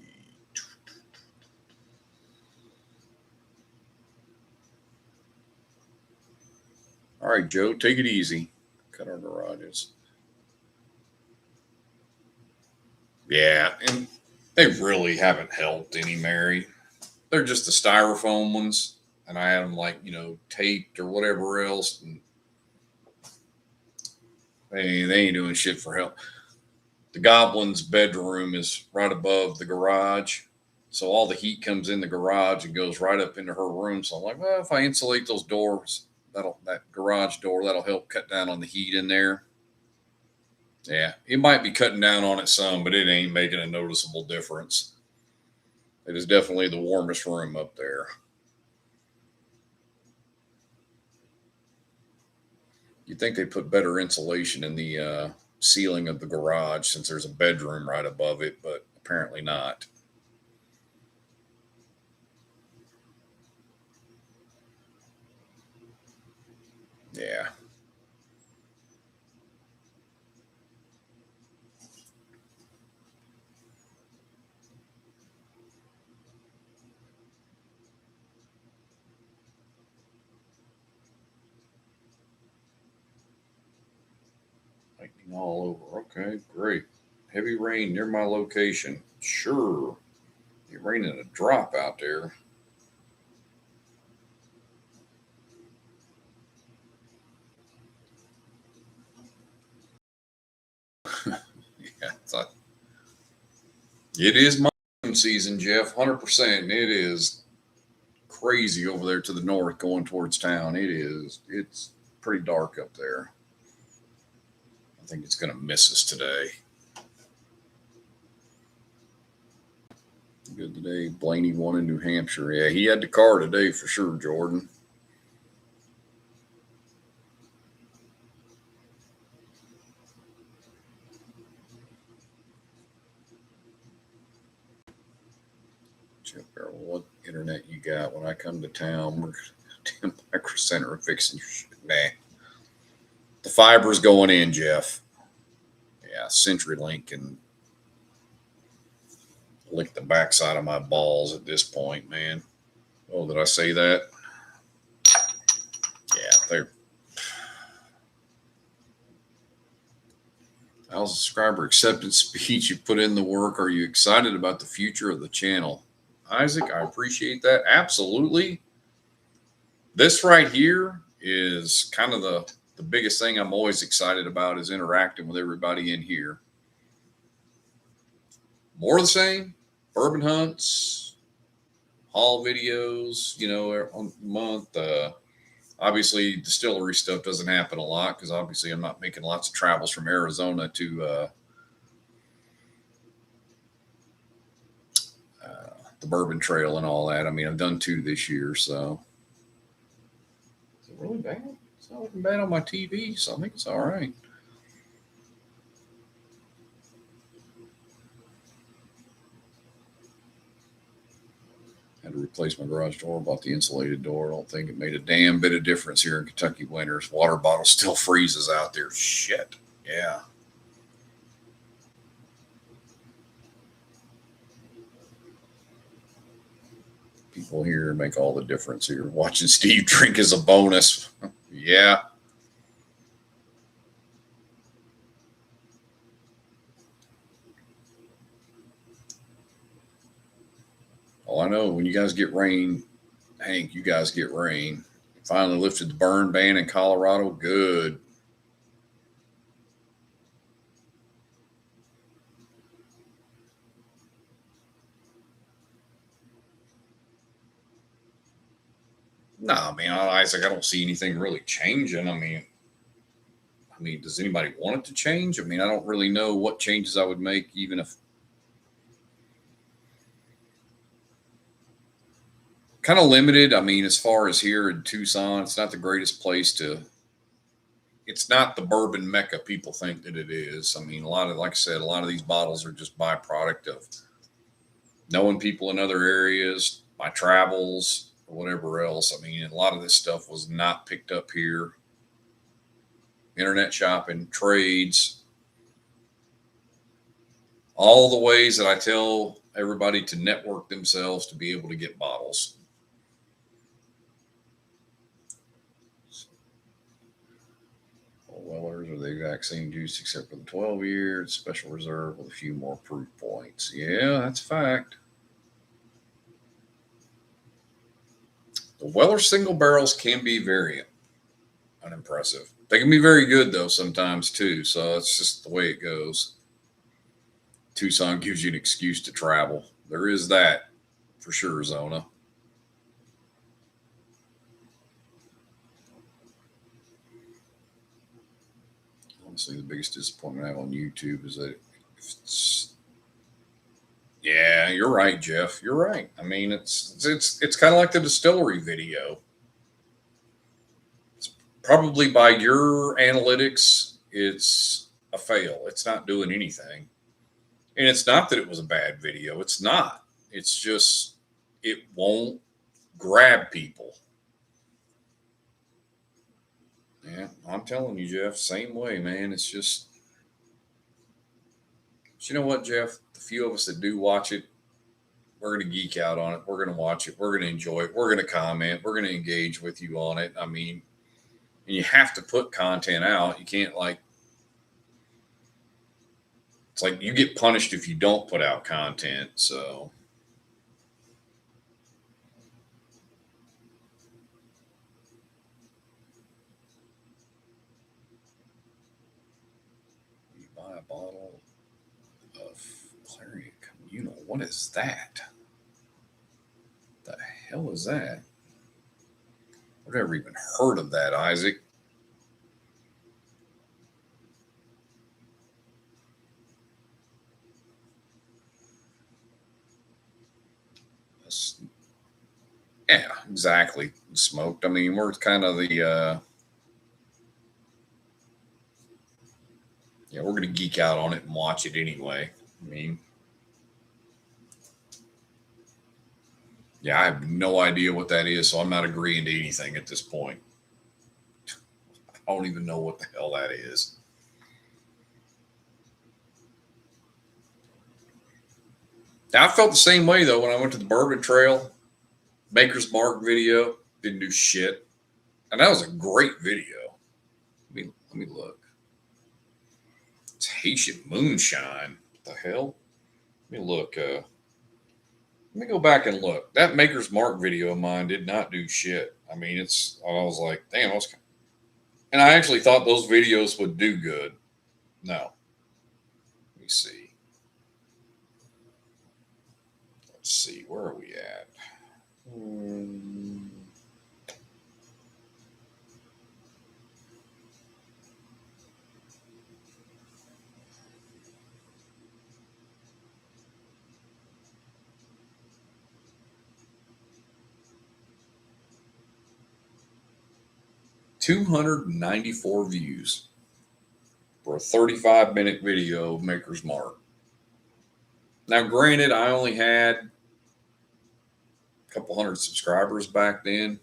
[SPEAKER 1] All right, Joe, take it easy. Cut our garages. Yeah, and they really haven't helped any, Mary. They're just the styrofoam ones, and I had them taped or whatever else, and they ain't doing shit for help. The Goblin's bedroom is right above the garage, so all the heat comes in the garage and goes right up into her room. So I'm like, well, if I insulate those doors, that garage door, that'll help cut down on the heat in there. Yeah, it might be cutting down on it some, but it ain't making a noticeable difference. It is definitely the warmest room up there. You'd think they'd put better insulation in the ceiling of the garage since there's a bedroom right above it, but apparently not. Yeah. Lightning all over. Okay, great. Heavy rain near my location. Sure. It's raining a drop out there. Yeah, it is monsoon season, Jeff. 100%. It is crazy over there to the north going towards town. It's pretty dark up there. I think it's going to miss us today. Good today. Blaney won in New Hampshire. Yeah, he had the car today for sure, Jordan. What internet you got? When I come to town, we're to Micro Center and fixing your shit. Nah. The fiber's going in, Jeff. Yeah, CenturyLink can lick the backside of my balls at this point, man. Oh, did I say that? Yeah, they're. How's the subscriber acceptance speech? You put in the work. Are you excited about the future of the channel? Isaac, I appreciate that. Absolutely. This right here is kind of the biggest thing I'm always excited about is interacting with everybody in here. More of the same, bourbon hunts, haul videos, on a month. Obviously, distillery stuff doesn't happen a lot because obviously I'm not making lots of travels from Arizona to the Bourbon Trail and all that. I mean, I've done 2 this year, so. Is it really bad? It's not looking bad on my TV, so I think it's all right. Had to replace my garage door, bought the insulated door. I don't think it made a damn bit of difference here in Kentucky winters. Water bottle still freezes out there. Shit. Yeah. People here make all the difference here. Watching Steve drink is a bonus. Yeah. Well, I know when you guys get rain, Hank, you guys get rain. Finally lifted the burn ban in Colorado. Good. No, man, Isaac, I don't see anything really changing. I mean, does anybody want it to change? I mean, I don't really know what changes I would make, even if kind of limited. I mean, as far as here in Tucson, it's not the greatest place to. It's not the bourbon mecca people think that it is. I mean, like I said, a lot of these bottles are just byproduct of knowing people in other areas, my travels, or whatever else. I mean, a lot of this stuff was not picked up here. Internet shopping, trades, all the ways that I tell everybody to network themselves to be able to get bottles. Wellers are the exact same juice except for the 12-year. It's special reserve with a few more proof points. Yeah, that's a fact. The Weller single barrels can be very unimpressive. They can be very good, though, sometimes, too. So it's just the way it goes. Tucson gives you an excuse to travel. There is that, for sure, Zona. Honestly, the biggest disappointment I have on YouTube is that yeah, you're right, Jeff. You're right. I mean, it's kind of like the distillery video. It's probably by your analytics, it's a fail. It's not doing anything. And it's not that it was a bad video. It's not. It's just it won't grab people. Yeah, I'm telling you, Jeff, same way, man. It's just, but you know what, Jeff? The few of us that do watch it, we're going to geek out on it. We're going to watch it. We're going to enjoy it. We're going to comment. We're going to engage with you on it. I mean, and you have to put content out. You can't it's like you get punished if you don't put out content. So. You buy a bottle of Clarion Communal. What is that? The hell is that? I've never even heard of that, Isaac. Yeah, exactly. Smoked. I mean, we're kind of the yeah, we're gonna geek out on it and watch it anyway. I mean, yeah, I have no idea what that is, so I'm not agreeing to anything at this point. I don't even know what the hell that is. Now, I felt the same way though when I went to the Bourbon Trail. Maker's Mark video didn't do shit, and that was a great video. Let me look. It's Haitian moonshine. What the hell? Let me look. Let me go back and look. That Maker's Mark video of mine did not do shit. I mean, I was like, damn, and And I actually thought those videos would do good. No. Let me see. Let's see. Where are we at? Hmm. $294 views for a 35-minute video of Maker's Mark. Now, granted, I only had a couple hundred subscribers back then.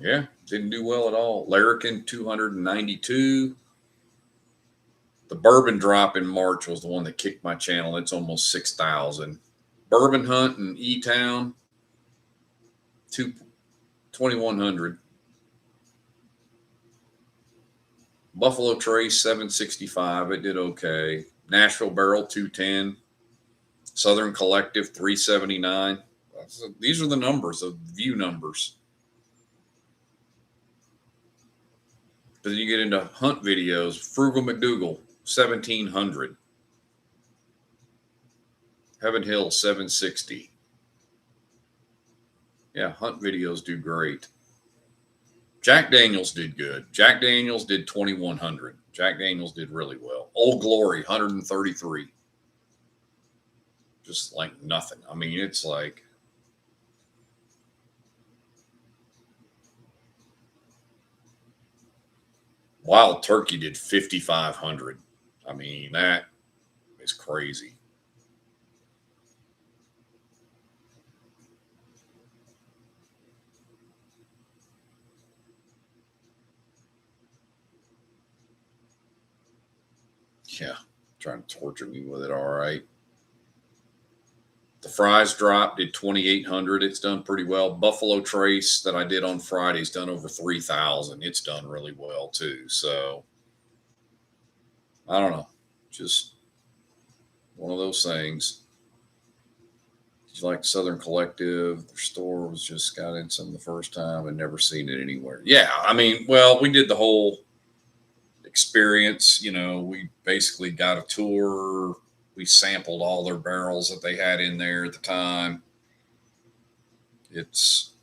[SPEAKER 1] Yeah, didn't do well at all. Larrikin, 292. The bourbon drop in March was the one that kicked my channel. It's almost 6,000. Bourbon Hunt in E-Town, 2,100. Buffalo Trace, 765. It did okay. Nashville Barrel, 210. Southern Collective, 379. These are the numbers, the view numbers. But then you get into hunt videos. Frugal McDougal, 1,700. Heaven Hill, 760. Yeah, hunt videos do great. Jack Daniels did good. Jack Daniels did 2,100. Jack Daniels did really well. Old Glory, 133. Just like nothing. I mean, it's like Wild Turkey did 5,500. I mean, that is crazy. Yeah, trying to torture me with it. All right. The Fries Drop did 2,800. It's done pretty well. Buffalo Trace that I did on Friday's done over 3,000. It's done really well too. So I don't know. Just one of those things. Did you like Southern Collective? Their store was just got in some the first time and never seen it anywhere. Yeah, I mean, well, we did the whole experience. You know, we basically got a tour. We sampled all their barrels that they had in there at the time. It's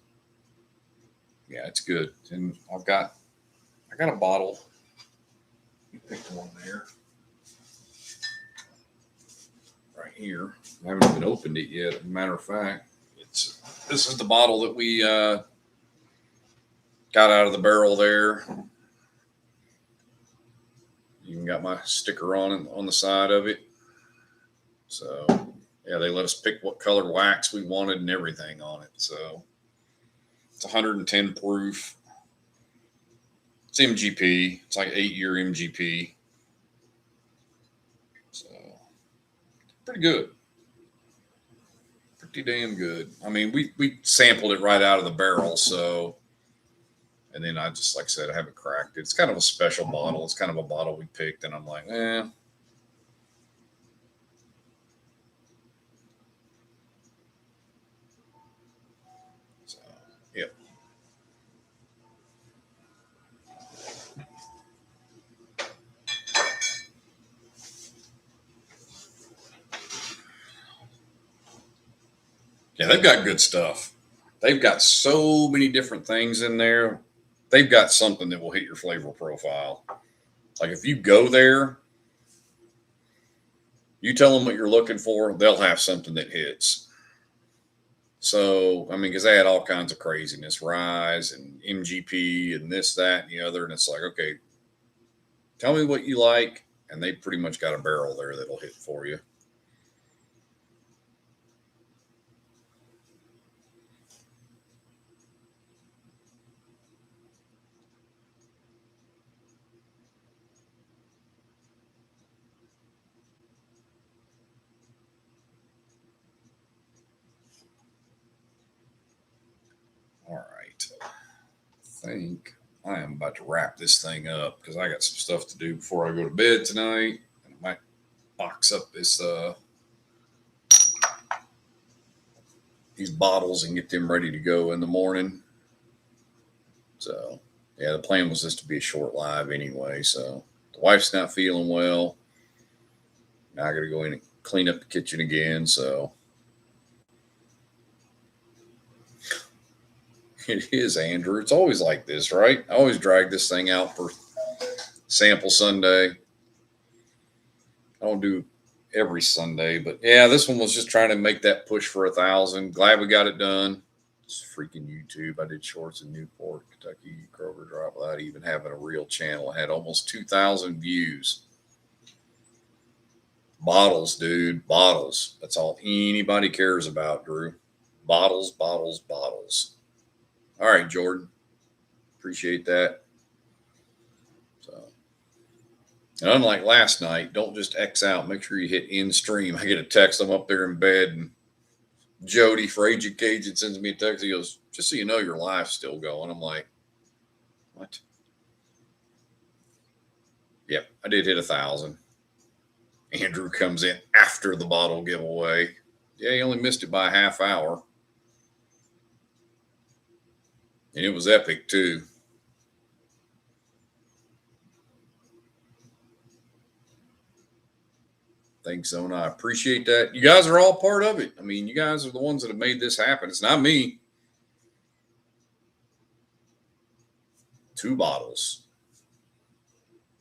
[SPEAKER 1] good. And I got a bottle. You picked one there. Right here. I haven't even opened it yet. As a matter of fact, this is the bottle that we got out of the barrel there. Even got my sticker on the side of it. So yeah, they let us pick what color wax we wanted and everything on it. So it's 110 proof. It's MGP. It's like 8-year MGP. So pretty good. Pretty damn good. I mean, we sampled it right out of the barrel. So, and then I just, like I said, I haven't cracked it. It's kind of a special bottle. It's kind of a bottle we picked, and I'm like, So, yep. Yeah, they've got good stuff. They've got so many different things in there. They've got something that will hit your flavor profile. Like if you go there, you tell them what you're looking for, they'll have something that hits. So, I mean, because they had all kinds of craziness, Rise and MGP and this, that, and the other. And it's like, okay, tell me what you like. And they pretty much got a barrel there that'll hit for you. All right. I think I am about to wrap this thing up because I got some stuff to do before I go to bed tonight. And I might box up this these bottles and get them ready to go in the morning. So, yeah, the plan was just to be a short live anyway. So, the wife's not feeling well. Now I got to go in and clean up the kitchen again. So, it is, Andrew. It's always like this, right? I always drag this thing out for sample Sunday. I don't do every Sunday, but yeah, this one was just trying to make that push for 1,000. Glad we got it done. It's freaking YouTube. I did shorts in Newport, Kentucky, Kroger Drive without even having a real channel. I had almost 2,000 views. Bottles, dude. Bottles. That's all anybody cares about, Drew. Bottles, bottles, bottles. All right, Jordan. Appreciate that. So, and unlike last night, don't just X out. Make sure you hit end stream. I get a text. I'm up there in bed, and Jody for Agent Cajun sends me a text. He goes, just so you know, your live's still going. I'm like, what? Yep, I did hit 1,000. Andrew comes in after the bottle giveaway. Yeah, he only missed it by a half hour. And it was epic, too. Thanks, Zona. I appreciate that. You guys are all part of it. I mean, you guys are the ones that have made this happen. It's not me. 2 bottles.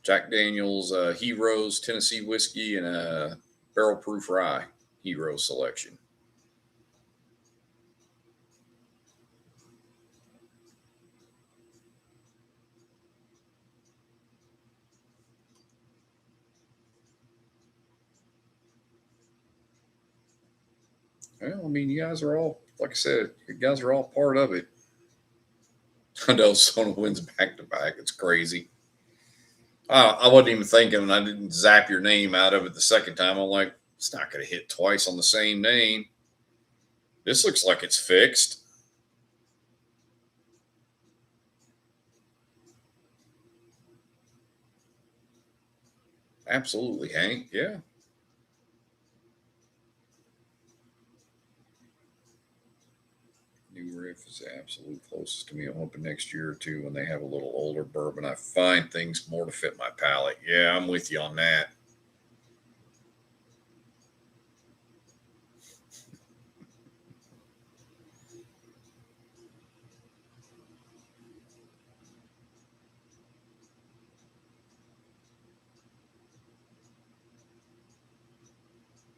[SPEAKER 1] Jack Daniel's Heroes Tennessee whiskey and a barrel proof rye Hero selection. Well, I mean, you guys are all, like I said, you guys are all part of it. I know Sona wins back to back. It's crazy. I wasn't even thinking, and I didn't zap your name out of it the second time. I'm like, it's not going to hit twice on the same name. This looks like it's fixed. Absolutely, Hank. Yeah. New Riff is the absolute closest to me. I'm hoping next year or two when they have a little older bourbon, I find things more to fit my palate. Yeah, I'm with you on that.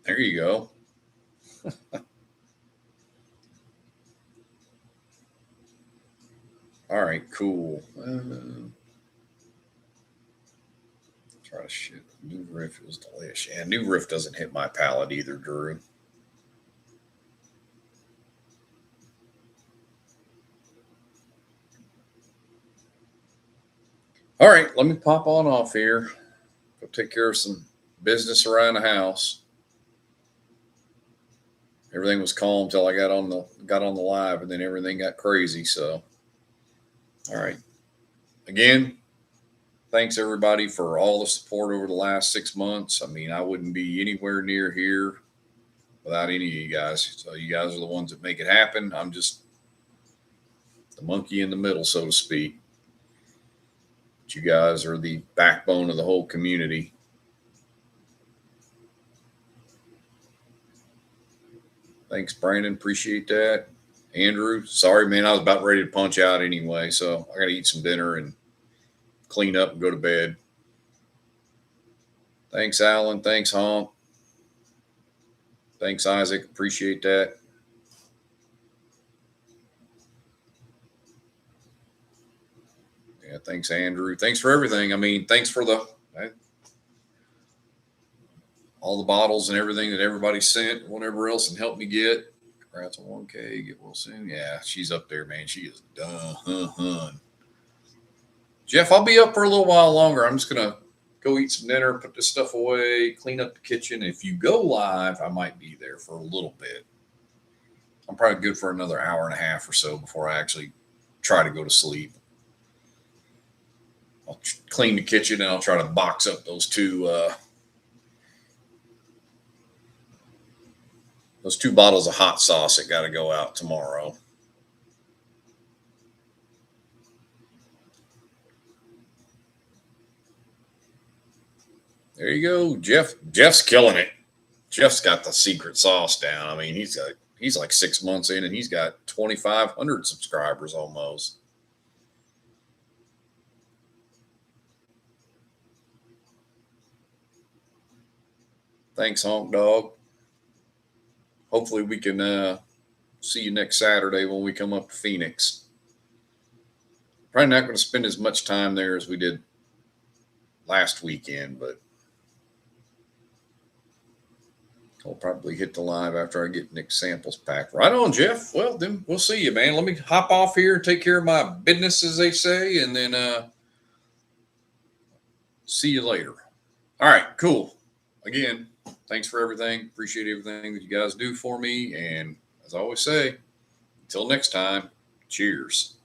[SPEAKER 1] There you go. All right, cool. Try to shit. New Riff is delicious. Yeah, New Riff doesn't hit my palate either, Drew. All right, let me pop on off here. Go take care of some business around the house. Everything was calm till I got on the live, and then everything got crazy. So, all right. Again, thanks everybody for all the support over the last 6 months. I mean, I wouldn't be anywhere near here without any of you guys. So you guys are the ones that make it happen. I'm just the monkey in the middle, so to speak. But you guys are the backbone of the whole community. Thanks, Brandon. Appreciate that. Andrew, sorry, man. I was about ready to punch out anyway, so I got to eat some dinner and clean up and go to bed. Thanks, Alan. Thanks, Honk. Thanks, Isaac. Appreciate that. Yeah, thanks, Andrew. Thanks for everything. I mean, thanks for all the bottles and everything that everybody sent, whatever else, and helped me get. Congrats on 1K. Get well soon. Yeah, she's up there, man. She is done. Jeff, I'll be up for a little while longer. I'm just going to go eat some dinner, put this stuff away, clean up the kitchen. If you go live, I might be there for a little bit. I'm probably good for another hour and a half or so before I actually try to go to sleep. I'll clean the kitchen and I'll try to box up those two those 2 bottles of hot sauce that got to go out tomorrow. There you go, Jeff. Jeff's killing it. Jeff's got the secret sauce down. I mean, he's like 6 months in, and he's got 2,500 subscribers almost. Thanks, Honk Dog. Hopefully we can see you next Saturday when we come up to Phoenix. Probably not going to spend as much time there as we did last weekend, but I'll probably hit the live after I get Nick's samples packed. Right on, Jeff. Well, then we'll see you, man. Let me hop off here and take care of my business, as they say, and then see you later. All right, cool. Again, thanks for everything. Appreciate everything that you guys do for me. And as I always say, until next time, cheers.